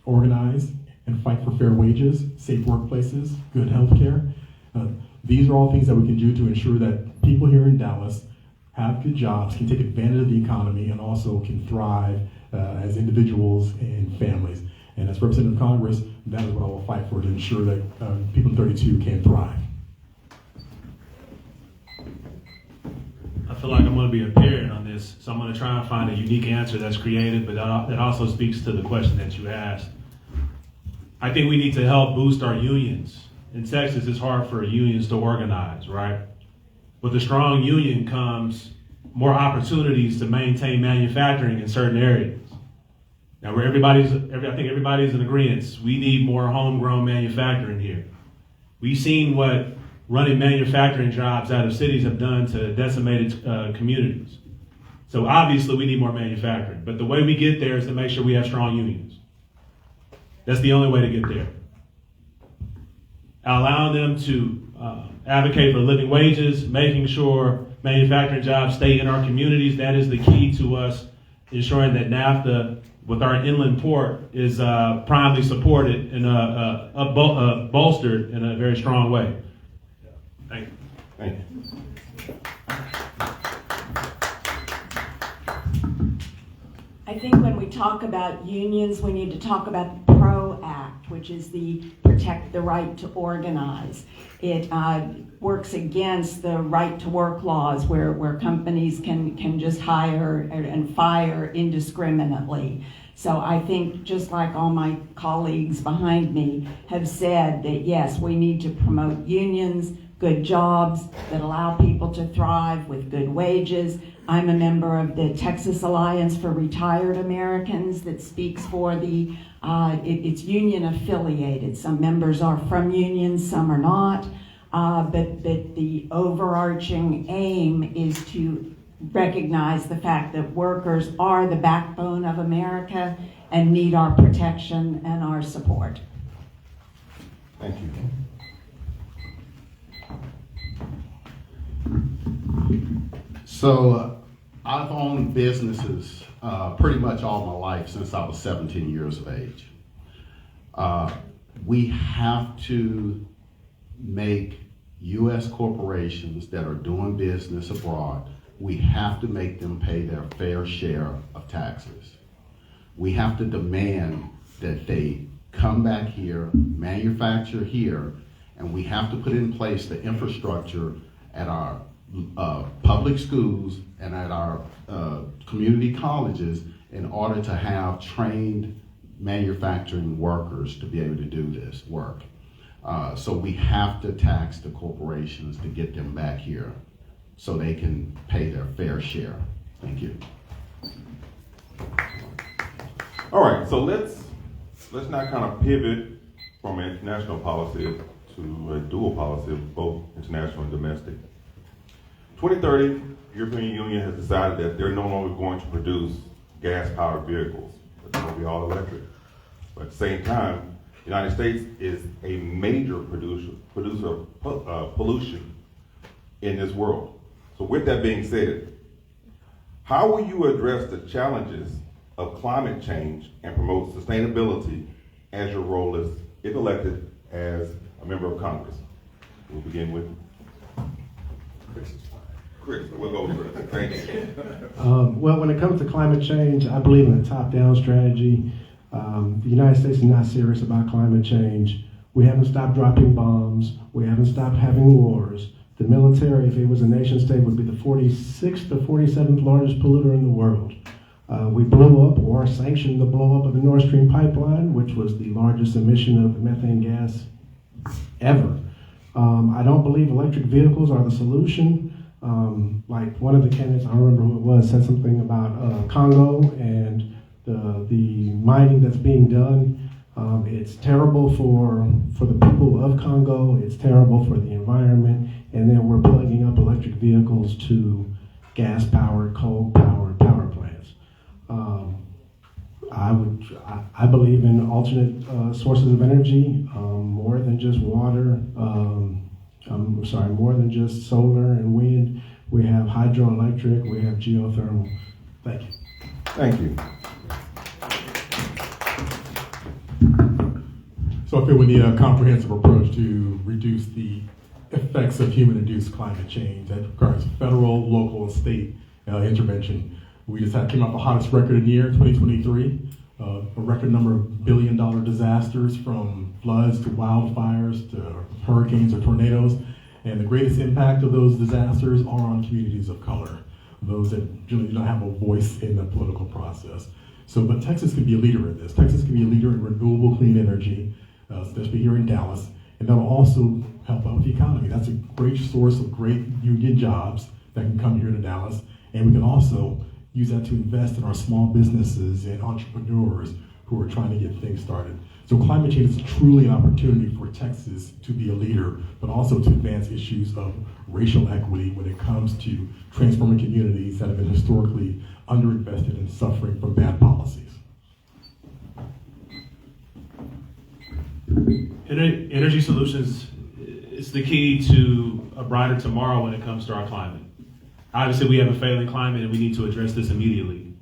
organize and fight for fair wages, safe workplaces, good health care. These are all things that we can do to ensure that people here in Dallas have good jobs, can take advantage of the economy, and also can thrive as individuals and families. And as Representative of Congress, that is what I will fight for, to ensure that people in 32 can thrive.
I feel like I'm going to be a parent on this, so I'm going to try and find a unique answer that's creative, but that also speaks to the question that you asked. I think we need to help boost our unions. In Texas, it's hard for unions to organize, right? With a strong union comes more opportunities to maintain manufacturing in certain areas. Now, I think everybody's in agreement. We need more homegrown manufacturing here. We've seen what running manufacturing jobs out of cities have done to decimated communities. So obviously we need more manufacturing, but the way we get there is to make sure we have strong unions. That's the only way to get there. Allowing them to advocate for living wages, making sure manufacturing jobs stay in our communities, that is the key to us ensuring that NAFTA, with our inland port, is primarily supported and bolstered in a very strong way. Thank you.
Thank you.
I think when we talk about unions, we need to talk about the PRO Act, which is the protect the right to organize. It works against the right to work laws where companies can just hire and fire indiscriminately. So I think, just like all my colleagues behind me have said, that yes, we need to promote unions, good jobs that allow people to thrive with good wages. I'm a member of the Texas Alliance for Retired Americans that speaks for the, it's union affiliated. Some members are from unions, some are not, but the overarching aim is to recognize the fact that workers are the backbone of America and need our protection and our support.
Thank you.
So I've owned businesses pretty much all my life since I was 17 years of age. We have to make U.S. corporations that are doing business abroad, we have to make them pay their fair share of taxes. We have to demand that they come back here, manufacture here, and we have to put in place the infrastructure at our public schools and at our community colleges in order to have trained manufacturing workers to be able to do this work. So we have to tax the corporations to get them back here so they can pay their fair share. Thank you.
All right, so let's now kind of pivot from international policy to a dual policy of both international and domestic. 2030, the European Union has decided that they're no longer going to produce gas-powered vehicles, but they're going to be all electric. But at the same time, the United States is a major producer of pollution in this world. So with that being said, how will you address the challenges of climate change and promote sustainability as your role is, if elected, as a member of Congress? We'll begin with Chris. We'll go first. Thank you.
Well, when it comes to climate change, I believe in a top-down strategy. The United States is not serious about climate change. We haven't stopped dropping bombs. We haven't stopped having wars. The military, if it was a nation state, would be the 46th or 47th largest polluter in the world. We blew up or sanctioned the blow up of the Nord Stream pipeline, which was the largest emission of methane gas ever. I don't believe electric vehicles are the solution. Like one of the candidates, I don't remember who it was, said something about Congo and the mining that's being done. It's terrible for the people of Congo. It's terrible for the environment. And then we're plugging up electric vehicles to gas-powered, coal-powered power plants. I believe in alternate sources of energy, more than just water. More than just solar and wind. We have hydroelectric, we have geothermal. Thank you.
Thank you.
So I feel we need a comprehensive approach to reduce the effects of human-induced climate change. That requires federal, local, and state intervention. We just came out the hottest record in the year, 2023. A record number of billion-dollar disasters, from floods to wildfires to hurricanes or tornadoes. And the greatest impact of those disasters are on communities of color, those that generally do not have a voice in the political process. But Texas can be a leader in this. Texas can be a leader in renewable clean energy, especially here in Dallas, and that'll also help out the economy. That's a great source of great union jobs that can come here to Dallas, and we can also use that to invest in our small businesses and entrepreneurs who are trying to get things started. So climate change is truly an opportunity for Texas to be a leader, but also to advance issues of racial equity when it comes to transforming communities that have been historically underinvested and suffering from bad policies.
Energy solutions is the key to a brighter tomorrow when it comes to our climate. Obviously, we have a failing climate and we need to address this immediately.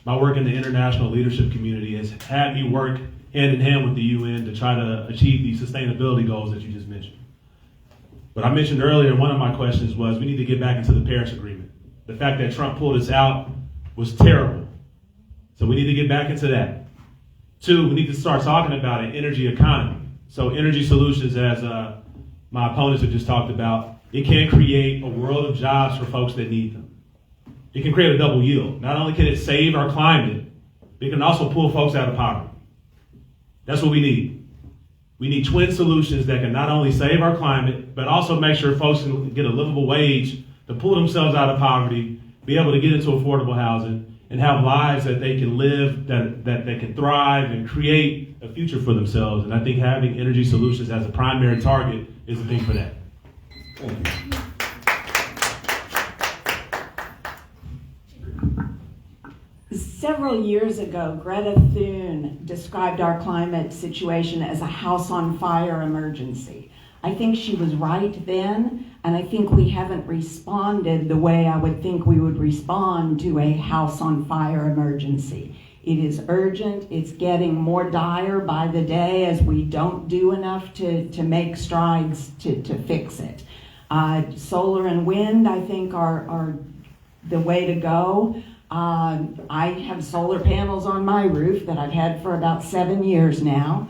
My work in the international leadership community has had me work hand in hand with the UN to try to achieve these sustainability goals that you just mentioned. But I mentioned earlier, one of my questions was we need to get back into the Paris Agreement. The fact that Trump pulled us out was terrible. So we need to get back into that. 2, we need to start talking about an energy economy. So energy solutions, as my opponents have just talked about, it can create a world of jobs for folks that need them. It can create a double yield. Not only can it save our climate, but it can also pull folks out of poverty. That's what we need. We need twin solutions that can not only save our climate, but also make sure folks can get a livable wage to pull themselves out of poverty, be able to get into affordable housing, and have lives that they can live, that they can thrive and create a future for themselves. And I think having energy solutions as a primary target is the thing for that.
Thank you.
Several years ago, Greta Thunberg described our climate situation as a house on fire emergency. I think she was right then, and I think we haven't responded the way I would think we would respond to a house on fire emergency. It is urgent. It's getting more dire by the day as we don't do enough to make strides to fix it. Solar and wind, I think, are the way to go. I have solar panels on my roof that I've had for about 7 years now.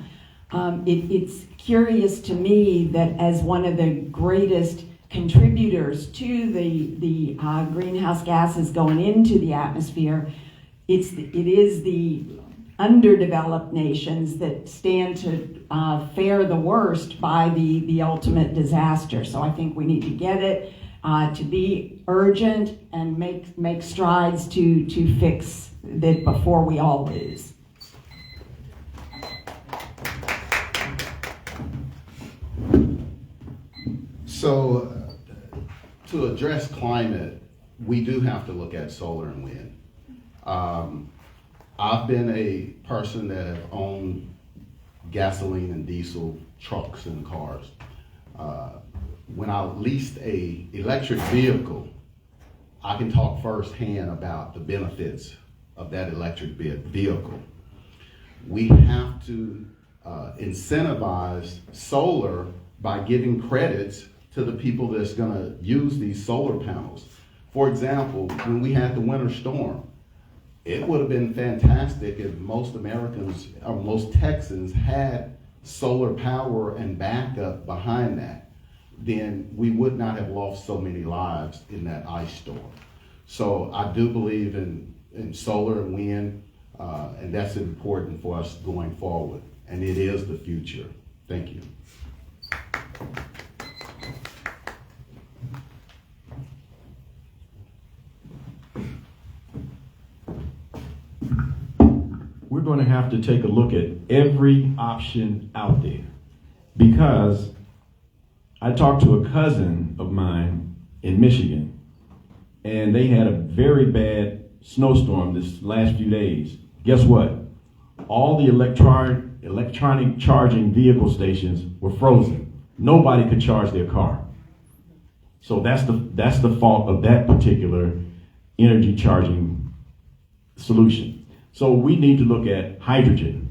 It's curious to me that as one of the greatest contributors to the greenhouse gases going into the atmosphere, it is the underdeveloped nations that stand to fare the worst by the ultimate disaster. So I think we need to get it to be urgent and make strides to fix that before we all lose.
So, to address climate, we do have to look at solar and wind. I've been a person that have owned gasoline and diesel trucks and cars. When I leased a electric vehicle, I can talk firsthand about the benefits of that electric vehicle. We have to incentivize solar by giving credits to the people that's gonna use these solar panels. For example, when we had the winter storm, it would have been fantastic if most Americans, or most Texans, had solar power and backup behind that. Then we would not have lost so many lives in that ice storm. So I do believe in solar and wind, and that's important for us going forward. And it is the future. Thank you.
We're going to have to take a look at every option out there, because I talked to a cousin of mine in Michigan, and they had a very bad snowstorm this last few days. Guess what? All the electronic charging vehicle stations were frozen. Nobody could charge their car. So that's the fault of that particular energy charging solution. So we need to look at hydrogen.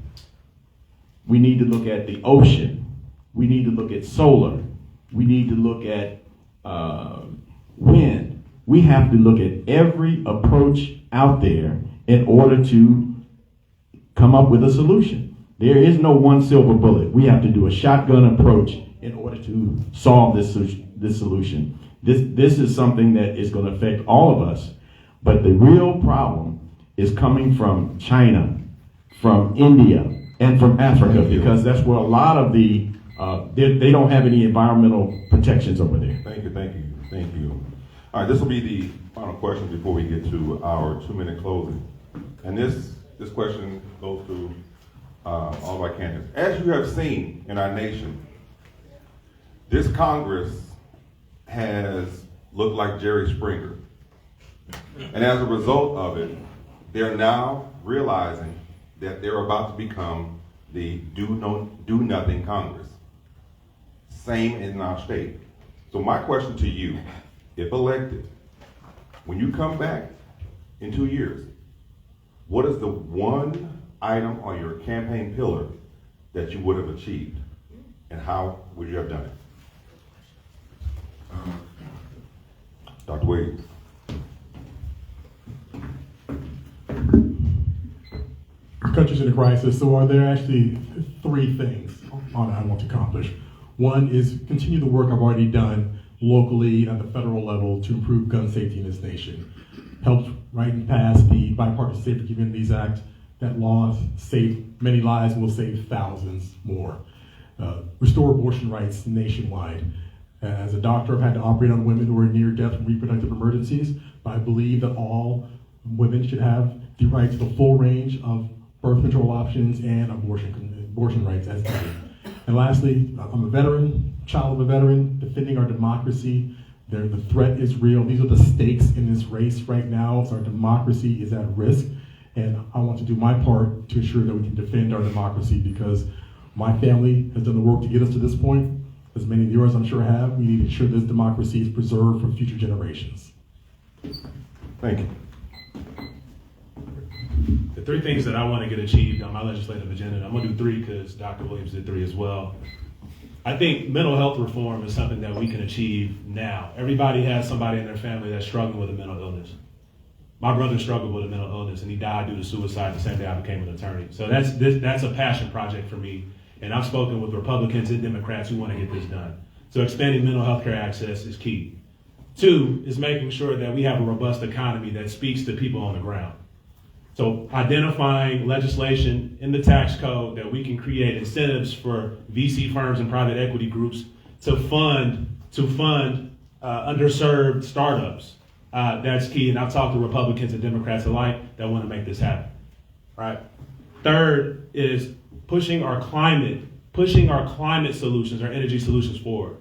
We need to look at the ocean. We need to look at solar. We need to look at wind. We have to look at every approach out there in order to come up with a solution. There is no one silver bullet. We have to do a shotgun approach in order to solve this solution. This is something that is going to affect all of us. But the real problem is coming from China, from India, and from Africa, because that's where a lot of the, they don't have any environmental protections over there.
Thank you. All right, this will be the final question before we get to our 2-minute closing. And this question goes to all of our candidates. As you have seen in our nation, this Congress has looked like Jerry Springer. And as a result of it, they're now realizing that they're about to become the do nothing Congress. Same in our state. So my question to you, if elected, when you come back in 2 years, what is the one item on your campaign pillar that you would have achieved? And how would you have done it? Dr. Williams.
The country's in a crisis, so are there actually 3 things I want to accomplish? One is continue the work I've already done locally at the federal level to improve gun safety in this nation. Helped write and pass the Bipartisan Safer Communities Act. That law saved many lives and will save thousands more. Restore abortion rights nationwide. As a doctor, I've had to operate on women who are near death from reproductive emergencies, but I believe that all women should have the right to the full range of birth control options and abortion rights as needed. And lastly, I'm a veteran, child of a veteran, defending our democracy. The threat is real. These are the stakes in this race right now. So our democracy is at risk. And I want to do my part to ensure that we can defend our democracy, because my family has done the work to get us to this point. As many of yours I'm sure have, we need to ensure this democracy is preserved for future generations.
Thank you.
The 3 things that I want to get achieved on my legislative agenda, I'm going to do 3 because Dr. Williams did 3 as well. I think mental health reform is something that we can achieve now. Everybody has somebody in their family that's struggling with a mental illness. My brother struggled with a mental illness and he died due to suicide the same day I became an attorney. So that's a passion project for me. And I've spoken with Republicans and Democrats who want to get this done. So expanding mental health care access is key. 2 is making sure that we have a robust economy that speaks to people on the ground. So identifying legislation in the tax code that we can create incentives for VC firms and private equity groups to fund underserved startups. That's key. And I've talked to Republicans and Democrats alike that want to make this happen. Right. 3rd is pushing our climate solutions, our energy solutions forward.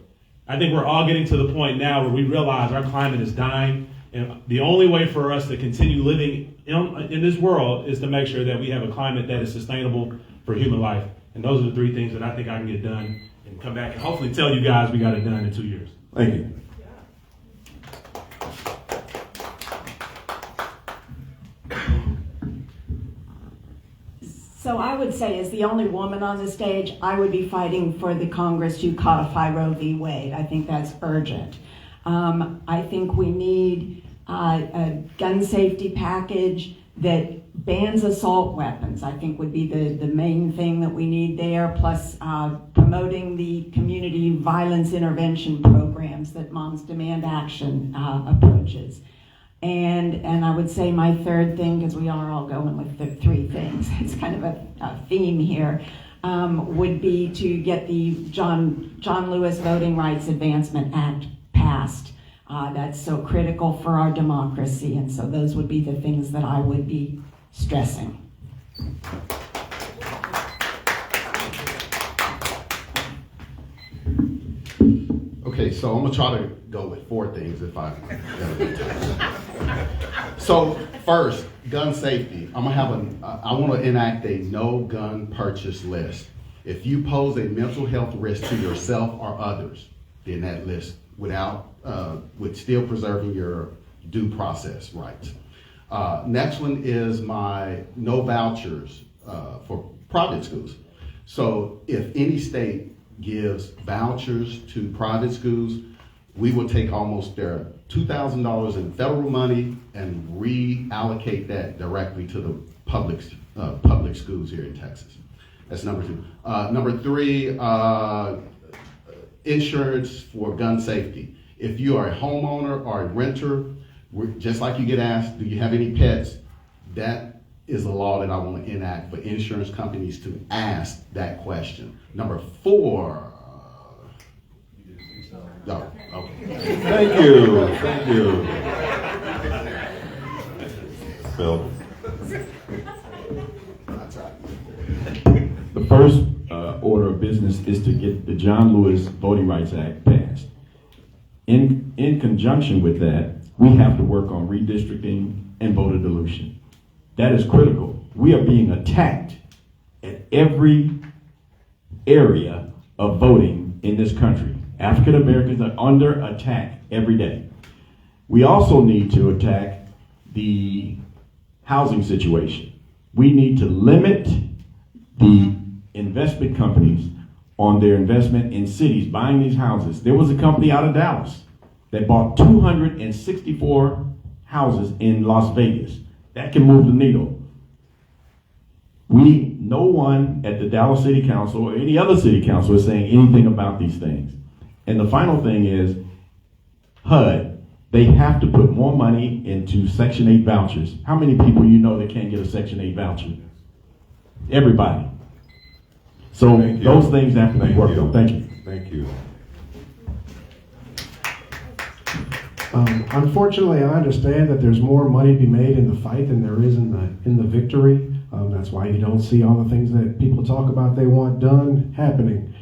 I think we're all getting to the point now where we realize our climate is dying, and the only way for us to continue living in this world is to make sure that we have a climate that is sustainable for human life. And those are the 3 things that I think I can get done and come back and hopefully tell you guys we got it done in 2 years.
Thank you.
So I would say, as the only woman on the stage, I would be fighting for the Congress to codify Roe v. Wade. I think that's urgent. I think we need a gun safety package that bans assault weapons. I think would be the main thing that we need there, plus promoting the community violence intervention programs that Moms Demand Action approaches. And I would say my 3rd thing, because we are all going with the 3 things, it's kind of a theme here, would be to get the John Lewis Voting Rights Advancement Act passed. That's so critical for our democracy, and so those would be the things that I would be stressing.
Okay, so I'm gonna try to go with 4 things if I got a time. So first, gun safety. I want to enact a no gun purchase list. If you pose a mental health risk to yourself or others, then that list with still preserving your due process rights. Next one is my no vouchers for private schools. So if any state gives vouchers to private schools, we will take almost their $2,000 in federal money and reallocate that directly to the public schools here in Texas. That's number 2. Number 3, insurance for gun safety. If you are a homeowner or a renter, just like you get asked, do you have any pets? That is a law that I want to enact for insurance companies to ask that question. Number 4. No, okay.
Thank you. Phil.
The first order of business is to get the John Lewis Voting Rights Act passed. In conjunction with that, we have to work on redistricting and voter dilution. That is critical. We are being attacked at every area of voting in this country. African Americans are under attack every day. We also need to attack the housing situation. We need to limit the investment companies on their investment in cities, buying these houses. There was a company out of Dallas that bought 264 houses in Las Vegas. That can move the needle. No one at the Dallas City Council or any other city council is saying anything about these things. And the final thing is HUD. They have to put more money into Section 8 vouchers. How many people you know that can't get a Section 8 voucher? Everybody. So those things have to be worked on. Thank you.
Thank you.
Unfortunately, I understand that there's more money to be made in the fight than there is in the victory. That's why you don't see all the things that people talk about they want done happening.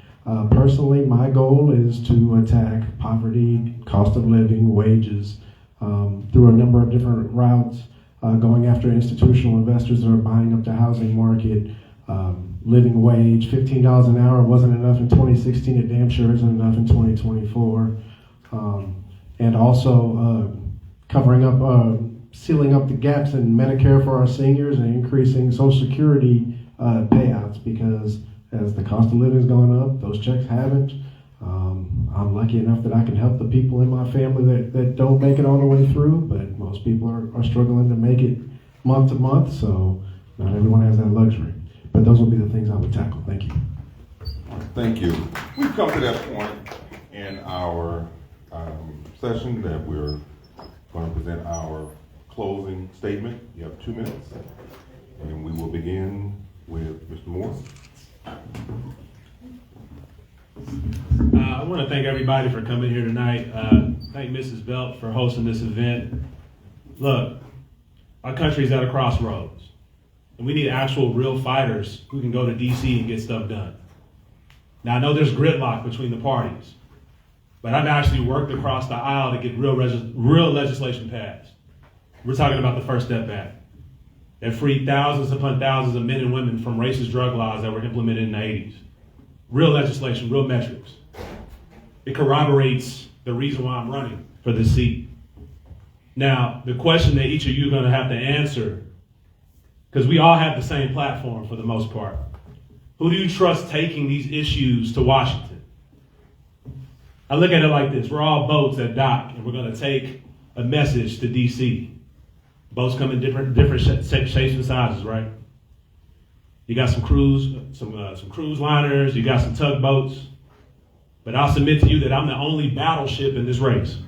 Personally, my goal is to attack poverty, cost of living, wages, through a number of different routes, going after institutional investors that are buying up the housing market, living wage. $15 an hour wasn't enough in 2016, it damn sure isn't enough in 2024. And also covering up, sealing up the gaps in Medicare for our seniors and increasing Social Security payouts, because as the cost of living has gone up, those checks haven't. I'm lucky enough that I can help the people in my family that don't make it all the way through, but most people are struggling to make it month to month, so not everyone has that luxury. But those will be the things I would tackle. Thank you.
Thank you. We've come to that point in our session that we're going to present our closing statement. You have 2 minutes, and we will begin with Mr. Moore.
I want to thank everybody for coming here tonight. Thank Mrs. Belt for hosting this event. Look, our country is at a crossroads, and we need actual real fighters who can go to D.C. and get stuff done. Now, I know there's gridlock between the parties, but I've actually worked across the aisle to get real legislation passed. We're talking about the First Step Act that freed thousands upon thousands of men and women from racist drug laws that were implemented in the 80s. Real legislation, real metrics. It corroborates the reason why I'm running for this seat. Now, the question that each of you are going to have to answer, because we all have the same platform for the most part. Who do you trust taking these issues to Washington? I look at it like this. We're all boats at dock, and we're going to take a message to D.C. Boats come in different shapes and sizes, right? You got some cruise liners, you got some tugboats, but I'll submit to you that I'm the only battleship in this race.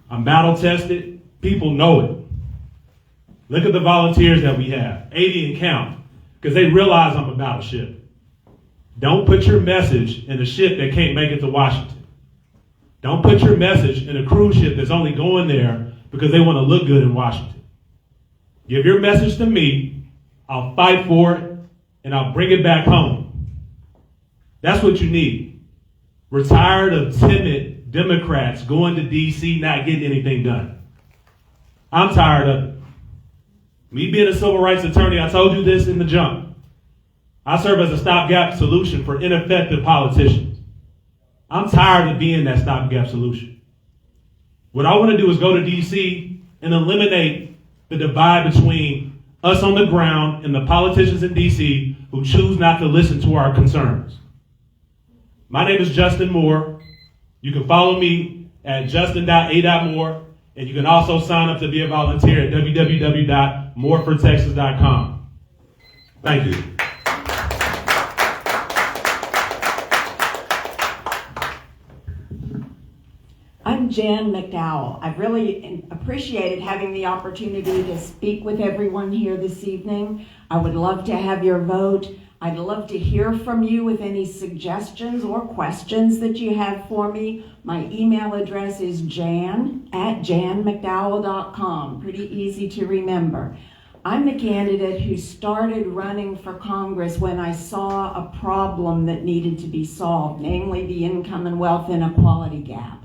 I'm battle tested, people know it. Look at the volunteers that we have, 80 and count, because they realize I'm a battleship. Don't put your message in a ship that can't make it to Washington. Don't put your message in a cruise ship that's only going there because they want to look good in Washington. Give your message to me, I'll fight for it, and I'll bring it back home. That's what you need. We're tired of timid Democrats going to D.C. not getting anything done. I'm tired of it. Me being a civil rights attorney, I told you this in the jump. I serve as a stopgap solution for ineffective politicians. I'm tired of being that stopgap solution. What I want to do is go to D.C. and eliminate the divide between us on the ground and the politicians in D.C. who choose not to listen to our concerns. My name is Justin Moore. You can follow me at justin.a.moore, and you can also sign up to be a volunteer at www.morefortexas.com. Thank you.
I'm Jan McDowell. I've really appreciated having the opportunity to speak with everyone here this evening. I would love to have your vote. I'd love to hear from you with any suggestions or questions that you have for me. My email address is jan@janmcdowell.com. Pretty easy to remember. I'm the candidate who started running for Congress when I saw a problem that needed to be solved, namely the income and wealth inequality gap.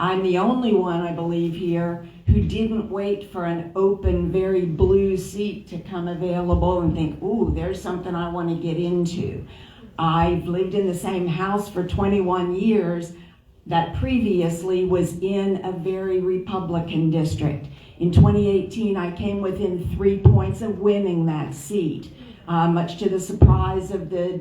I'm the only one, I believe, here who didn't wait for an open, very blue seat to come available and think, ooh, there's something I want to get into. I've lived in the same house for 21 years that previously was in a very Republican district. In 2018, I came within 3 points of winning that seat, much to the surprise of the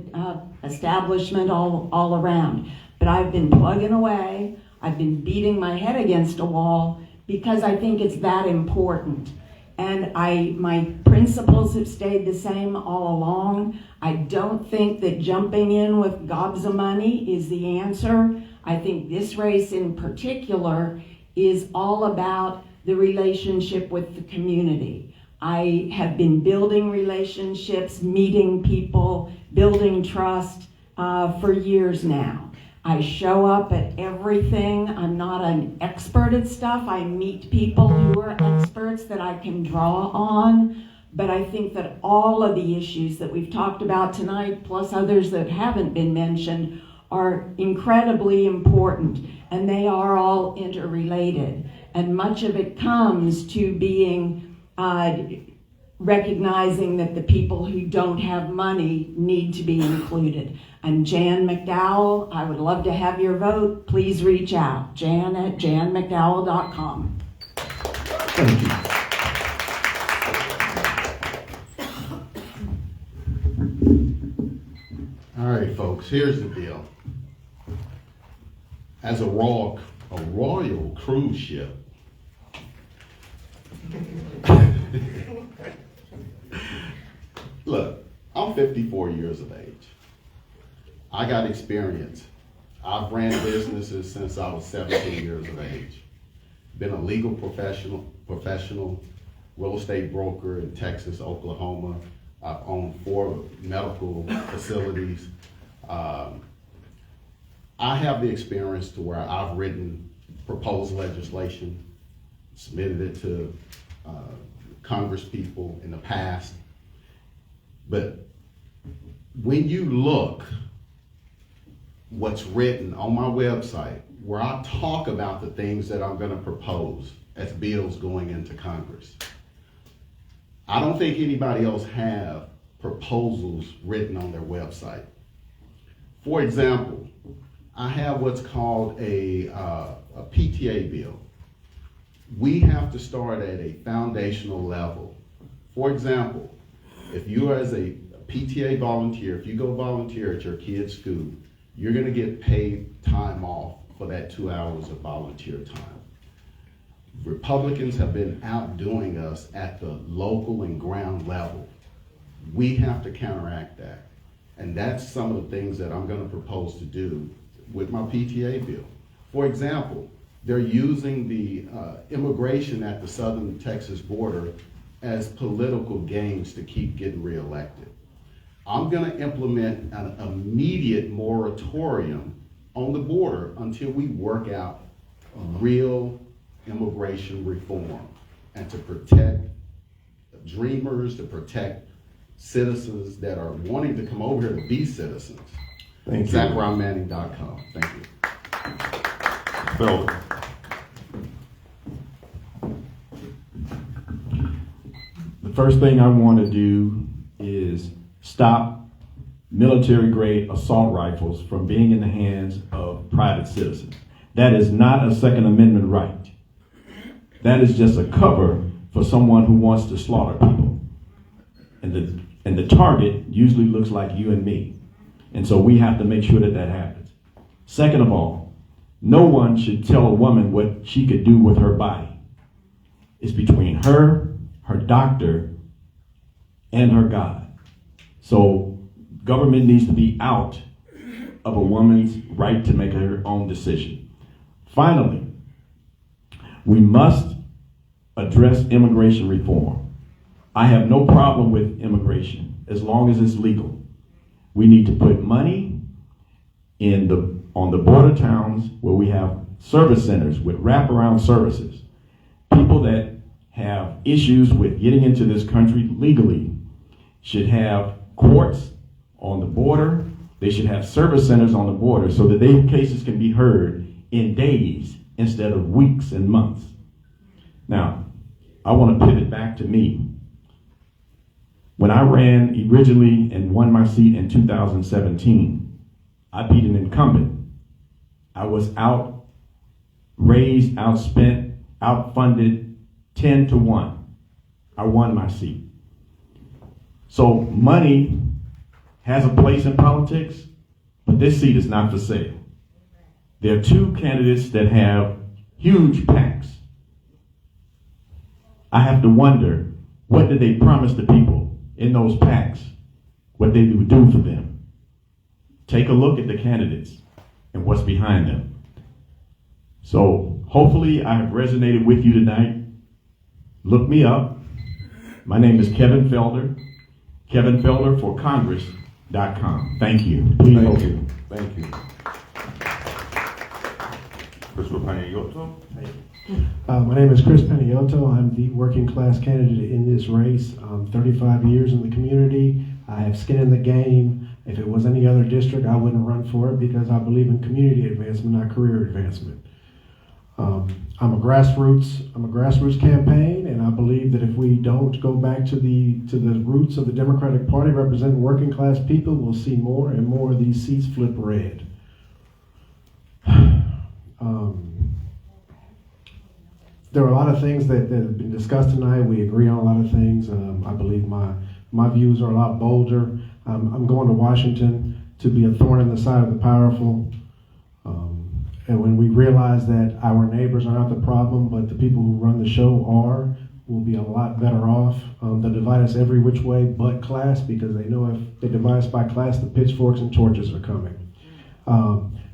establishment all around. But I've been plugging away. I've been beating my head against a wall because I think it's that important. And my principles have stayed the same all along. I don't think that jumping in with gobs of money is the answer. I think this race in particular is all about the relationship with the community. I have been building relationships, meeting people, building trust for years now. I show up at everything. I'm not an expert at stuff. I meet people who are experts that I can draw on. But I think that all of the issues that we've talked about tonight, plus others that haven't been mentioned, are incredibly important. And they are all interrelated. And much of it comes to being recognizing that the people who don't have money need to be included. I'm Jan McDowell. I would love to have your vote. Please reach out. jan@janmcdowell.com.
Thank you.
All right, folks, here's the deal. as a royal cruise ship. Look, I'm 54 years of age. I got experience. I've ran businesses since I was 17 years of age. Been a legal professional, real estate broker in Texas, Oklahoma. I've owned 4 medical facilities. I have the experience to where I've written proposed legislation, submitted it to Congress people in the past. But when you look what's written on my website, where I talk about the things that I'm going to propose as bills going into Congress, I don't think anybody else have proposals written on their website. For example, I have what's called a PTA bill. We have to start at a foundational level. For example, if you are as a PTA volunteer, if you go volunteer at your kid's school, you're going to get paid time off for that 2 hours of volunteer time. Republicans have been outdoing us at the local and ground level. We have to counteract that. And that's some of the things that I'm going to propose to do with my PTA bill. For example, they're using the immigration at the southern Texas border as political games to keep getting reelected. I'm going to implement an immediate moratorium on the border until we work out real immigration reform and to protect dreamers, to protect citizens that are wanting to come over here to be citizens.
Thank you.
ZachariahManning.com. Thank you.
Felder.
The first thing I want to do is stop military-grade assault rifles from being in the hands of private citizens. That is not a Second Amendment right. That is just a cover for someone who wants to slaughter people. And the target usually looks like you and me. And so we have to make sure that that happens. Second of all, no one should tell a woman what she could do with her body. It's between her, her doctor, and her God. So government needs to be out of a woman's right to make her own decision. Finally, we must address immigration reform. I have no problem with immigration as long as it's legal. We need to put money on the border towns where we have service centers with wraparound services. People that have issues with getting into this country legally should have courts on the border. They should have service centers on the border so that their cases can be heard in days instead of weeks and months. Now, I want to pivot back to me. When I ran originally and won my seat in 2017, I beat an incumbent. I was outraised, outspent, outfunded 10-1. I won my seat. So money has a place in politics, but this seat is not for sale. There are 2 candidates that have huge PACs. I have to wonder, what did they promise the people in those PACs, what they would do for them? Take a look at the candidates and what's behind them. So hopefully I have resonated with you tonight. Look me up. My name is Kevin Felder. Kevin Felder for Congress.com. Thank you. Please vote.
Thank you. Christopher Panayiotou.
My name is Chris Panayiotou. I'm the working class candidate in this race. 35 years in the community. I have skin in the game. If it was any other district, I wouldn't run for it because I believe in community advancement, not career advancement. I'm a grassroots campaign, and I believe that if we don't go back to the roots of the Democratic Party representing working class people, we'll see more and more of these seats flip red. There are a lot of things that have been discussed tonight. We agree on a lot of things. I believe my views are a lot bolder. I'm going to Washington to be a thorn in the side of the powerful. And when we realize that our neighbors are not the problem, but the people who run the show are, we'll be a lot better off. They'll divide us every which way but class, because they know if they divide us by class, the pitchforks and torches are coming.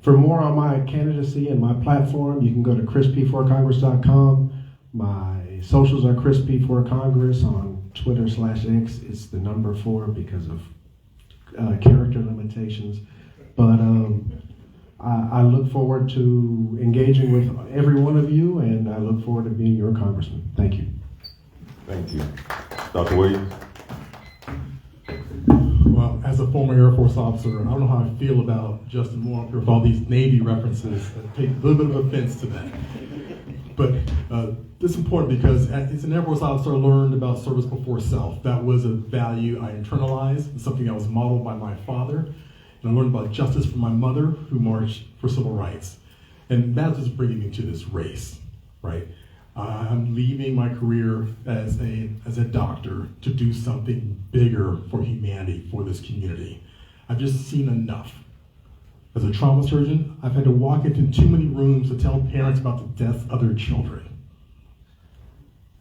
For more on my candidacy and my platform, you can go to chrisp4congress.com. My socials are chrisp4congress on Twitter/X. It's the number 4 because of character limitations. But I look forward to engaging with every one of you, and I look forward to being your congressman. Thank you.
Thank you. Dr. Williams?
Well, as a former Air Force officer, I don't know how I feel about Justin Moore up here with all these Navy references. I take a little bit of offense to that. But this is important because as an Air Force officer, I learned about service before self. That was a value I internalized. It's something I was modeled by my father. And I learned about justice from my mother, who marched for civil rights. And that's what's bringing me to this race, right? I'm leaving my career as a doctor to do something bigger for humanity, for this community. I've just seen enough. As a trauma surgeon, I've had to walk into too many rooms to tell parents about the deaths of their children.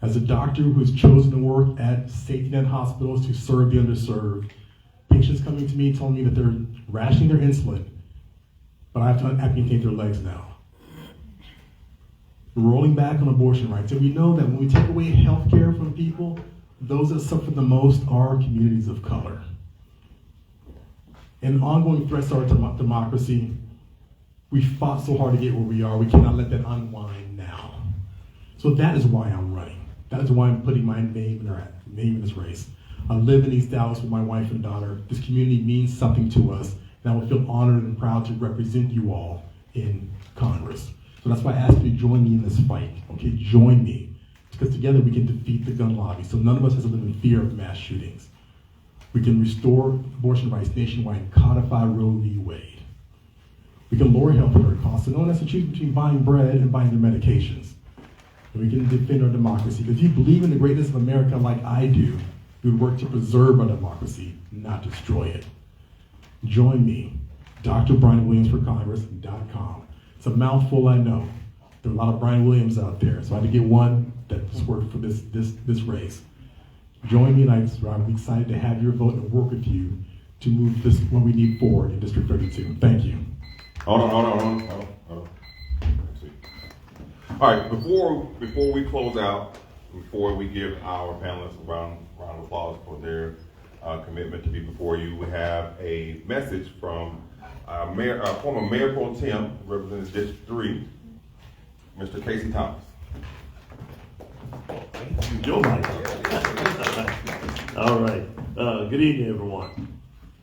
As a doctor who's chosen to work at safety net hospitals to serve the underserved, patients coming to me telling me that they're rationing their insulin, but I have to amputate their legs now. Rolling back on abortion rights. And we know that when we take away health care from people, those that suffer the most are communities of color. And ongoing threats to our democracy, we fought so hard to get where we are, we cannot let that unwind now. So that is why I'm running. That is why I'm putting my name in this race. I live in East Dallas with my wife and daughter. This community means something to us, and I would feel honored and proud to represent you all in Congress. So that's why I ask you to join me in this fight. Okay, join me. Because together we can defeat the gun lobby, so none of us has to live in fear of mass shootings. We can restore abortion rights nationwide and codify Roe v. Wade. We can lower health care costs, so no one has to choose between buying bread and buying their medications. And we can defend our democracy. If you believe in the greatness of America like I do, we would work to preserve our democracy, not destroy it. Join me, drbrianwilliamsforcongress.com. It's a mouthful, I know. There are a lot of Brian Williams out there, so I had to get one that's worked for this race. Join me, and I'm excited to have your vote and work with you to move this what we need forward in District 32. Thank you.
Hold on. All right, before we close out, before we give our panelists a round of applause for their commitment to be before you, we have a message from former Mayor Pro Tem, represents District 3, Mr. Casey Thomas.
Joe Mike. All right. Good evening, everyone.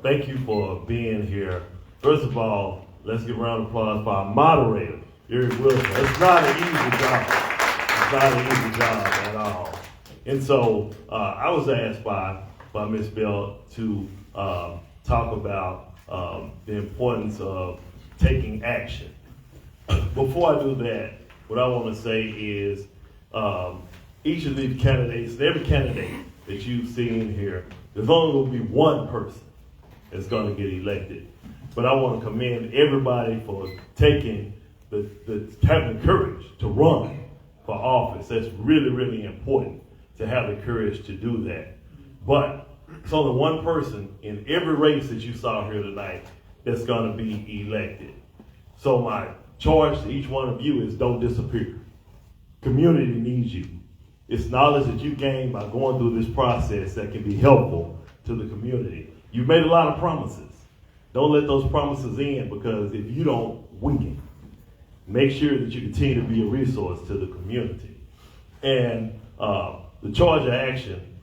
Thank you for being here. First of all, let's give a round of applause for our moderator, Eric Wilson. It's not an easy job. It's not an easy job at all. And so I was asked by Ms. Bell to talk about the importance of taking action. Before I do that, what I want to say is each of these candidates, every candidate that you've seen here, there's only going to be one person that's going to get elected. But I want to commend everybody for taking having the courage to run for office. That's really, really important to have the courage to do that. But it's only one person in every race that you saw here tonight that's going to be elected. So my charge to each one of you is don't disappear. Community needs you. It's knowledge that you gain by going through this process that can be helpful to the community. You've made a lot of promises. Don't let those promises end, because if you don't, we can. Make sure that you continue to be a resource to the community. And the charge of action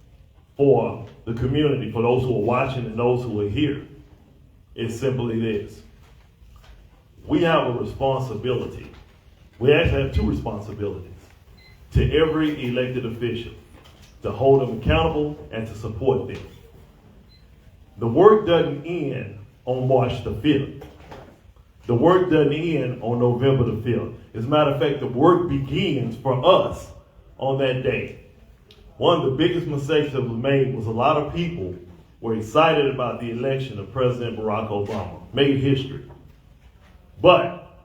for the community, for those who are watching and those who are here, is simply this. We have a responsibility. We actually have two responsibilities to every elected official: to hold them accountable and to support them. The work doesn't end on March the 5th. The work doesn't end on November the 5th. As a matter of fact, the work begins for us on that day. One of the biggest mistakes that was made was a lot of people were excited about the election of President Barack Obama. Made history. But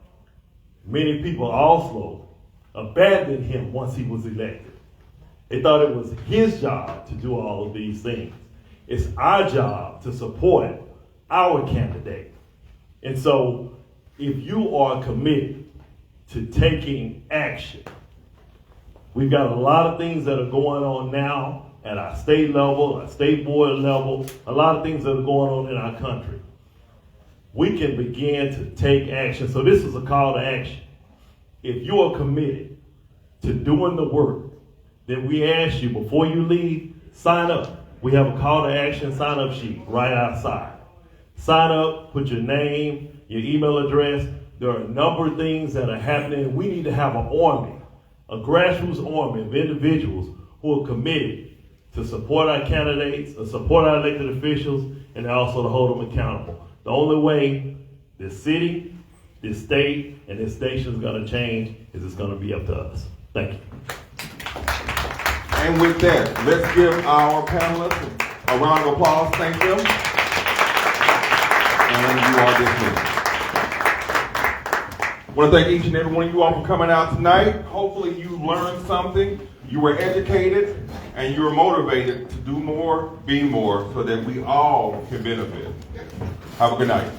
many people also abandoned him once he was elected. They thought it was his job to do all of these things. It's our job to support our candidate. And so if you are committed to taking action, we've got a lot of things that are going on now at our state level, our state board level, a lot of things that are going on in our country. We can begin to take action. So this is a call to action. If you are committed to doing the work, then we ask you before you leave, sign up. We have a call to action sign up sheet right outside. Sign up, put your name, your email address. There are a number of things that are happening. We need to have an army, a grassroots army of individuals who are committed to support our candidates, to support our elected officials, and also to hold them accountable. The only way this city, this state, and this nation is going to change is it's going to be up to us. Thank you.
And with that, let's give our panelists a round of applause. Thank them. And you are dismissed. I want to thank each and every one of you all for coming out tonight. Hopefully you learned something, you were educated, and you were motivated to do more, be more, so that we all can benefit. Have a good night.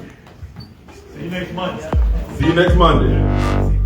See you next Monday.
See you next Monday.